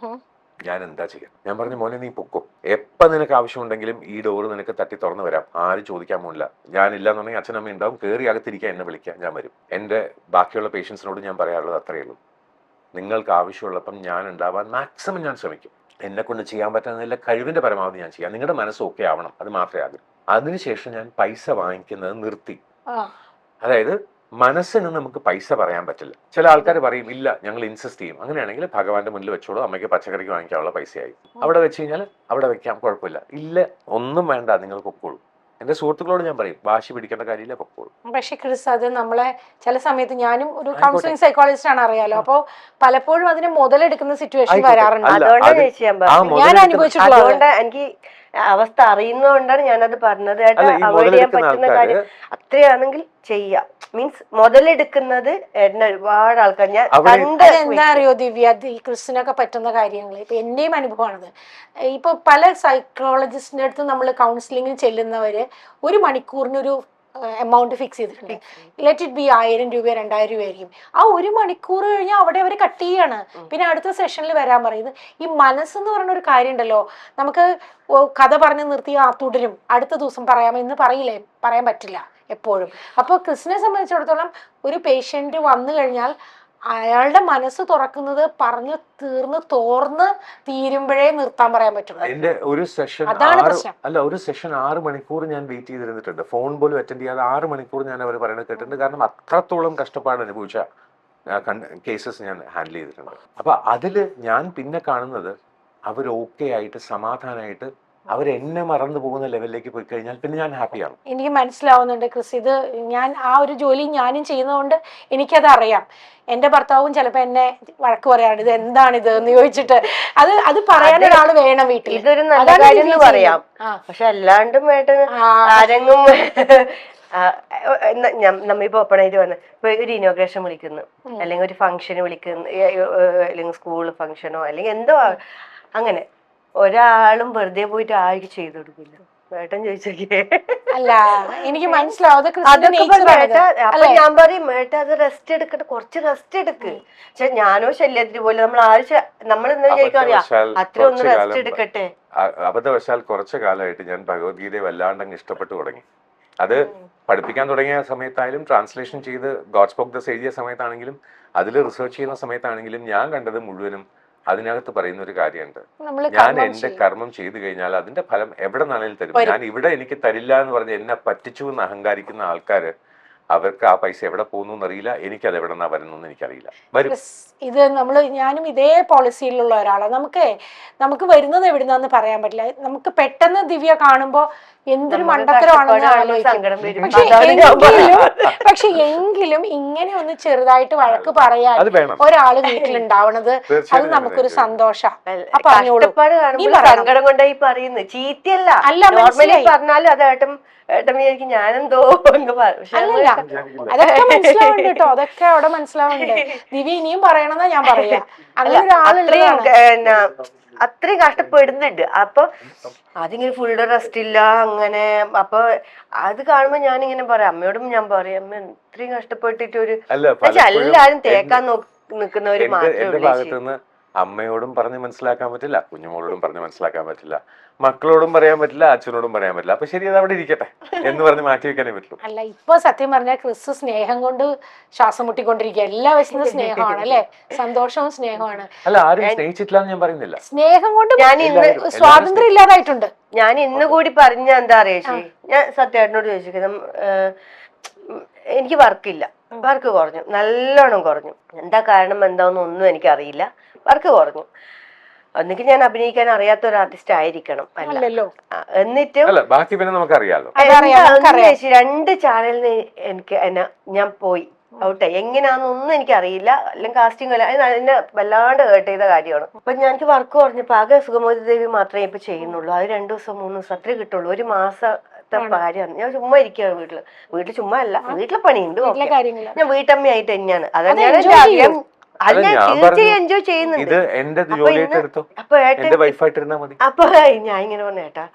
ഞാൻ എന്താ ചെയ്യാം? ഞാൻ പറഞ്ഞു, മോനെ നീ പൊക്കോ, എപ്പോൾ നിനക്ക് ആവശ്യമുണ്ടെങ്കിലും ഈ ഡോറ് നിനക്ക് തട്ടി തുറന്നു വരാം, ആരും ചോദിക്കാൻ പോകില്ല. ഞാനില്ല എന്നുണ്ടെങ്കിൽ അച്ഛനമ്മ ഉണ്ടാവും, കയറി അകത്തിരിക്കാൻ എന്നെ വിളിക്കാം, ഞാൻ വരും. എൻ്റെ ബാക്കിയുള്ള പേഷ്യൻസിനോട് ഞാൻ പറയാനുള്ളത് അത്രയേ ഉള്ളൂ, നിങ്ങൾക്ക് ആവശ്യമുള്ളപ്പം ഞാൻ ഉണ്ടാവാൻ മാക്സിമം ഞാൻ ശ്രമിക്കും. എന്നെ കൊണ്ട് ചെയ്യാൻ പറ്റുന്നതില്ല കഴിവിന്റെ പരമാവധി ഞാൻ ചെയ്യാം. നിങ്ങളുടെ മനസ്സ് ഓക്കെ ആവണം, അത് മാത്രമേ ആഗ്രഹം. അതിനുശേഷം ഞാൻ പൈസ വാങ്ങിക്കുന്നത് നിർത്തി. അതായത് മനസ്സിന് നമുക്ക് പൈസ പറയാൻ പറ്റില്ല. ചില ആൾക്കാർ പറയും, ഇല്ല ഞങ്ങൾ ഇൻസിസ്റ്റ് ചെയ്യും. അങ്ങനെയാണെങ്കിൽ ഭഗവാന്റെ മുന്നിൽ വെച്ചോളൂ, അമ്മയ്ക്ക് പച്ചക്കറിക്ക് വാങ്ങിക്കാനുള്ള പൈസയായി, അവിടെ വെച്ച് കഴിഞ്ഞാൽ അവിടെ വെക്കാം, കുഴപ്പമില്ല. ഇല്ല ഒന്നും വേണ്ട, നിങ്ങൾ പൊക്കോളൂ. എന്റെ സുഹൃത്തുക്കളോട് ഞാൻ പറയും, വാശി പിടിക്കേണ്ട കാര്യമില്ല, പൊക്കോളൂ. പക്ഷെ ക്രിസ്, അത് നമ്മളെ ചില സമയത്ത്, ഞാനും ഒരു കൗൺസിലിംഗ് സൈക്കോളജിസ്റ്റ് ആണ്, അറിയാലോ, അപ്പൊ പലപ്പോഴും അതിന് മുതലെടുക്കുന്ന സിറ്റുവേഷൻ വരാറുണ്ട്. ഞാൻ അനുഭവിച്ചിട്ടുള്ളത്, അതുകൊണ്ട് എനിക്ക് അവസ്ഥ അറിയുന്നതുകൊണ്ടാണ് ഞാനത് പറഞ്ഞത്. അവോയ്ഡ് ചെയ്യാൻ പറ്റുന്ന കാര്യം അത്രയാണെങ്കിൽ ചെയ്യാം. മീൻസ് മുതലെടുക്കുന്നത് ഒരുപാട് ആൾക്കാർ ഞാൻ എന്താ അറിയോ ദിവ്യ, ഈ ക്രിസ്റ്റിനൊക്കെ പറ്റുന്ന കാര്യങ്ങൾ ഇപ്പൊ എന്റെയും അനുഭവമാണത്. ഇപ്പൊ പല സൈക്കോളജിസ്റ്റിന്റെ അടുത്ത് നമ്മൾ കൗൺസിലിംഗിന് ചെല്ലുന്നവര് 1 മണിക്കൂറിനൊരു എമൗണ്ട് ഫിക്സ് ചെയ്തിട്ടുണ്ട്. ലെറ്റ് ഇറ്റ് ബി 1000 രൂപ 2000 രൂപയായിരിക്കും. ആ 1 മണിക്കൂർ കഴിഞ്ഞാൽ അവിടെ അവർ കട്ട് ചെയ്യാണ്, പിന്നെ അടുത്ത സെഷനിൽ വരാൻ പറയുന്നത്. ഈ മനസ്സെന്ന് പറയുന്ന ഒരു കാര്യം ഉണ്ടല്ലോ, നമുക്ക് കഥ പറഞ്ഞ് നിർത്തി തുടരും, അടുത്ത ദിവസം പറയാമോ എന്ന് പറയില്ലേ, പറയാൻ പറ്റില്ല എപ്പോഴും. അപ്പോൾ ക്രിസ്റ്റിനെ സംബന്ധിച്ചിടത്തോളം ഒരു പേഷ്യന്റ് വന്നു കഴിഞ്ഞാൽ അയാളുടെ മനസ്സ് തുറക്കുന്നത് പറഞ്ഞ് തോർന്ന് തീരുമ്പോഴേ നിർത്താൻ പറയാൻ പറ്റുള്ളൂ. എന്റെ ഒരു സെഷൻ ഒരു സെഷൻ 6 മണിക്കൂർ ഞാൻ വെയിറ്റ് ചെയ്തിരുന്നിട്ടുണ്ട്. ഫോൺ പോലും അറ്റൻഡ് ചെയ്യാതെ 6 മണിക്കൂർ ഞാൻ അവർ പറയുന്നത് കേട്ടിട്ടുണ്ട്. കാരണം അത്രത്തോളം കഷ്ടപ്പാട് അനുഭവിച്ച കേസസ് ഞാൻ ഹാൻഡിൽ ചെയ്തിട്ടുണ്ട്. അപ്പൊ അതില് ഞാൻ പിന്നെ കാണുന്നത്, അവർ ഓക്കെ ആയിട്ട് സമാധാനമായിട്ട് അവരെന്നെ മറന്നു പോകുന്ന ലെവലിലേക്ക് പോയി കഴിഞ്ഞാൽ പിന്നെ ഞാൻ ഹാപ്പിയാണ്. എനിക്ക് മനസ്സിലാവുന്നുണ്ട് ക്രിസ്, ഇത് ഞാൻ ആ ഒരു ജോലി ഞാനും ചെയ്യുന്നതുകൊണ്ട് എനിക്കത് അറിയാം. എന്റെ ഭർത്താവും ചിലപ്പോ എന്നെ വഴക്ക് പറയാറുണ്ട്, ഇത് എന്താണിത് എന്ന് ചോദിച്ചിട്ട്. അത് പറയാൻ ഒരാൾ വേണം വീട്ടിൽ. ഇതൊരു നല്ല കാര്യം എന്ന് പറയാം, പക്ഷെ അല്ലാണ്ടും ആരെങ്കിലും നമ്മിപ്പോ ഓപ്പണായിട്ട് വന്ന് ഇപ്പൊ ഒരു ഇനോഗ്രേഷൻ വിളിക്കുന്നു, അല്ലെങ്കിൽ ഒരു ഫംഗ്ഷന് വിളിക്കുന്നു, അല്ലെങ്കിൽ സ്കൂൾ ഫംഗ്ഷനോ അല്ലെങ്കിൽ എന്തോ, അങ്ങനെ ഒരാളും വെറുതെ പോയിട്ട് ആർക്ക് ചെയ്തു കൊടുക്കില്ല. ഏട്ടൻ ചോദിച്ചേ അല്ല, എനിക്ക് മനസ്സിലാവും. അപ്പൊ ഞാൻ പറയും, ഏട്ട അത് റെസ്റ്റ് എടുക്കട്ടെ, കുറച്ച് റെസ്റ്റ് എടുക്ക്. പക്ഷെ ഞാനോ ശല്യത്തിന് പോലെ നമ്മൾ എന്താ ചോദിക്കാറിയാ, അത്ര ഒന്ന് റെസ്റ്റ് എടുക്കട്ടെ. അബദ്ധവശാൽ കുറച്ചു കാലമായിട്ട് ഞാൻ ഭഗവത്ഗീതയെ വല്ലാണ്ടങ്ങ് ഇഷ്ടപ്പെട്ടു തുടങ്ങി. അത് പഠിപ്പിക്കാൻ തുടങ്ങിയ സമയത്തായാലും, ട്രാൻസ്ലേഷൻ ചെയ്ത് ഗോഡ് സ്പോക്ക് ദസ് എഴുതിയ സമയത്താണെങ്കിലും, അതിൽ റിസർച്ച് ചെയ്യുന്ന സമയത്താണെങ്കിലും, ഞാൻ കണ്ടത് മുഴുവനും അതിനകത്ത് പറയുന്ന ഒരു കാര്യമുണ്ട്, നമ്മൾ ഞാൻ എന്റെ കർമ്മം ചെയ്തു കഴിഞ്ഞാൽ അതിന്റെ ഫലം എവിടെ നിന്നാണെങ്കിലും തരും. ഞാൻ ഇവിടെ എനിക്ക് തരില്ല എന്ന് പറഞ്ഞ് എന്നെ പറ്റിച്ചു എന്ന് അഹങ്കാരിക്കുന്ന ആൾക്കാര്, അവർക്ക് ആ പൈസ എവിടെ പോകുന്നു എന്നറിയില്ല, എനിക്കത് എവിടെ നിന്നാ വരുന്നു എനിക്കറിയില്ല. വരും. ഇത് ഞാനും ഇതേ പോളിസിയിലുള്ള ഒരാളാണ്. നമുക്ക് വരുന്നത് എവിടുന്നാന്ന് പറയാൻ പറ്റില്ല. നമുക്ക് പെട്ടെന്ന് ദിവ്യ കാണുമ്പോ എന്തൊരു മണ്ടത്തരമാണെന്ന് ആലോചിക്കും. പക്ഷെ എങ്കിലും ഇങ്ങനെ ഒന്ന് ചെറുതായിട്ട് വഴക്ക് പറയാൻ ഒരാള് വീട്ടിലുണ്ടാവണത് അത് നമുക്കൊരു സന്തോഷം. കഷ്ടപ്പാട് കാണുമ്പോൾ സങ്കടം കൊണ്ടായി പറയുന്നത്, ചീത്തയല്ല. നോർമലി പറഞ്ഞാലും അത് ഏട്ടൻ വിചാരിക്കും ഞാനെന്തോ അല്ലല്ല, അതൊക്കെ മനസ്സിലാവുന്നുണ്ട് കേട്ടോ, അതൊക്കെ അവിടെ മനസ്സിലാവുന്നുണ്ട്. ദിവ്യ ഇനിയും പറയണമെന്നാ ഞാൻ പറയാ. അങ്ങനെ ഒരാളുള്ളതാണ്, അത്രയും കഷ്ടപ്പെടുന്നുണ്ട്. അപ്പൊ അതിങ്ങനെ ഫുൾ റെസ്റ്റ് ഇല്ല അങ്ങനെ. അപ്പൊ അത് കാണുമ്പോ ഞാനിങ്ങനെ പറയാം, അമ്മയോടും ഞാൻ പറയും, അമ്മ ഇത്രയും കഷ്ടപ്പെട്ടിട്ട് ഒരു എല്ലാരും തേക്കാൻ നിൽക്കുന്നവര് മാത്രമേ. അമ്മയോടും പറഞ്ഞ് മനസ്സിലാക്കാൻ പറ്റില്ല, കുഞ്ഞുമോളോടും പറഞ്ഞ് മനസ്സിലാക്കാൻ പറ്റില്ല, മക്കളോടും പറയാൻ പറ്റില്ല, അച്ഛനോടും പറയാൻ പറ്റില്ല. അപ്പൊ ശരി, അത് അവിടെ ഇരിക്കട്ടെ എന്ന് പറഞ്ഞ് മാറ്റി വെക്കാനേ പറ്റുള്ളൂ. അല്ല, ഇപ്പൊ സത്യം പറഞ്ഞാൽ ക്രിസ് സ്നേഹം കൊണ്ട് ശ്വാസം മുട്ടിക്കൊണ്ടിരിക്കുക. എല്ലാ വശത്തും സ്നേഹമാണ് അല്ലെ, സന്തോഷവും സ്നേഹമാണ്. അല്ല, ആരും സ്നേഹിച്ചിട്ടില്ല എന്ന് ഞാൻ പറയുന്നില്ല. സ്നേഹം കൊണ്ട് സ്വാതന്ത്ര്യം ഇല്ലാതായിട്ടുണ്ട്. ഞാൻ ഇന്ന് കൂടി പറഞ്ഞ എന്താ അറിയാ, ഞാൻ സത്യേട്ടനോട് ചോദിച്ചിരിക്കുന്നു, എനിക്ക് വർക്കില്ല, വർക്ക് കുറഞ്ഞു, നല്ലോണം കുറഞ്ഞു. എന്താ കാരണം എന്താണെന്നൊന്നും എനിക്കറിയില്ല, വർക്ക് കുറഞ്ഞു. ഒന്നിക്ക് ഞാൻ അഭിനയിക്കാൻ അറിയാത്ത ഒരു ആർട്ടിസ്റ്റ് ആയിരിക്കണം, അല്ലല്ലോ. എന്നിട്ടും ബാക്കി പിന്നെ നമുക്കറിയാലോ. 2 ചാനലിന് ഞാൻ പോയി ഔട്ടായി. എങ്ങനെയാണെന്നൊന്നും എനിക്കറിയില്ല. അല്ലെങ്കിൽ കാസ്റ്റിംഗ് എന്നെ വല്ലാണ്ട് ഹേർട്ട് ചെയ്ത കാര്യമാണ്. അപ്പൊ എനിക്ക് വർക്ക് കുറഞ്ഞപ്പോ ആകെ സുഗമോദി ദേവി മാത്രമേ ഇപ്പൊ ചെയ്യുന്നുള്ളൂ. അത് 2 ദിവസം 3 ദിവസം അത്രേ കിട്ടുള്ളൂ. ഒരു മാസത്തെ കാര്യമാണ്. ഞാൻ ചുമ്മാ ഇരിക്കുകയാണ് വീട്ടില് ചുമ്മാ അല്ല, വീട്ടിലെ പണിയുണ്ട്. ഞാൻ വീട്ടമ്മയായിട്ട് തന്നെയാണ്. അതന്നെയാണ് എന്റെ ആഗ്രഹം. അത് ഞാൻ തീർച്ചയായും എൻജോയ് ചെയ്യുന്നുണ്ട്. അപ്പൊ ഞാൻ ഇങ്ങനെ പറഞ്ഞ ഏട്ടാ,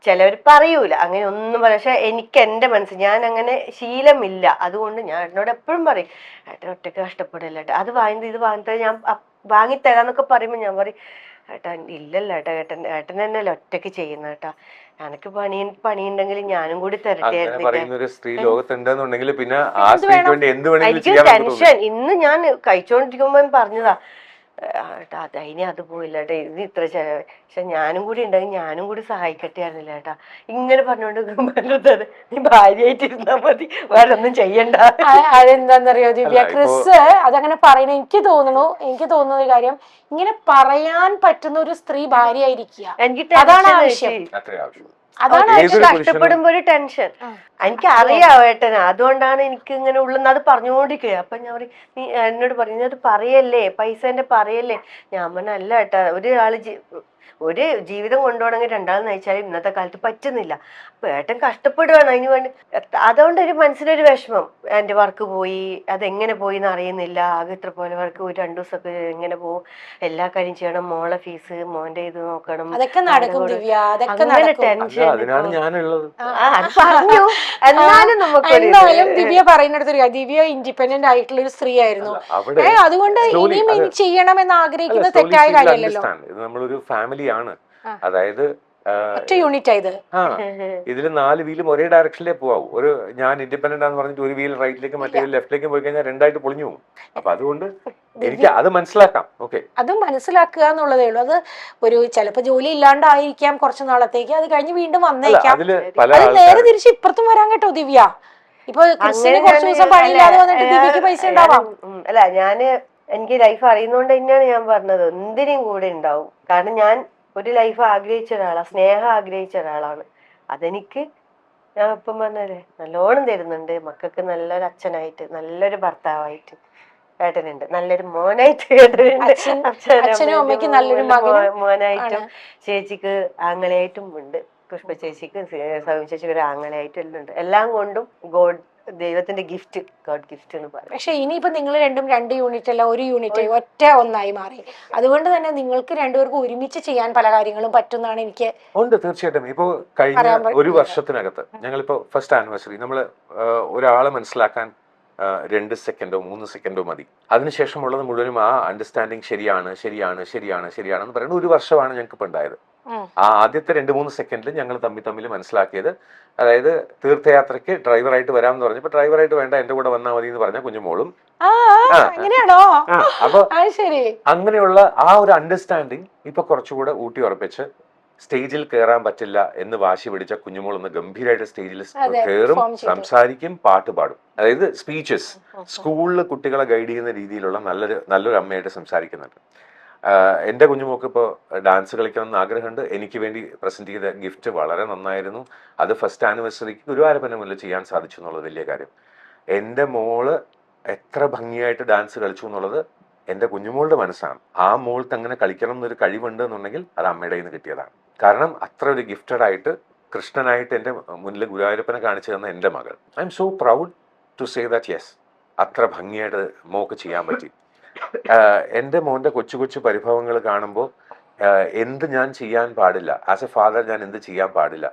ചിലവർ പറയൂല അങ്ങനെ ഒന്നും പറയാം. പക്ഷെ എനിക്ക് എന്റെ മനസ്സിൽ ഞാൻ അങ്ങനെ ശീലമില്ല. അതുകൊണ്ട് ഞാൻ എന്നോട് എപ്പോഴും പറയും, ഏട്ടൻ ഒറ്റയ്ക്ക് കഷ്ടപ്പെടില്ല ഏട്ടാ, അത് വാങ്ങി ഇത് വാങ്ങിത്തരാം, ഞാൻ വാങ്ങിത്തരാന്നൊക്കെ പറയുമ്പോ ഞാൻ പറയും, ഏട്ടാ ഇല്ലല്ല ഏട്ടാ, ഏട്ടൻ തന്നെയല്ലേ ഒറ്റയ്ക്ക് ചെയ്യുന്ന ഏട്ടാ, എനിക്ക് പണിയുണ്ടെങ്കിൽ ഞാനും കൂടി ടെൻഷൻ. ഇന്ന് ഞാൻ കഴിച്ചോണ്ടിരിക്കുമ്പോ പറഞ്ഞതാ, ഏട്ടാ അതിനെ അത് പോയില്ല ഏട്ടാ, ഇത് ഇത്ര ചെലവ്, പക്ഷെ ഞാനും കൂടി ഉണ്ടെങ്കിൽ ഞാനും കൂടി സഹായിക്കട്ടെ ആയിരുന്നില്ല ഏട്ടാ. ഇങ്ങനെ പറഞ്ഞോണ്ട് നീ ഭാര്യയായിട്ടിരുന്നാ മതി, വേറെ ഒന്നും ചെയ്യണ്ട. അതെന്താന്നറിയോ ദിവ്യ, ക്രിസ് അതങ്ങനെ പറയുന്നത് എനിക്ക് തോന്നുന്ന ഒരു കാര്യം, ഇങ്ങനെ പറയാൻ പറ്റുന്ന ഒരു സ്ത്രീ ഭാര്യയായിരിക്കുക, അതാണ് ആവശ്യം. അതാണ് കഷ്ടപ്പെടുമ്പോ ഒരു ടെൻഷൻ. എനിക്ക് അറിയാം ഏട്ടന്, അതുകൊണ്ടാണ് എനിക്ക് ഇങ്ങനെ ഉള്ളുന്ന അത് പറഞ്ഞുകൊണ്ടിരിക്കുക. അപ്പൊ ഞാൻ പറയും, നീ എന്നോട് പറഞ്ഞു അത് പറയല്ലേ, പൈസന്റെ പറയല്ലേ. ഞാൻ പറഞ്ഞല്ല ഏട്ടാ, ഒരു ജീവിതം കൊണ്ടുപോകണമെങ്കിൽ 2 നയിച്ചാലും ഇന്നത്തെ കാലത്ത് പറ്റുന്നില്ല. അപ്പൊ ഏട്ടൻ കഷ്ടപ്പെടുകയാണ് അതിന് വേണ്ടി. അതുകൊണ്ട് ഒരു മനസ്സിലൊരു വിഷമം, എന്റെ വർക്ക് പോയി, അതെങ്ങനെ പോയി എന്ന് അറിയുന്നില്ല. ആകെ ഇത്ര പോലെ വർക്ക് പോയി 2 ദിവസമൊക്കെ എങ്ങനെ പോകും, എല്ലാ കാര്യം ചെയ്യണം, മോളെ ഫീസ്, മോന്റെ ഇത് നോക്കണം, അങ്ങനെ ടെൻഷൻ. പറഞ്ഞു. എന്നാലും എന്തായാലും ദിവ്യ പറയുന്നിടത്ത് ദിവ്യ ഇൻഡിപെൻഡന്റ് ആയിട്ടുള്ള ഒരു സ്ത്രീ ആയിരുന്നു. അതുകൊണ്ട് ഇനിയും ചെയ്യണമെന്ന് ആഗ്രഹിക്കുന്നത് തെറ്റായ കാര്യമല്ലല്ലോ. നമ്മളൊരു ഫാമിലിയാണ്. അതായത് യൂണിറ്റ് ആയത് ഇതില് 4 വീലും ഒരേ ഡയറക്ഷനിലേ പോവാം. ഞാൻ ഇൻഡിപെൻഡന്റ് ആണെന്ന് പറഞ്ഞിട്ട് ഒരു വീൽ റൈറ്റിലേക്ക് മറ്റേ ലെഫ്റ്റിലേക്ക് പോയി കഴിഞ്ഞാൽ 2ആയിട്ട് പൊളിഞ്ഞു പോകും. അപ്പൊ അതുകൊണ്ട് എനിക്ക് അത് മനസ്സിലാക്കാം. ഓക്കെ, അത് മനസ്സിലാക്കുക എന്നുള്ളതേ ഉള്ളൂ. അത് ചിലപ്പോ ജോലി ഇല്ലാണ്ടായിരിക്കാം കുറച്ചു നാളത്തേക്ക്, അത് കഴിഞ്ഞ് വീണ്ടും വന്നേക്കാം. അത് നേരെ തിരിച്ച് ഇപ്പുറത്തും വരാൻ കേട്ടോ ദിവ്യ. ഇപ്പൊ ക്രിസ്റ്റിന് കുറച്ച് ദിവസം പണിയില്ലാതെ വന്നിട്ട് ദിവ്യക്ക് പൈസ ഉണ്ടാവാം. അല്ല, എനിക്ക് ലൈഫ് അറിയുന്നോണ്ട് തന്നെയാണ് ഞാൻ പറഞ്ഞത്, എന്തിനും കൂടെ ഉണ്ടാവും. കാരണം ഞാൻ ഒരു ലൈഫ് ആഗ്രഹിച്ച ഒരാളാണ്, സ്നേഹം ആഗ്രഹിച്ച ഒരാളാണ്. അതെനിക്ക് ഞാൻ ഇപ്പം പറഞ്ഞല്ലേ നല്ലോണം തരുന്നുണ്ട്. മക്കൾക്ക് നല്ലൊരു അച്ഛനായിട്ട്, നല്ലൊരു ഭർത്താവായിട്ട് ഏട്ടനുണ്ട്, നല്ലൊരു മോനായിട്ട് മോനായിട്ടും, ചേച്ചിക്ക് ആങ്ങളയായിട്ടും ഉണ്ട്, പുഷ്പ ചേച്ചിക്ക് സൗമ്യ ചേച്ചിക്ക് ഒരു ആങ്ങളയായിട്ടും എല്ലാം ഉണ്ട്. എല്ലാം കൊണ്ടും ദൈവത്തിന്റെ ഗിഫ്റ്റ്, ഗോഡ് ഗിഫ്റ്റ് എന്ന് പറയും. പക്ഷെ ഇനിയിപ്പോ നിങ്ങൾ രണ്ടും 2 യൂണിറ്റ് അല്ല, ഒരു യൂണിറ്റ് ഒറ്റ ഒന്നായി മാറി. അതുകൊണ്ട് തന്നെ നിങ്ങൾക്ക് രണ്ടുപേർക്കും ഒരുമിച്ച് ചെയ്യാൻ പല കാര്യങ്ങളും പറ്റുന്നതാണ് എനിക്ക്. ഉണ്ട്, തീർച്ചയായിട്ടും. ഇപ്പോ കഴിഞ്ഞ ഒരു വർഷത്തിനകത്ത് ഞങ്ങളിപ്പോ ഫസ്റ്റ് ആനിവേഴ്സറി നമ്മള് ഒരാളെ മനസ്സിലാക്കാൻ 2 സെക്കൻഡോ 3 സെക്കൻഡോ മതി. അതിനുശേഷമുള്ളത് മുഴുവനും ആ അണ്ടർസ്റ്റാൻഡിങ് ശരിയാണെന്ന് പറയുന്നത് 1 വർഷമാണ് ഞങ്ങൾക്ക് ഇപ്പൊ ഉണ്ടായത്. ആ ആദ്യത്തെ 2-3 സെക്കൻഡിൽ ഞങ്ങൾ തമ്മിൽ മനസ്സിലാക്കിയത്, അതായത് തീർത്ഥയാത്രയ്ക്ക് ഡ്രൈവറായിട്ട് വരാമെന്ന് പറഞ്ഞപ്പോൾ ഡ്രൈവറായിട്ട് വേണ്ട എന്റെ കൂടെ വന്നാൽ മതി എന്ന് പറഞ്ഞ കുഞ്ഞുമോളും, അങ്ങനെയാണോ? അപ്പൊ ശരി. അങ്ങനെയുള്ള ആ ഒരു അണ്ടർസ്റ്റാൻഡിങ് ഇപ്പൊ കുറച്ചുകൂടെ ഊട്ടി ഉറപ്പിച്ച് സ്റ്റേജിൽ കയറാൻ പറ്റില്ല എന്ന് വാശി പിടിച്ച കുഞ്ഞുമോൾ ഒന്ന് ഗംഭീരമായിട്ട് സ്റ്റേജിൽ കയറും, സംസാരിക്കും, പാട്ട് പാടും. അതായത് സ്പീച്ചസ് സ്കൂളിൽ കുട്ടികളെ ഗൈഡ് ചെയ്യുന്ന രീതിയിലുള്ള നല്ലൊരു അമ്മയായിട്ട് സംസാരിക്കുന്നുണ്ട്. എൻ്റെ കുഞ്ഞുമോക്ക് ഇപ്പോൾ ഡാൻസ് കളിക്കണം എന്ന് ആഗ്രഹമുണ്ട്. എനിക്ക് വേണ്ടി പ്രസന്റ് ചെയ്ത ഗിഫ്റ്റ് വളരെ നന്നായിരുന്നു. അത് ഫസ്റ്റ് ആനിവേഴ്സറിക്ക് ഗുരുവായൂരപ്പൻ്റെ മുന്നിൽ ചെയ്യാൻ സാധിച്ചു എന്നുള്ളത് വലിയ കാര്യം. എൻ്റെ മോള് എത്ര ഭംഗിയായിട്ട് ഡാൻസ് കളിച്ചു എന്നുള്ളത് എൻ്റെ കുഞ്ഞുമോളുടെ മനസ്സാണ്. ആ മോൾക്ക് അങ്ങനെ കളിക്കണം എന്നൊരു കഴിവുണ്ട് എന്നുണ്ടെങ്കിൽ അത് അമ്മയുടെ കയ്യിൽ നിന്ന് കിട്ടിയതാണ്. കാരണം അത്ര ഒരു ഗിഫ്റ്റഡ് ആയിട്ട് കൃഷ്ണനായിട്ട് എൻ്റെ മുന്നിൽ ഗുരുവായൂരപ്പനെ കാണിച്ചു തന്ന എൻ്റെ മകൾ. I am so proud to say that yes, അത്ര ഭംഗിയായിട്ട് മോക്ക് ചെയ്യാൻ പറ്റി. എൻ്റെ മോൻ്റെ കൊച്ചു കൊച്ചു പരിഭവങ്ങൾ കാണുമ്പോൾ എന്ത് ഞാൻ ചെയ്യാൻ പാടില്ല, ആസ് എ ഫാദർ ഞാൻ എന്ത് ചെയ്യാൻ പാടില്ല,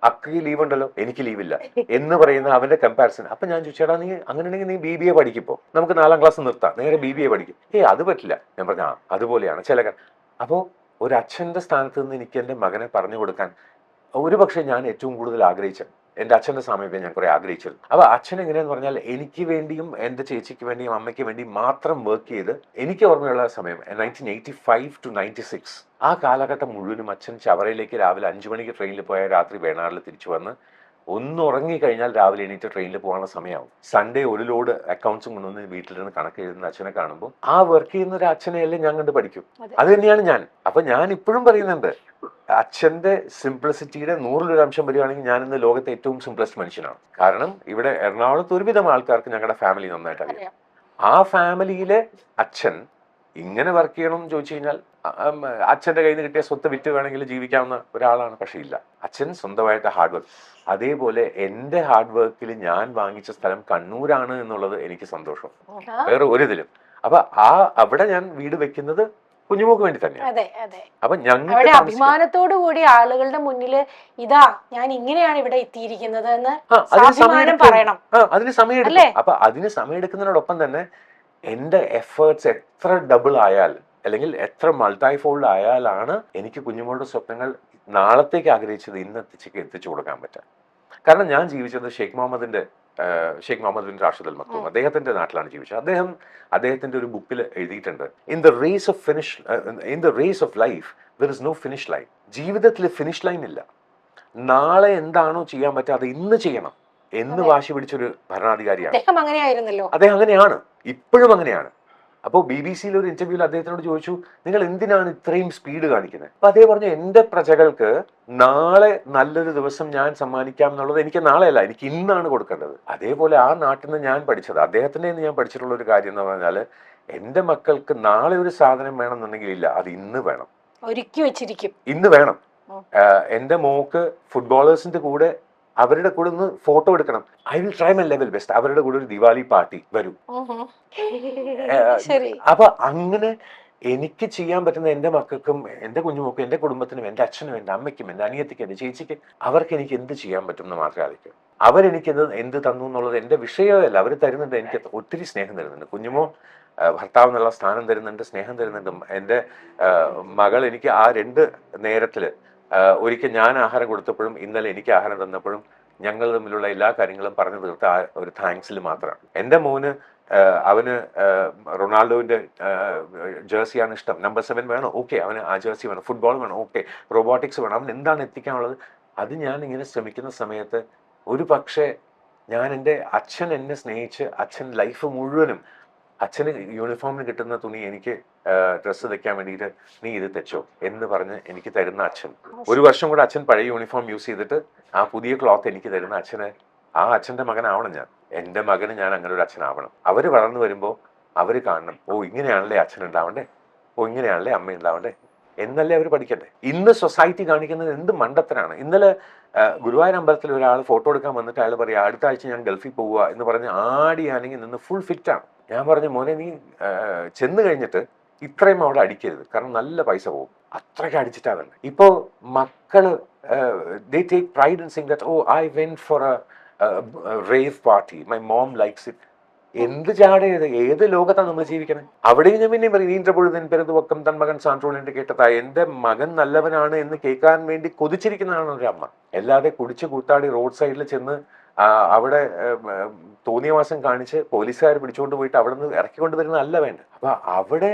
അക്കയ്ക്ക് ലീവ് ഉണ്ടല്ലോ എനിക്ക് ലീവില്ല എന്ന് പറയുന്ന അവന്റെ കമ്പാരിസൺ. അപ്പൊ ഞാൻ ചോദിച്ചേടാ, നീ അങ്ങനെയാണെങ്കിൽ നീ BBA പഠിക്കിപ്പോ, നമുക്ക് 4ാം ക്ലാസ് നിർത്താം, നേരെ BBA പഠിക്കും. അത് പറ്റില്ല. ഞാൻ പറഞ്ഞ അതുപോലെയാണ് ചില. അപ്പോൾ ഒരു അച്ഛന്റെ സ്ഥാനത്ത് നിന്ന് എനിക്ക് എൻ്റെ മകനെ പറഞ്ഞു കൊടുക്കാൻ ഒരുപക്ഷെ ഞാൻ ഏറ്റവും കൂടുതൽ ആഗ്രഹിച്ചത് എൻ്റെ അച്ഛൻ്റെ സമീപം ഞാൻ കുറെ ആഗ്രഹിച്ചിരുന്നു. അപ്പൊ അച്ഛൻ എങ്ങനെയാന്ന് പറഞ്ഞാൽ എനിക്ക് വേണ്ടിയും എൻ്റെ ചേച്ചിക്ക് വേണ്ടിയും അമ്മയ്ക്ക് വേണ്ടിയും മാത്രം വർക്ക് ചെയ്ത്, എനിക്ക് ഓർമ്മയുള്ള സമയം 1985 to 96 ആ കാലഘട്ടം മുഴുവനും അച്ഛൻ ചവറയിലേക്ക് രാവിലെ 5 മണിക്ക് ട്രെയിനിൽ പോയാൽ രാത്രി വേണാറിൽ തിരിച്ചു വന്ന് ഒന്ന് ഉറങ്ങിക്കഴിഞ്ഞാൽ രാവിലെ എണീറ്റ് ട്രെയിനിൽ പോകാനുള്ള സമയമാവും. സൺഡേ ഒരു ലോഡ് അക്കൗണ്ട്സും കൊണ്ടുവന്ന് വീട്ടിലിരുന്ന് കണക്ക് എഴുതുന്ന അച്ഛനെ കാണുമ്പോൾ ആ വർക്ക് ചെയ്യുന്ന ഒരു അച്ഛനെയല്ലേ ഞാൻ കണ്ട് പഠിക്കും. അത് തന്നെയാണ് ഞാൻ. അപ്പൊ ഞാൻ ഇപ്പോഴും പറയുന്നുണ്ട്, അച്ഛന്റെ സിംപ്ലിസിറ്റിയുടെ 100% വരികയാണെങ്കിൽ ഞാൻ ഇന്ന് ലോകത്തെ ഏറ്റവും സിംപ്ലസ്റ്റ് മനുഷ്യനാണ്. കാരണം ഇവിടെ എറണാകുളത്ത് ഒരുവിധം ആൾക്കാർക്ക് ഞങ്ങളുടെ ഫാമിലി നന്നായിട്ട് അറിയാം. ആ ഫാമിലിയിലെ അച്ഛൻ ഇങ്ങനെ വർക്ക് ചെയ്യണം എന്ന് ചോദിച്ചു കഴിഞ്ഞാൽ അച്ഛന്റെ കയ്യിൽ നിന്ന് കിട്ടിയ സ്വത്ത് വിറ്റ് വേണമെങ്കിൽ ജീവിക്കാവുന്ന ഒരാളാണ്. പക്ഷെ ഇല്ല, അച്ഛൻ സ്വന്തമായിട്ട് ഹാർഡ് വർക്ക്. അതേപോലെ എൻ്റെ ഹാർഡ് വർക്കിൽ ഞാൻ വാങ്ങിച്ച സ്ഥലം കണ്ണൂരാണ് എന്നുള്ളത് എനിക്ക് സന്തോഷം, വേറെ ഒരിതിലും. അപ്പൊ അവിടെ ഞാൻ വീട് വെക്കുന്നത് കുഞ്ഞുമോക്ക് വേണ്ടി തന്നെയാണ്. അപ്പൊ ഞങ്ങൾ അഭിമാനത്തോടു കൂടി ആളുകളുടെ മുന്നിൽ ഇതാ ഞാൻ ഇങ്ങനെയാണ് ഇവിടെ എത്തിയിരിക്കുന്നത് എന്ന് പറയണം. അതിന് സമയം എടുക്കും. അപ്പൊ അതിന് സമയം എടുക്കുന്നതിനോടൊപ്പം തന്നെ എന്റെ എഫേർട്സ് എത്ര ഡബിൾ ആയാൽ അല്ലെങ്കിൽ എത്ര മൾട്ടിഫോൾഡ് ആയാലാണ് എനിക്ക് കുഞ്ഞുമോളുടെ സ്വപ്നങ്ങൾ നാളത്തേക്ക് ആഗ്രഹിച്ചത് ഇന്നെത്തിച്ചേക്ക് എത്തിച്ചു കൊടുക്കാൻ പറ്റുക. കാരണം ഞാൻ ജീവിച്ചത് Sheikh Mohammed bin Rashid Al Maktoum അദ്ദേഹത്തിന്റെ നാട്ടിലാണ് ജീവിച്ചത്. അദ്ദേഹത്തിന്റെ ഒരു ബുക്കിൽ എഴുതിയിട്ടുണ്ട്, in the race of life there is no finish line. ജീവിതത്തിൽ ഫിനിഷ് ലൈൻ ഇല്ല. നാളെ എന്താണോ ചെയ്യാൻ പറ്റുക അത് ഇന്ന് ചെയ്യണം എന്ന് വാശി പിടിച്ചൊരു ഭരണാധികാരിയാണ് അദ്ദേഹം. അങ്ങനെയാണ്, ഇപ്പോഴും അങ്ങനെയാണ്. അപ്പോൾ BBC ഒരു ഇന്റർവ്യൂവിൽ അദ്ദേഹത്തിനോട് ചോദിച്ചു, നിങ്ങൾ എന്തിനാണ് ഇത്രയും സ്പീഡ് കാണിക്കുന്നത്? അപ്പൊ അദ്ദേഹം പറഞ്ഞു, എന്റെ പ്രജകൾക്ക് നാളെ നല്ലൊരു ദിവസം ഞാൻ സമ്മാനിക്കാം എന്നുള്ളത് എനിക്ക് നാളെയല്ല, എനിക്ക് ഇന്നാണ് കൊടുക്കേണ്ടത്. അതേപോലെ ആ നാട്ടിൽ നിന്ന് ഞാൻ പഠിച്ചത്, അദ്ദേഹത്തിന്റെ ഞാൻ പഠിച്ചിട്ടുള്ള ഒരു കാര്യം എന്ന് പറഞ്ഞാൽ, എന്റെ മക്കൾക്ക് നാളെ ഒരു സാധനം വേണമെന്നുണ്ടെങ്കിൽ ഇല്ല, അത് ഇന്ന് വേണം, ഒരുക്കി വെച്ചിരിക്കും, ഇന്ന് വേണം. എന്റെ മോക്ക് ഫുട്ബോളേഴ്സിന്റെ കൂടെ അവരുടെ കൂടെ ഒന്ന് ഫോട്ടോ എടുക്കണം, I will try my level best. അവരുടെ കൂടെ ഒരു ദിവാലി പാർട്ടി വരും. അപ്പൊ അങ്ങനെ എനിക്ക് ചെയ്യാൻ പറ്റുന്ന എൻ്റെ മക്കൾക്കും എൻ്റെ കുഞ്ഞുമൊക്കും എൻ്റെ കുടുംബത്തിനും എൻ്റെ അച്ഛനും എൻ്റെ അമ്മയ്ക്കും എൻ്റെ അനിയത്തിക്കും എൻ്റെ ചേച്ചിക്കും അവർക്ക് എനിക്ക് എന്ത് ചെയ്യാൻ പറ്റും എന്ന് മാത്രമേ ആലോചിക്കൂ. അവരെനിക്ക് എന്ത് തന്നു എന്നുള്ളത് എൻ്റെ വിഷയമല്ല. അവർ തരുന്നുണ്ട്, എനിക്ക് ഒത്തിരി സ്നേഹം തരുന്നുണ്ട്. കുഞ്ഞുമോ ഭർത്താവ് എന്നുള്ള സ്ഥാനം തരുന്നുണ്ട്, സ്നേഹം തരുന്നുണ്ട്. എൻ്റെ മകൾ എനിക്ക് ആ 2 നേരത്തില് ഒരിക്കൽ ഞാൻ ആഹാരം കൊടുത്തപ്പോഴും ഇന്നലെ എനിക്ക് ആഹാരം തന്നപ്പോഴും ഞങ്ങൾ തമ്മിലുള്ള എല്ലാ കാര്യങ്ങളും പറഞ്ഞു തീർത്ത ആ ഒരു താങ്ക്സിൽ മാത്രമാണ്. എൻ്റെ മോന് അവന് റൊണാൾഡോവിന്റെ ജേഴ്സിയാണ് ഇഷ്ടം, നമ്പർ 7 വേണം, ഓക്കെ, അവന് ആ ജേഴ്സി വേണം. ഫുട്ബോൾ വേണം, ഓക്കെ. റോബോട്ടിക്സ് വേണം. അവൻ എന്താണ് എത്തിക്കാനുള്ളത് അത് ഞാൻ ഇങ്ങനെ ശ്രമിക്കുന്ന സമയത്ത് ഒരു പക്ഷേ ഞാൻ എൻ്റെ അച്ഛൻ എന്നെ സ്നേഹിച്ച് അച്ഛൻ ലൈഫ് മുഴുവനും അച്ഛന് യൂണിഫോമിന് കിട്ടുന്ന തുണി എനിക്ക് ഡ്രസ്സ് തയ്ക്കാൻ വേണ്ടിയിട്ട് നീ ഇത് തെച്ചോ എന്ന് പറഞ്ഞ് എനിക്ക് തരുന്ന അച്ഛൻ, 1 വർഷം കൂടെ അച്ഛൻ പഴയ യൂണിഫോം യൂസ് ചെയ്തിട്ട് ആ പുതിയ ക്ലോത്ത് എനിക്ക് തരുന്ന അച്ഛന്, ആ അച്ഛൻ്റെ മകനാവണം ഞാൻ. എൻ്റെ മകന് ഞാൻ അങ്ങനെ ഒരു അച്ഛനാവണം. അവർ വളർന്നു വരുമ്പോൾ അവർ കാണണം, ഓ ഇങ്ങനെയാണല്ലേ അച്ഛൻ ഉണ്ടാവണ്ടേ, ഓ ഇങ്ങനെയാണല്ലേ അമ്മ ഉണ്ടാവണ്ടേ എന്നല്ലേ അവർ പഠിക്കട്ടെ. ഇന്ന് സൊസൈറ്റി കാണിക്കുന്നത് എന്ത് മണ്ടത്തരാണ്. ഇന്നലെ ഗുരുവായൂർ അമ്പലത്തിൽ ഒരാൾ ഫോട്ടോ എടുക്കാൻ വന്നിട്ട് അയാൾ പറയാം, അടുത്ത ആഴ്ച ഞാൻ ഗൾഫിൽ പോവുക എന്ന് പറഞ്ഞ് ആടിയാണെങ്കിൽ നിന്ന് ഫുൾ ഫിറ്റാണ്. ഞാൻ പറഞ്ഞു, മോനെ നീ ചെന്ന് കഴിഞ്ഞിട്ട് ഇത്രയും അവിടെ അടിക്കരുത്, കാരണം നല്ല പൈസ പോകും. അത്രയ്ക്ക് അടിച്ചിട്ടാണ്. ഇപ്പോൾ മക്കള് they take pride in saying that, oh, I went for a rave party, my mom likes it. എന്ത് ജാടയത്, ഏത് ലോകത്താണ് നമ്മൾ ജീവിക്കുന്നത്? അവിടെയും ഞാൻ പിന്നെയും പറയും, ഈന്റെ പൊഴുതൻ പെരുത് വക്കം തൻ മകൻ സാൻട്രോളിന്റെ കേട്ടതാ. എന്റെ മകൻ നല്ലവനാണ് എന്ന് കേൾക്കാൻ വേണ്ടി കൊതിച്ചിരിക്കുന്നതാണ് ഒരു അമ്മ. അല്ലാതെ കുടിച്ച് കൂത്താടി റോഡ് സൈഡിൽ ചെന്ന് അവിടെ തോന്നിയ മാസം കാണിച്ച് പോലീസുകാർ പിടിച്ചുകൊണ്ട് പോയിട്ട് അവിടെ നിന്ന് ഇറക്കിക്കൊണ്ട് വരുന്നതല്ല വേണ്ട. അപ്പൊ അവിടെ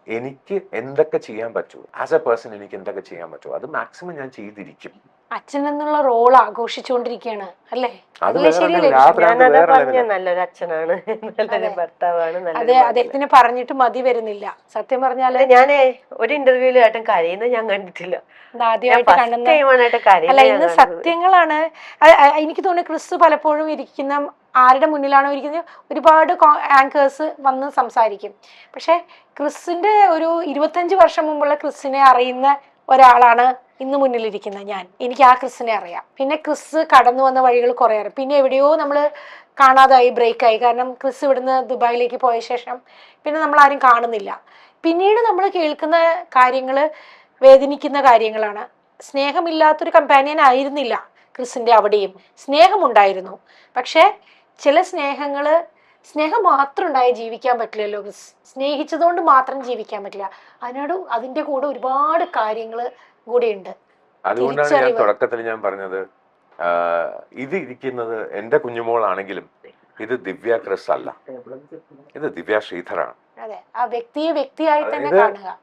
എനിക്ക് എന്തൊക്കെ ചെയ്യാൻ പറ്റുമോ, ആസ് എ പേഴ്സൺ എനിക്ക് എന്തൊക്കെ ചെയ്യാൻ പറ്റുമോ അത് മാക്സിമം ഞാൻ ചെയ്തിരിക്കും. അച്ഛൻ എന്നുള്ള റോൾ ആഘോഷിച്ചുകൊണ്ടിരിക്കുകയാണ് അല്ലേ? അത് അതല്ലേ ശരിയല്ലേ? ഞാനതാ പറഞ്ഞ നല്ലൊരു അച്ഛനാണ്, നല്ലൊരു ഭർത്താവാണ്, അതെ, അദ്ദേഹത്തിന് പറഞ്ഞിട്ട് മതി വരുന്നില്ല. സത്യം പറഞ്ഞാല് ഞാനേ ഒരു ഇന്റർവ്യൂല് ഏട്ടൻ കരയുന്നത് ഞാൻ കണ്ടിട്ടില്ല. ആദ്യമായിട്ട് കാണുന്ന അല്ല, ഇന്ന് സത്യങ്ങളാണ്. എനിക്ക് തോന്നുന്നു ക്രിസ് പലപ്പോഴും ഇരിക്കുന്ന ആരുടെ മുന്നിലാണോ ഇരിക്കുന്നത്, ഒരുപാട് ആങ്കേഴ്സ് വന്ന് സംസാരിക്കും. പക്ഷെ ക്രിസിന്റെ ഒരു 25 വർഷം മുമ്പുള്ള ക്രിസിനെ അറിയുന്ന ഒരാളാണ് ഇന്ന് മുന്നിലിരിക്കുന്ന ഞാൻ. എനിക്ക് ആ ക്രിസിനെ അറിയാം. പിന്നെ ക്രിസ് കടന്നു വന്ന വഴികൾ കുറെ അറിയാം. പിന്നെ എവിടെയോ നമ്മൾ കാണാതായി, ബ്രേക്കായി. കാരണം ക്രിസ് ഇവിടുന്ന് ദുബായിലേക്ക് പോയ ശേഷം പിന്നെ നമ്മൾ ആരും കാണുന്നില്ല. പിന്നീട് നമ്മൾ കേൾക്കുന്ന കാര്യങ്ങൾ വേദനിക്കുന്ന കാര്യങ്ങളാണ്. സ്നേഹമില്ലാത്തൊരു കമ്പാനിയൻ ആയിരുന്നില്ല ക്രിസിന്റെ അവിടെയും. സ്നേഹമുണ്ടായിരുന്നു. പക്ഷെ ചില സ്നേഹം മാത്രം ഉണ്ടായി ജീവിക്കാൻ പറ്റില്ലല്ലോ ക്രിസ്. സ്നേഹിച്ചതുകൊണ്ട് മാത്രം ജീവിക്കാൻ പറ്റില്ല. അതിന്റെ കൂടെ ഒരുപാട് കാര്യങ്ങൾ കൂടെയുണ്ട്. അതുകൊണ്ടാണ് ഞാൻ തുടക്കത്തിൽ ഞാൻ പറഞ്ഞത്, ഇത് ഇരിക്കുന്നത് എന്റെ കുഞ്ഞുമോളാണെങ്കിലും ഇത് ദിവ്യ ക്രിസ് അല്ല, ഇത് ദിവ്യ ശ്രീധറാണ്. അതെ, ആ വ്യക്തിയെ വ്യക്തിയായി തന്നെ കാണുക.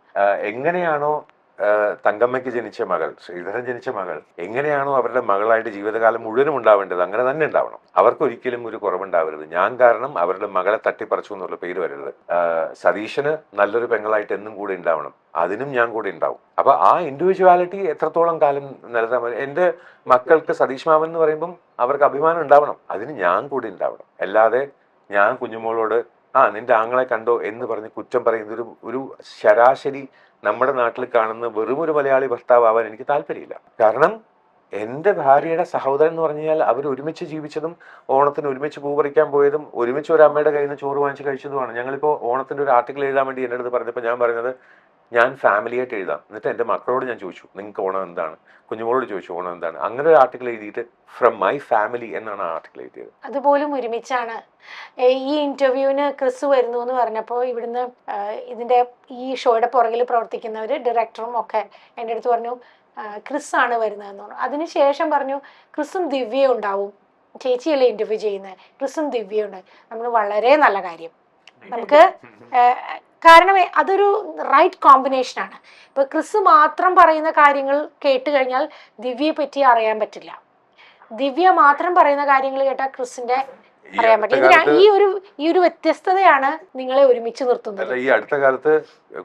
എങ്ങനെയാണോ തങ്കമ്മയ്ക്ക് ജനിച്ച മകൾ, ശ്രീധരൻ ജനിച്ച മകൾ എങ്ങനെയാണോ അവരുടെ മകളായിട്ട് ജീവിതകാലം മുഴുവനും ഉണ്ടാവേണ്ടത്, അങ്ങനെ തന്നെ ഉണ്ടാവണം. അവർക്കൊരിക്കലും ഒരു കുറവുണ്ടാവരുത്. ഞാൻ കാരണം അവരുടെ മകളെ തട്ടിപ്പറിച്ചു എന്നുള്ള പേര് വരരുത്. സതീശന് നല്ലൊരു പെങ്ങളായിട്ട് എന്നും കൂടെ ഉണ്ടാവണം, അതിനും ഞാൻ കൂടെ ഉണ്ടാവും. അപ്പൊ ആ ഇൻഡിവിജ്വാലിറ്റി എത്രത്തോളം കാലം നിലനിർത്താൻ, എന്റെ മക്കൾക്ക് സതീഷ് മാമൻ എന്ന് പറയുമ്പം അവർക്ക് അഭിമാനം ഉണ്ടാവണം, അതിന് ഞാൻ കൂടെ ഉണ്ടാവണം. അല്ലാതെ ഞാൻ കുഞ്ഞുമോളോട് നിന്റെ ആങ്ങളെ കണ്ടോ എന്ന് പറഞ്ഞ് കുറ്റം പറയുന്ന ഒരു ശരാശരി നമ്മുടെ നാട്ടിൽ കാണുന്ന വെറും ഒരു മലയാളി ഭർത്താവാൻ എനിക്ക് താല്പര്യമില്ല. കാരണം എന്റെ ഭാര്യയുടെ സഹോദരൻ എന്ന് പറഞ്ഞു കഴിഞ്ഞാൽ അവർ ഒരുമിച്ച് ജീവിച്ചതും ഓണത്തിന് ഒരുമിച്ച് പൂ പറിക്കാൻ പോയതും ഒരുമിച്ച് ഒരു അമ്മയുടെ കയ്യിൽ നിന്ന് ചോറ് വാങ്ങിച്ച് കഴിച്ചതുമാണ്. ഞങ്ങളിപ്പോൾ ഓണത്തിന്റെ ഒരു ആർട്ടിക്കിൾ എഴുതാൻ വേണ്ടി എൻ്റെ അടുത്ത് പറഞ്ഞപ്പോൾ ഞാൻ പറഞ്ഞത്, ഞാൻ ഫാമിലിയായിട്ട് എഴുതാം. എന്നിട്ട് എൻ്റെ മക്കളോട് ഞാൻ ചോദിച്ചു, നിങ്ങൾക്ക് ഓണം എന്താണ്? കുഞ്ഞുമോളോട് ചോദിച്ചു ഓണം എന്താണ്? അങ്ങനെ ഒരു ആർട്ടിക്കിൾ എഴുതിയിട്ട് ഫ്രം മൈ ഫാമിലി എന്നാണ് ആ ആർട്ടിക്കിൾ എഴുതിയത്. അതുപോലും ഒരുമിച്ചാണ്. ഈ ഇന്റർവ്യൂവിന് ക്രിസ് വരുന്നു എന്ന് പറഞ്ഞപ്പോൾ ഇവിടുന്ന് ഇതിന്റെ ഈ ഷോയുടെ പുറകിൽ പ്രവർത്തിക്കുന്നവർ, ഡയറക്ടറും ഒക്കെ എൻ്റെ അടുത്ത് പറഞ്ഞു ക്രിസ് ആണ് വരുന്നതെന്ന് പറഞ്ഞു. അതിനുശേഷം പറഞ്ഞു ക്രിസും ദിവ്യ ഉണ്ടാവും, ചേച്ചിയല്ലേ ഇന്റർവ്യൂ ചെയ്യുന്നത്, ക്രിസും ദിവ്യ ഉണ്ട്. നമ്മൾ വളരെ നല്ല കാര്യം. നമുക്ക് കാരണം അതൊരു റൈറ്റ് കോമ്പിനേഷൻ ആണ്. ഇപ്പൊ ക്രിസ് മാത്രം പറയുന്ന കാര്യങ്ങൾ കേട്ട് കഴിഞ്ഞാൽ ദിവ്യയെ പറ്റി അറിയാൻ പറ്റില്ല. ദിവ്യ മാത്രം പറയുന്ന കാര്യങ്ങൾ കേട്ടാൽ ക്രിസിന്റെ അറിയാൻ പറ്റില്ല. ഈ ഒരു വ്യത്യസ്തതയാണ് നിങ്ങളെ ഒരുമിച്ച് നിർത്തുന്നത്. ഈ അടുത്ത കാലത്ത്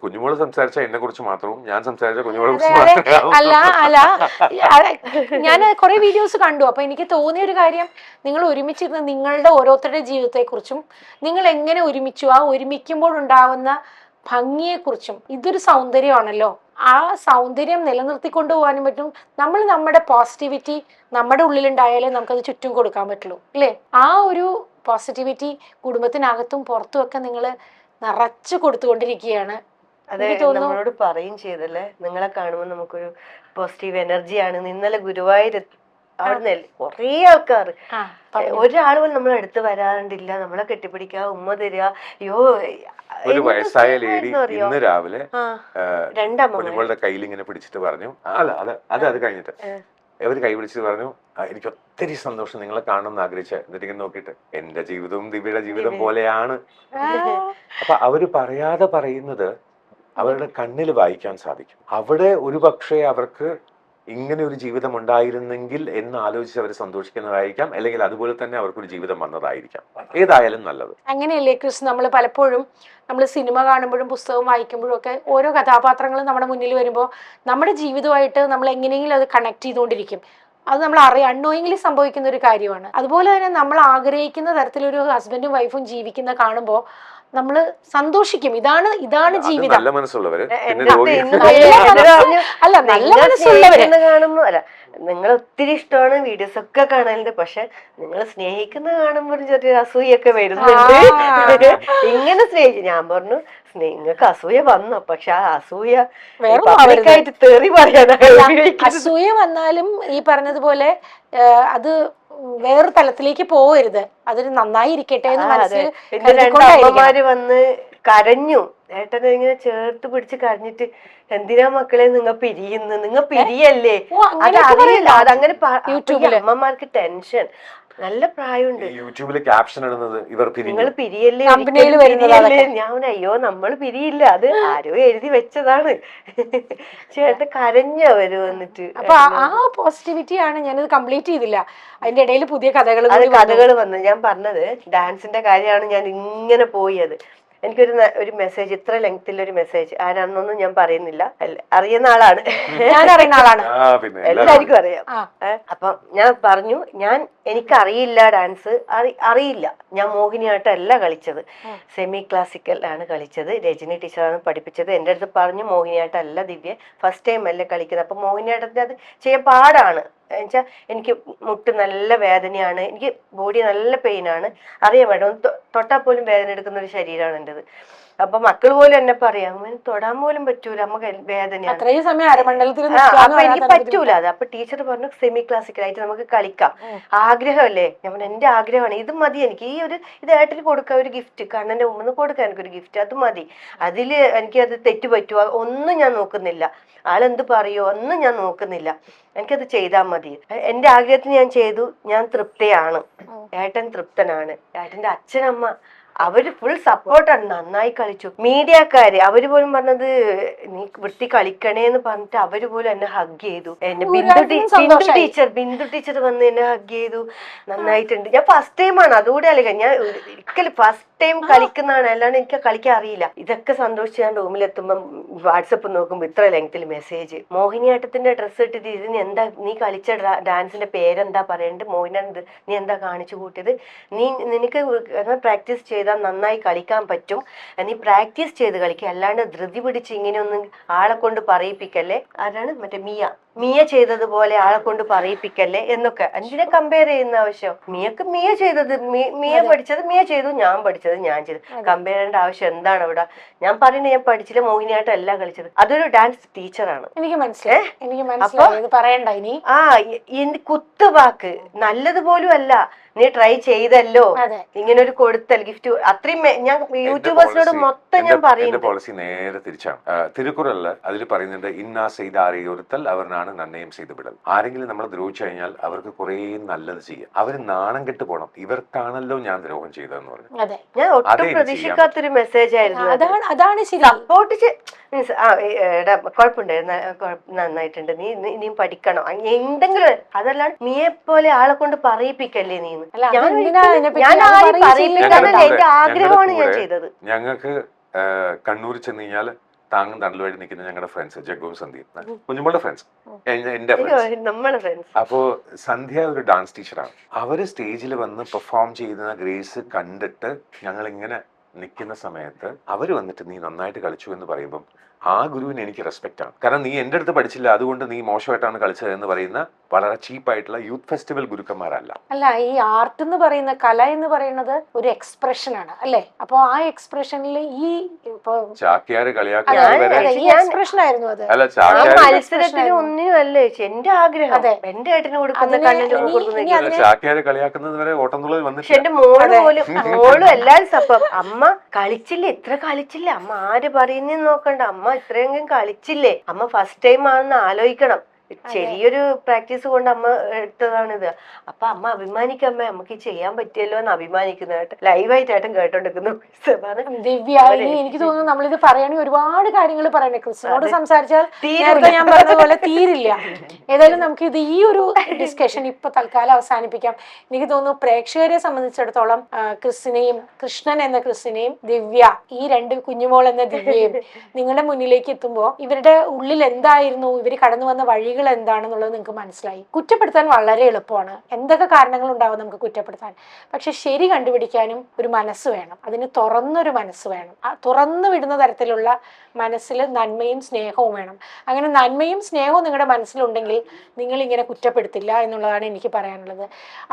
കുഞ്ഞുമോള് സംസാരിച്ച എന്നെ കുറിച്ച് മാത്രവും, ഞാൻ സംസാരിച്ച കുഞ്ഞുമോളെ കുറിച്ച് അല്ല ഞാൻ കുറെ വീഡിയോസ് കണ്ടു. അപ്പൊ എനിക്ക് തോന്നിയ ഒരു കാര്യം, നിങ്ങൾ ഒരുമിച്ചിരുന്ന നിങ്ങളുടെ ഓരോരുത്തരുടെ ജീവിതത്തെക്കുറിച്ചും നിങ്ങൾ എങ്ങനെ ഒരുമിച്ചു, ആ ഒരുമിക്കുമ്പോൾ ഉണ്ടാവുന്ന ഭംഗിയെക്കുറിച്ചും. ഇതൊരു സൗന്ദര്യമാണല്ലോ, ആ സൗന്ദര്യം നിലനിർത്തിക്കൊണ്ടു പോകാനും പറ്റും. നമ്മൾ നമ്മുടെ പോസിറ്റിവിറ്റി നമ്മുടെ ഉള്ളിലുണ്ടായാലേ നമുക്കത് ചുറ്റും കൊടുക്കാൻ പറ്റുള്ളൂ, അല്ലേ? ആ ഒരു പോസിറ്റിവിറ്റി കുടുംബത്തിനകത്തും പുറത്തും ഒക്കെ നിങ്ങൾ നിറച്ചു കൊടുത്തുകൊണ്ടിരിക്കുകയാണ്. അതെ, നമ്മളോട് പറയും ചെയ്തല്ലേ, നിങ്ങളെ കാണുമ്പോൾ നമുക്കൊരു പോസിറ്റീവ് എനർജിയാണ്. ഇന്നലെ ഗുരുവായൂർ അവിടുന്ന് കുറേ ആൾക്കാർ, ഒരാൾ പോലും നമ്മളെ അടുത്ത് വരാറുണ്ടില്ല, നമ്മളെ കെട്ടിപ്പിടിക്കുക, ഉമ്മ തരിക. അയ്യോ, ഒരു വയസ്സായ ലേഡി ഇന്ന് രാവിലെ കുഞ്ഞുങ്ങളുടെ കയ്യിൽ ഇങ്ങനെ പിടിച്ചിട്ട് പറഞ്ഞു, അത് കഴിഞ്ഞിട്ട് അവർ കൈ പിടിച്ചിട്ട് പറഞ്ഞു, എനിക്ക് ഒത്തിരി സന്തോഷം നിങ്ങളെ കാണണമെന്ന് ആഗ്രഹിച്ച. എന്നിട്ട് നോക്കിയിട്ട് എന്റെ ജീവിതവും ദിവ്യയുടെ ജീവിതം പോലെയാണ്. അപ്പൊ അവര് പറയാതെ പറയുന്നത് അവരുടെ കണ്ണിൽ വായിക്കാൻ സാധിക്കും. അവിടെ ഒരു പക്ഷേ അവർക്ക് ഇങ്ങനെ ഒരു ജീവിതം ഉണ്ടായിരുന്നെങ്കിൽ എന്ന് ആലോചിച്ച് അവർ സന്തോഷിക്കുന്നതായിരിക്കാം, അല്ലെങ്കിൽ അതുപോലെ തന്നെ അവർക്കൊരു ജീവിതം വന്നതായിരിക്കാം. ഏതായാലും നല്ലത്. അങ്ങനെയല്ലേ ക്രിസ്? നമ്മൾ പലപ്പോഴും നമ്മൾ സിനിമ കാണുമ്പോഴും പുസ്തകം വായിക്കുമ്പോഴും ഒക്കെ ഓരോ കഥാപാത്രങ്ങളും നമ്മുടെ മുന്നിൽ വരുമ്പോൾ നമ്മുടെ ജീവിതമായിട്ട് നമ്മൾ എങ്ങനെയെങ്കിലും അത് കണക്ട് ചെയ്തുകൊണ്ടിരിക്കും. അത് നമ്മൾ അൺനോയിങ്ലി സംഭവിക്കുന്ന ഒരു കാര്യമാണ്. അതുപോലെ തന്നെ നമ്മൾ ആഗ്രഹിക്കുന്ന തരത്തിലൊരു ഹസ്ബൻഡും വൈഫും ജീവിക്കുന്ന കാണുമ്പോൾ നമ്മൾ സന്തോഷിക്കും. ഇതാണ് ജീവിതം. നല്ല മനസ്സുള്ളവര് അല്ല, നല്ല മനസ്സുള്ളവര് കാണുമ്പോ അല്ല, നിങ്ങൾ ഒത്തിരി ഇഷ്ടമാണ്, വീഡിയോസ് ഒക്കെ കാണലുണ്ട്. പക്ഷെ നിങ്ങൾ സ്നേഹിക്കുന്ന കാണുമ്പോൾ ചെറിയൊരു അസൂയൊക്കെ വരുന്നുണ്ട്. ഇങ്ങനെ സ്നേഹിച്ചു ഞാൻ പറഞ്ഞു, നിങ്ങൾക്ക് അസൂയ വന്നു, പക്ഷെ ആ അസൂയ തെറി പറയാനാണ്. അസൂയ വന്നാലും ഈ പറഞ്ഞതുപോലെ അത് വേറൊരു തലത്തിലേക്ക് പോകരുത്, അതൊരു നന്നായി ഇരിക്കട്ടെ എന്ന് മനസ്സിൽ എന്റെ 2 കരുതിക്കൊണ്ടായിരിക്കണം. അമ്മമാര് വന്ന് കരഞ്ഞു, ഏട്ടനെ ഇങ്ങനെ ചേർത്ത് പിടിച്ച് കരഞ്ഞിട്ട്, എന്തിനാ മക്കളെ നിങ്ങൾ പിരിയുന്നു, നിങ്ങൾ പിരിയല്ലേ. ഓ, അത് അങ്ങനെയൊക്കെ അറിയില്ല, പറയണ്ടോ? അതങ്ങനെ യൂട്യൂബില്. അമ്മമാർക്ക് ടെൻഷൻ, നല്ല പ്രായമുണ്ട്. യൂട്യൂബില് ക്യാപ്ഷൻ ഇടുന്നത് ഇവർ നിങ്ങൾ പിരിയല്ലേ, Thumbnail ഒരിക്കലും വരുന്നത് പിരിയല്ലേ. അതൊക്കെ. ഞാൻ പറഞ്ഞു, അയ്യോ നമ്മൾ പിരിയില്ല, അത് ആരോ എഴുതി വെച്ചതാണ്. ചേട്ടൻ കരഞ്ഞവര് വന്നിട്ട്. അപ്പൊ ആ പോസിറ്റിവിറ്റിയാണ്. ഞാനത് കംപ്ലീറ്റ് ചെയ്തില്ല, അതിന്റെ ഇടയിൽ പുതിയ കഥകൾ അത് കഥകൾ വന്നു. ഞാൻ പറഞ്ഞത് ഡാൻസിന്റെ കാര്യമാണ്, ഞാൻ ഇങ്ങനെ പോയത്. എനിക്കൊരു മെസ്സേജ്, ഇത്ര ലെങ്ത്തിൽ ഒരു മെസ്സേജ്, ആരാണെന്നൊന്നും ഞാൻ പറയുന്നില്ല, അറിയുന്ന ആളാണ്, ഞാൻ അറിയുന്ന ആളാണ്, എല്ലാവർക്കും അറിയാം. ആ. അപ്പൊ ഞാൻ പറഞ്ഞു, എനിക്കറിയില്ല ഡാൻസ്, അറിയില്ല. ഞാൻ മോഹിനിയാട്ടം അല്ല കളിച്ചത്, സെമി ക്ലാസിക്കൽ ആണ് കളിച്ചത്. രജനി ടീച്ചറാണ് പഠിപ്പിച്ചത്. എൻ്റെ അടുത്ത് പറഞ്ഞു, മോഹിനിയാട്ടം അല്ല ദിവ്യ, ഫസ്റ്റ് ടൈം അല്ലേ കളിക്കുന്നത്. അപ്പൊ മോഹിനിയാട്ടത്തിൽ അത് ചെയ്യാൻ പാടാണ്. എന്നുവെച്ചാൽ എനിക്ക് മുട്ട് നല്ല വേദനയാണ്, എനിക്ക് ബോഡി നല്ല പെയിനാണ്, അറിയാൻ വേണ്ട, ഒന്ന് തൊട്ടാൽ പോലും വേദന എടുക്കുന്ന ഒരു ശരീരമാണ് എൻ്റെത്. അപ്പൊ മക്കൾ പോലും എന്നെ പറയാം, തൊടാൻ പോലും പറ്റൂല, നമുക്ക് വേദനയാണ്. അത്രയും സമയം അരമണ്ഡലത്തിൽ അപ്പൊ എനിക്ക് പറ്റൂല അത്. അപ്പൊ ടീച്ചർ പറഞ്ഞു, സെമി ക്ലാസിക്കൽ ആയിട്ട് നമുക്ക് കളിക്കാം, ആഗ്രഹമല്ലേ. ഞാൻ പറഞ്ഞു, എന്റെ ആഗ്രഹമാണ്, ഇത് മതി എനിക്ക്, ഇത് ഏട്ടന് കൊടുക്കാം, ഒരു ഗിഫ്റ്റ്, കണ്ണന്റെ മുമ്പിൽ കൊടുക്കാൻ എനിക്കൊരു ഗിഫ്റ്റ്, അത് മതി. അതില് എനിക്കത് തെറ്റ് പറ്റുമോ ഒന്നും ഞാൻ നോക്കുന്നില്ല, ആളെന്ത് പറയോ ഒന്നും ഞാൻ നോക്കുന്നില്ല, എനിക്കത് ചെയ്താൽ മതി. എന്റെ ആഗ്രഹത്തിന് ഞാൻ ചെയ്തു, ഞാൻ തൃപ്തയാണ്, ഏട്ടൻ തൃപ്തനാണ്. ഏട്ടന്റെ അച്ഛനമ്മ അവര് ഫുൾ സപ്പോർട്ടാണ്, നന്നായി കളിച്ചു. മീഡിയക്കാര് അവര് പോലും പറഞ്ഞത്, നീ വൃത്തി കളിക്കണേന്ന് പറഞ്ഞിട്ട് അവര് പോലും എന്നെ ഹഗ് ചെയ്തു. എന്നെ ബിന്ദു ടീച്ചർ വന്ന് എന്നെ ഹഗ് ചെയ്തു, നന്നായിട്ടുണ്ട്. ഞാൻ ഫസ്റ്റ് ടൈമാണ്, അതുകൂടെ അല്ല, ഞാൻ ഒരിക്കലും ഫസ്റ്റ് ടൈം കളിക്കുന്നതാണ്, അല്ലാണ്ട് എനിക്ക് കളിക്കാൻ അറിയില്ല. ഇതൊക്കെ സന്തോഷിച്ച് ഞാൻ റൂമിലെത്തുമ്പം വാട്സപ്പ് നോക്കുമ്പോ ഇത്ര ലെങ്ത്തിൽ മെസ്സേജ്, മോഹിനിയാട്ടത്തിന്റെ ഡ്രസ്സ് ഇട്ടിട്ട് ഇതിന് എന്താ നീ കളിച്ച ഡാൻസിന്റെ പേരെന്താ പറയണ്ട്, മോഹിനിയാട്ടം നീ എന്താ കാണിച്ചു കൂട്ടിയത്, നിനക്ക് പ്രാക്ടീസ് ചെയ്താൽ നന്നായി കളിക്കാൻ പറ്റും, നീ പ്രാക്ടീസ് ചെയ്ത് കളിക്കുക, അല്ലാണ്ട് ധൃതി പിടിച്ച് ഇങ്ങനെയൊന്നും ആളെ കൊണ്ട് പറയിപ്പിക്കല്ലേ. ആരാണ് മറ്റേ മിയ ചെയ്തതുപോലെ ആളെ കൊണ്ട് പറയിപ്പിക്കല്ലേ എന്നൊക്കെ. എന്തിനെ കമ്പയർ ചെയ്യുന്ന ആവശ്യം? മിയ ചെയ്തത് മിയ പഠിച്ചത് മിയ ചെയ്തു, ഞാൻ പഠിച്ചത് ഞാൻ ചെയ്തു, കമ്പയർ ചെയ്യേണ്ട ആവശ്യം എന്താണ് അവിടെ? ഞാൻ പറയുന്നത് ഞാൻ പഠിച്ചില്ല, മോഹിനിയാട്ടം അല്ല കളിച്ചത്, അതൊരു ഡാൻസ് ടീച്ചറാണ്. എനിക്ക് മനസ്സിലായി, പറയണ്ട ഇനി. കുത്തുവാക്ക് നല്ലതുപോലും അല്ല, നീ ട്രൈ ചെയ്തല്ലോ, ഇങ്ങനെ ഒരു കൊടുത്തൽ ഗിഫ്റ്റ്, അത്രയും ഞാൻ യൂട്യൂബേഴ്സിനോട് മൊത്തം ഞാൻ പറയുന്നത്. പോളിസി നേരെ തിരിച്ചാണ്. തിരുക്കുറളില് അതിൽ പറയുന്നുണ്ട്, ഇന്നാ ചെയ്താരെ ഒരുത്തൽ അവനാണ് നന്നയം ചെയ്ത് വിടൽ. ആരെങ്കിലും നമ്മളെ ദ്രോഹിച്ചു കഴിഞ്ഞാൽ അവർക്ക് കുറെ നല്ലത് ചെയ്യാം, അവര് നാണം കെട്ട് പോണം, ഇവർക്കാണല്ലോ ഞാൻ ദ്രോഹം ചെയ്തതെന്ന് പറഞ്ഞു. ഞാൻ ഒട്ടും പ്രതീക്ഷിക്കാത്തൊരു മെസ്സേജ് ആയിരുന്നു. അതാണ് സപ്പോർട്ട് മീൻസ് കുഴപ്പമുണ്ടായിരുന്നു, നന്നായിട്ടുണ്ട്, നീ പഠിക്കണം എന്തെങ്കിലും, അതല്ലാണ്ട് നീയെ പോലെ ആളെ കൊണ്ട് പറയിപ്പിക്കല്ലേ നീ. ഞാൻ ആരും പറയിപ്പിക്കാനല്ല, എന്റെ ആഗ്രഹമാണ് ഞാൻ ചെയ്തത്. ഞങ്ങൾക്ക് കണ്ണൂർ ചെന്ന് കഴിഞ്ഞാല് താങ്ങും തണലുമായിട്ട് നിൽക്കുന്ന ഞങ്ങളുടെ ഫ്രണ്ട്സ് ജഗ്ഗുവും സന്ധ്യയും, കുഞ്ഞുമോളുടെ ഫ്രണ്ട്സ്, എന്റെ ഫ്രണ്ട്സ്. അപ്പോ സന്ധ്യ ഒരു ഡാൻസ് ടീച്ചറാണ്. അവര് സ്റ്റേജിൽ വന്ന് പെർഫോം ചെയ്യുന്ന ഗ്രേസ് കണ്ടിട്ട് ഞങ്ങൾ ഇങ്ങനെ നിൽക്കുന്ന സമയത്ത് അവര് വന്നിട്ട് നീ നന്നായിട്ട് കളിച്ചു എന്ന് പറയുമ്പം ആ ഗുരുവിന് എനിക്ക് റെസ്പെക്റ്റ് ആണ്. കാരണം നീ എൻ്റെ അടുത്ത് പഠിച്ചില്ല, അതുകൊണ്ട് നീ മോശമായിട്ടാണ് കളിച്ചത് എന്ന് പറയുന്ന വളരെ ചീപ്പായിട്ടുള്ള യൂത്ത് ഫെസ്റ്റിവൽ ഗുരുക്കന്മാരല്ല. അല്ല, ഈ ആർട്ട് എന്ന് പറയുന്ന, കല എന്ന് പറയുന്നത് ഒരു എക്സ്പ്രഷൻ ആണ് അല്ലേ? അപ്പൊ ആ എക്സ്പ്രഷനിൽ ഈ ചാക്യാര് എക്സ്പ്രഷൻ ആയിരുന്നു അത്. അല്ല, മത്സരത്തിന് ഒന്നിനും അല്ലേ എന്റെ ആഗ്രഹം, എന്റെ ഏട്ടന് കൊടുക്കുന്ന ചാക്യാര് കളിയാക്കുന്നത് വരെ ഓട്ടംതുള്ളൽ വന്നിട്ട് എന്റെ മോളും എല്ലാരും സപ്പം, അമ്മ കളിച്ചില്ലേ, ഇത്ര കളിച്ചില്ലേ, അമ്മ ആര് പറയുന്നേന്ന് നോക്കണ്ട, അമ്മ ഇത്രയെങ്കിലും കളിച്ചില്ലേ, അമ്മ ഫസ്റ്റ് ടൈം ആണെന്ന് ആലോചിക്കണം. ചെറിയൊരു പ്രാക്ടീസ് കൊണ്ട് അമ്മ എടുത്തതാണിത്. അപ്പൊ അമ്മ അഭിമാനിക്കമ്മേ, നമുക്ക് ചെയ്യാൻ പറ്റിയല്ലോ എന്ന് അഭിമാനിക്കുന്നതായിട്ട് ലൈവായിട്ടായിട്ടും കേട്ടോണ്ടിരിക്കുന്നു. ദിവ്യ, എനിക്ക് തോന്നുന്നു നമ്മളിത് പറയുകയാണെങ്കിൽ ഒരുപാട് കാര്യങ്ങൾ പറയണേ. ക്രിസ്റ്റിനോട് സംസാരിച്ചാൽ ഞാൻ പറഞ്ഞതുപോലെ തീരില്ല. ഏതായാലും നമുക്ക് ഇത് ഈ ഒരു ഡിസ്കഷൻ ഇപ്പൊ തൽക്കാലം അവസാനിപ്പിക്കാം. എനിക്ക് തോന്നുന്നു പ്രേക്ഷകരെ സംബന്ധിച്ചിടത്തോളം കൃഷ്ണൻ എന്ന ക്രിസ്റ്റിനെയും ദിവ്യ, ഈ രണ്ട് കുഞ്ഞുമോൾ എന്ന ദിവ്യയും നിങ്ങളുടെ മുന്നിലേക്ക് എത്തുമ്പോൾ ഇവരുടെ ഉള്ളിൽ എന്തായിരുന്നു, ഇവർ കടന്നു വന്ന വഴികൾ എന്താണെന്നുള്ളത് നിങ്ങൾക്ക് മനസ്സിലായി. കുറ്റപ്പെടുത്താൻ വളരെ എളുപ്പമാണ്, എന്തൊക്കെ കാരണങ്ങൾ ഉണ്ടാവും നമുക്ക് കുറ്റപ്പെടുത്താൻ. പക്ഷെ ശരി കണ്ടുപിടിക്കാനും ഒരു മനസ്സ് വേണം, അതിന് തുറന്നൊരു മനസ്സ് വേണം. തുറന്നു വിടുന്ന തരത്തിലുള്ള മനസ്സിൽ നന്മയും സ്നേഹവും വേണം. അങ്ങനെ നന്മയും സ്നേഹവും നിങ്ങളുടെ മനസ്സിലുണ്ടെങ്കിൽ നിങ്ങൾ ഇങ്ങനെ കുറ്റപ്പെടുത്തില്ല എന്നുള്ളതാണ് എനിക്ക് പറയാനുള്ളത്.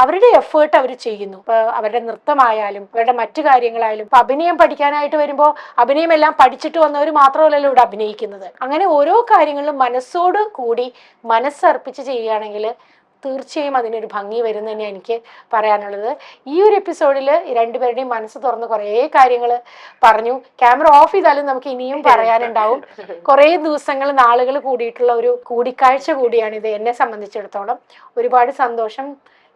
അവരുടെ എഫേർട്ട് അവർ ചെയ്യുന്നു. ഇപ്പൊ അവരുടെ നൃത്തമായാലും അവരുടെ മറ്റു കാര്യങ്ങളായാലും, ഇപ്പൊ അഭിനയം പഠിക്കാനായിട്ട് വരുമ്പോൾ അഭിനയം എല്ലാം പഠിച്ചിട്ട് വന്നവർ മാത്രമല്ലല്ലോ ഇവിടെ അഭിനയിക്കുന്നത്. അങ്ങനെ ഓരോ കാര്യങ്ങളിലും മനസ്സോട് കൂടി മനസ്സർപ്പിച്ച് ചെയ്യുകയാണെങ്കിൽ തീർച്ചയായും അതിനൊരു ഭംഗി വരും തന്നെ എനിക്ക് പറയാനുള്ളത്. ഈ ഒരു എപ്പിസോഡിൽ രണ്ടുപേരുടെയും മനസ്സ് തുറന്ന് കുറേ കാര്യങ്ങൾ പറഞ്ഞു. ക്യാമറ ഓഫ് ചെയ്താലും നമുക്ക് ഇനിയും പറയാനുണ്ടാവും. കുറേ ദിവസങ്ങൾ നാളുകൾ കൂടിയിട്ടുള്ള ഒരു കൂടിക്കാഴ്ച കൂടിയാണിത് എന്നെ സംബന്ധിച്ചിടത്തോളം. ഒരുപാട് സന്തോഷം.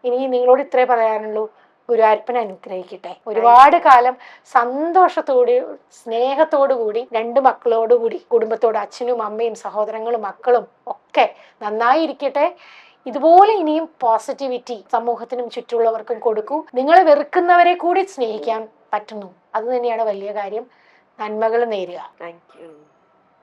ഇനി നിങ്ങളോട് ഇത്രേ പറയാനുള്ളൂ, ഗുരുവായൂരപ്പൻ അനുഗ്രഹിക്കട്ടെ. ഒരുപാട് കാലം സന്തോഷത്തോട് സ്നേഹത്തോടു കൂടി രണ്ട് മക്കളോടുകൂടി കുടുംബത്തോട് അച്ഛനും അമ്മയും സഹോദരങ്ങളും മക്കളും ഒക്കെ നന്നായിരിക്കട്ടെ. ഇതുപോലെ ഇനിയും പോസിറ്റിവിറ്റി സമൂഹത്തിനും ചുറ്റുമുള്ളവർക്കും കൊടുക്കൂ. നിങ്ങളെ വെറുക്കുന്നവരെ കൂടി സ്നേഹിക്കാൻ പറ്റുന്നു, അത് തന്നെയാണ് വലിയ കാര്യം. നന്മകൾ നേരുക. Thank you.